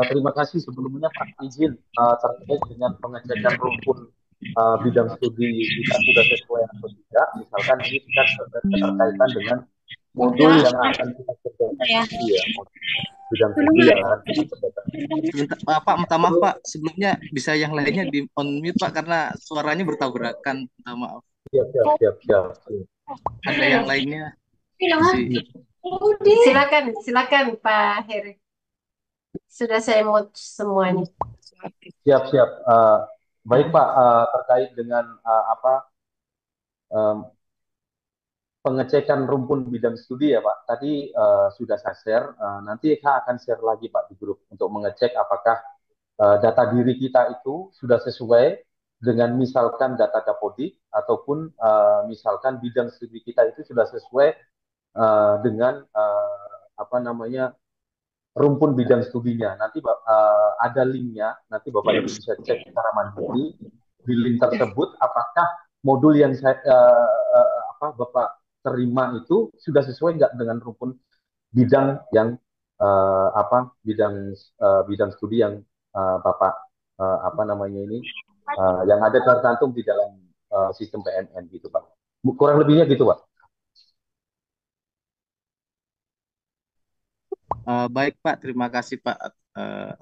Terima kasih sebelumnya Pak, izin terkait dengan pengecekan rumpun bidang studi kita sudah sesuai atau tidak. Misalkan ini kita terkaitan dengan modul yang akan kita kerjakan nanti ya, bidang studi yang akan kita kerjakan. Pak, minta maaf Pak, sebelumnya bisa yang lainnya di on mute Pak karena suaranya bertabrakan. Minta maaf. Siap. Ada yang lainnya? Silakan Pak Heri. Sudah saya mute semuanya. Siap. Baik Pak, terkait dengan pengecekan rumpun bidang studi ya Pak. Tadi sudah saya share, nanti saya akan share lagi Pak di grup untuk mengecek apakah data diri kita itu sudah sesuai dengan misalkan data Dapodik ataupun misalkan bidang studi kita itu sudah sesuai dengan rumpun bidang studinya. Nanti ada linknya, nanti Bapak Ibu bisa cek secara mandiri di link tersebut apakah modul yang Bapak terima itu sudah sesuai nggak dengan rumpun bidang yang bidang studi yang Bapak yang ada tercantum di dalam sistem PNN gitu Pak. Kurang lebihnya gitu Pak. Baik Pak, terima kasih Pak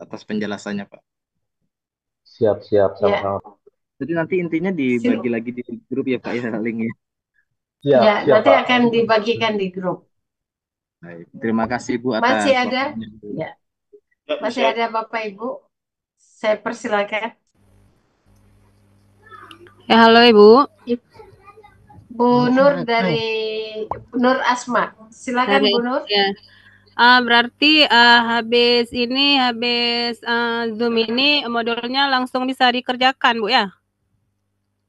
atas penjelasannya Pak. Siap, sama-sama. Jadi nanti intinya dibagi lagi di grup ya Pak ya linknya. Siap, nanti Pak. akan dibagikan di grup. Baik, terima kasih Bu atas Masih ada? waktunya. Ya. Masih ada Bapak Ibu? Saya persilakan. Ya, halo Ibu. Bu Nur dari Nur Asma. Silakan Bu Nur. Ya. Berarti habis Zoom ini modulnya langsung bisa dikerjakan Bu ya?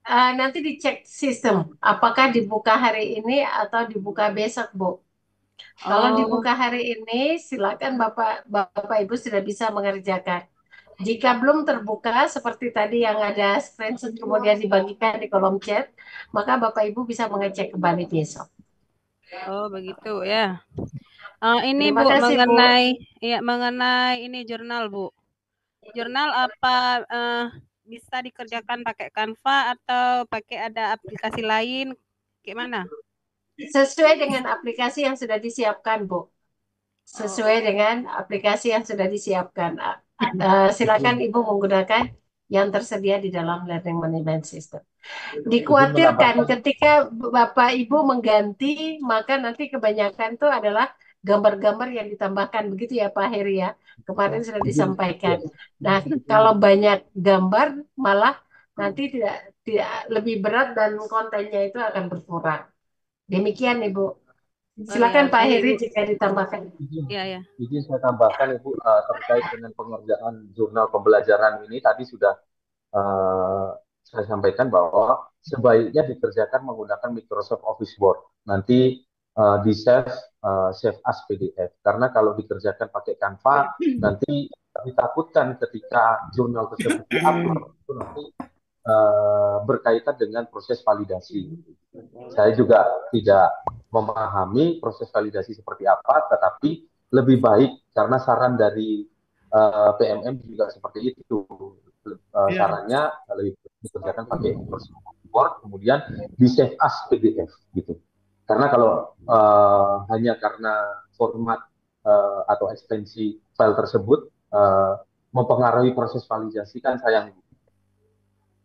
Nanti dicek sistem, apakah dibuka hari ini atau dibuka besok Bu. Kalau dibuka hari ini, silakan Bapak Ibu sudah bisa mengerjakan. Jika belum terbuka, seperti tadi yang ada screenshot kemudian dibagikan di kolom chat, maka Bapak Ibu bisa mengecek kembali besok. Oh begitu ya. Ini Terima Bu kasih, mengenai ini jurnal Bu. Jurnal apa bisa dikerjakan pakai Canva atau pakai ada aplikasi lain? Gimana? Sesuai dengan aplikasi yang sudah disiapkan, Bu. Sesuai dengan aplikasi yang sudah disiapkan. Silakan Ibu menggunakan yang tersedia di dalam Learning Management System. Dikhawatirkan ketika Bapak Ibu mengganti, maka nanti kebanyakan itu adalah gambar-gambar yang ditambahkan, begitu ya Pak Heri ya. Kemarin sudah disampaikan. Nah, kalau banyak gambar malah nanti tidak lebih berat dan kontennya itu akan berkurang. Demikian Ibu. Silakan Pak Heri jika ditambahkan. Izin saya tambahkan Ibu terkait dengan pengerjaan jurnal pembelajaran ini tadi sudah saya sampaikan bahwa sebaiknya dikerjakan menggunakan Microsoft Office Word. Nanti di save as PDF. Karena kalau dikerjakan pakai Canva, nanti ditakutkan ketika jurnal tersebut di-upload itu nanti berkaitan dengan proses validasi. Saya juga tidak memahami proses validasi seperti apa, tetapi lebih baik karena saran dari PMM juga seperti itu. Sarannya lebih dikerjakan pakai Word, kemudian di save as PDF gitu. Karena kalau hanya karena format atau ekstensi file tersebut mempengaruhi proses validasi kan sayang.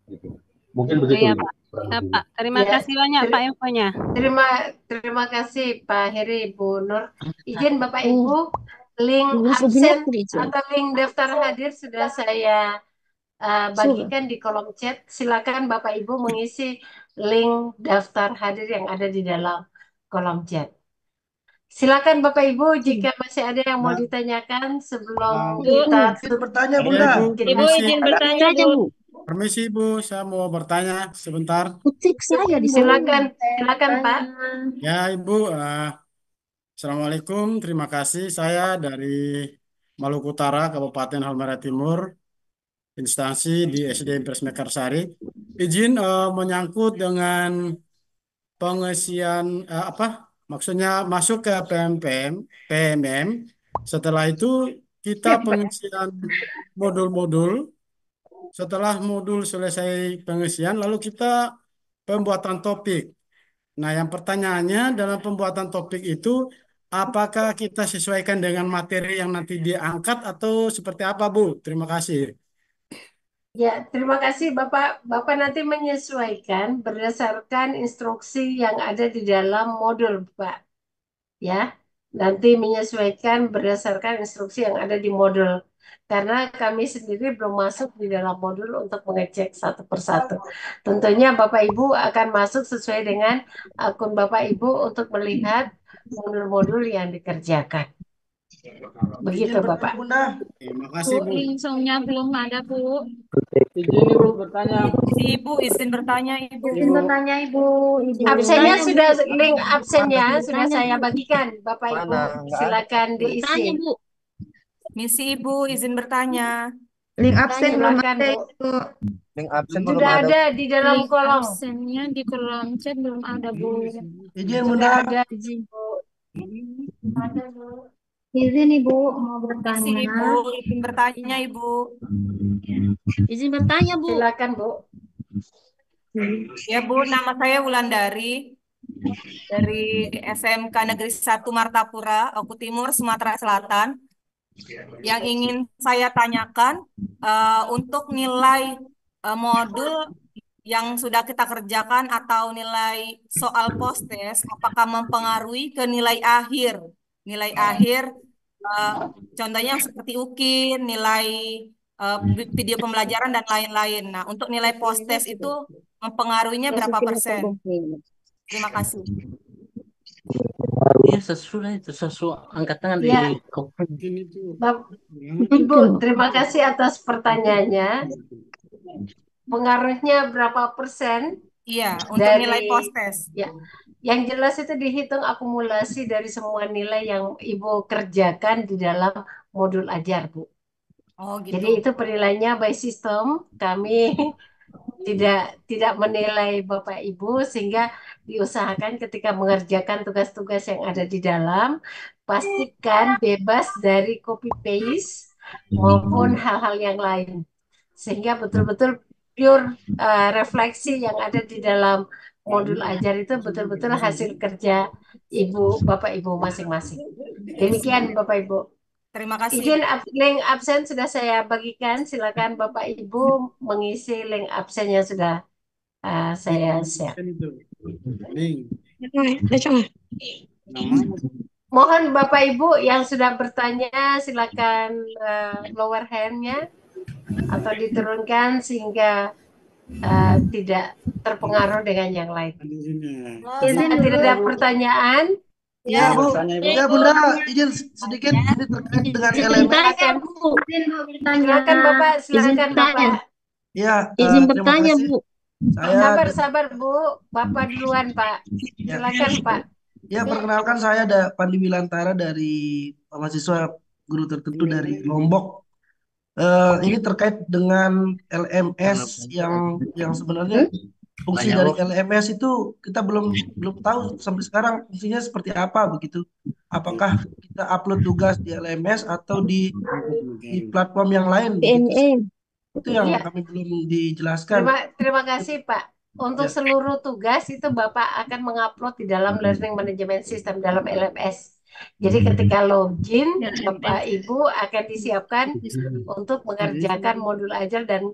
Gitu. Mungkin begitu. Iya, Pak. Ya, Pak. Terima Ya, kasih banyak Pak infonya. terima kasih Pak Heri, Bu Nur. Izin Bapak Ibu, link absen atau link daftar hadir sudah saya bagikan di kolom chat. Silakan Bapak Ibu mengisi link daftar hadir yang ada di dalam kolom chat. Silakan Bapak Ibu, jika masih ada yang mau ditanyakan sebelum kita bertanya, Bunda. Ibu izin bertanya, Bu. Permisi Bu, saya mau bertanya sebentar. silakan Pak. Ya Ibu, Assalamualaikum, terima kasih. Saya dari Maluku Utara, Kabupaten Halmahera Timur, instansi di SDN Impres Mekarsari. Izin menyangkut dengan pengisian maksudnya masuk ke PMM. Setelah itu kita pengisian modul-modul. Setelah modul selesai pengisian, lalu kita pembuatan topik. Nah, yang pertanyaannya dalam pembuatan topik itu, apakah kita sesuaikan dengan materi yang nanti diangkat atau seperti apa, Bu? Terima kasih. Ya, terima kasih Bapak. Bapak nanti menyesuaikan berdasarkan instruksi yang ada di dalam modul, Pak. Ya, nanti menyesuaikan berdasarkan instruksi yang ada di modul. Karena kami sendiri belum masuk di dalam modul untuk mengecek satu persatu. Tentunya Bapak Ibu akan masuk sesuai dengan akun Bapak Ibu untuk melihat modul-modul yang dikerjakan. Begitu Bapak. Bunda. Terima kasih, Bu. Linknya belum ada, Bu. Izin Ibu bertanya. Ibu, izin bertanya, Ibu. Absennya sudah, link absennya sudah saya bagikan, Bapak Ibu. Silakan diisi. Misi Ibu, izin bertanya. Link absen belum Silakan, ada Bu. itu. Link absen belum Sudah ada. ada di dalam Link kolom. absennya di kolom chat belum ada, Bu. Izin, Sudah Bunda. ada, Bu. Ada, Bu. Izin Ibu mau bertanya. Misi Ibu, izin bertanya Ibu. Izin bertanya, Bu. Silakan, Bu. Ya Bu, nama saya Wulandari dari SMK Negeri 1 Martapura, Oku Timur, Sumatera Selatan. Yang ingin saya tanyakan untuk nilai modul yang sudah kita kerjakan atau nilai soal post-test, apakah mempengaruhi ke nilai akhir? Nilai akhir, contohnya seperti UKIN, nilai video pembelajaran dan lain-lain. Nah, untuk nilai post-test itu mempengaruhinya berapa persen? Terima kasih. Iya, sesuai angkat tangan Ya. di Ibu, terima kasih atas pertanyaannya. Pengaruhnya berapa persen? Iya, untuk Dari- nilai post-test. Ya, yang jelas itu dihitung akumulasi dari semua nilai yang Ibu kerjakan di dalam modul ajar, Bu. Oh, gitu. Jadi itu penilaiannya by system. Kami tidak menilai Bapak Ibu, sehingga diusahakan ketika mengerjakan tugas-tugas yang ada di dalam, pastikan bebas dari copy paste maupun hal-hal yang lain, sehingga betul-betul pure refleksi yang ada di dalam modul ajar itu betul-betul hasil kerja Bapak Ibu masing-masing. Demikian Bapak Ibu. Terima kasih. Izin link absen sudah saya bagikan. Silakan Bapak Ibu mengisi link absen yang sudah saya share. Link. Mohon Bapak Ibu yang sudah bertanya silakan lower hand-nya atau diturunkan sehingga tidak terpengaruh dengan yang lain. Jika tidak ada pertanyaan, Ya, Bu. Ya, Bunda, izin sedikit ini terkait dengan LMS. silakan Bapak, silakan Bapak. Ya, Izin terima bertanya, kasih. Bu. Saya Sabar Bu. Bapak duluan Pak. Silakan Pak. Ya, perkenalkan saya ada Pandi Wilantara dari mahasiswa guru tertentu dari Lombok. Ini terkait dengan LMS yang sebenarnya fungsi dari LMS itu kita belum tahu sampai sekarang fungsinya seperti apa begitu. Apakah kita upload tugas di LMS atau di platform yang lain begitu. Itu yang Ya. kami belum dijelaskan. Terima kasih Pak. Untuk Ya. seluruh tugas itu Bapak akan mengupload di dalam Learning Management System dalam LMS. Jadi ketika login, Bapak Ibu akan disiapkan untuk mengerjakan modul ajar dan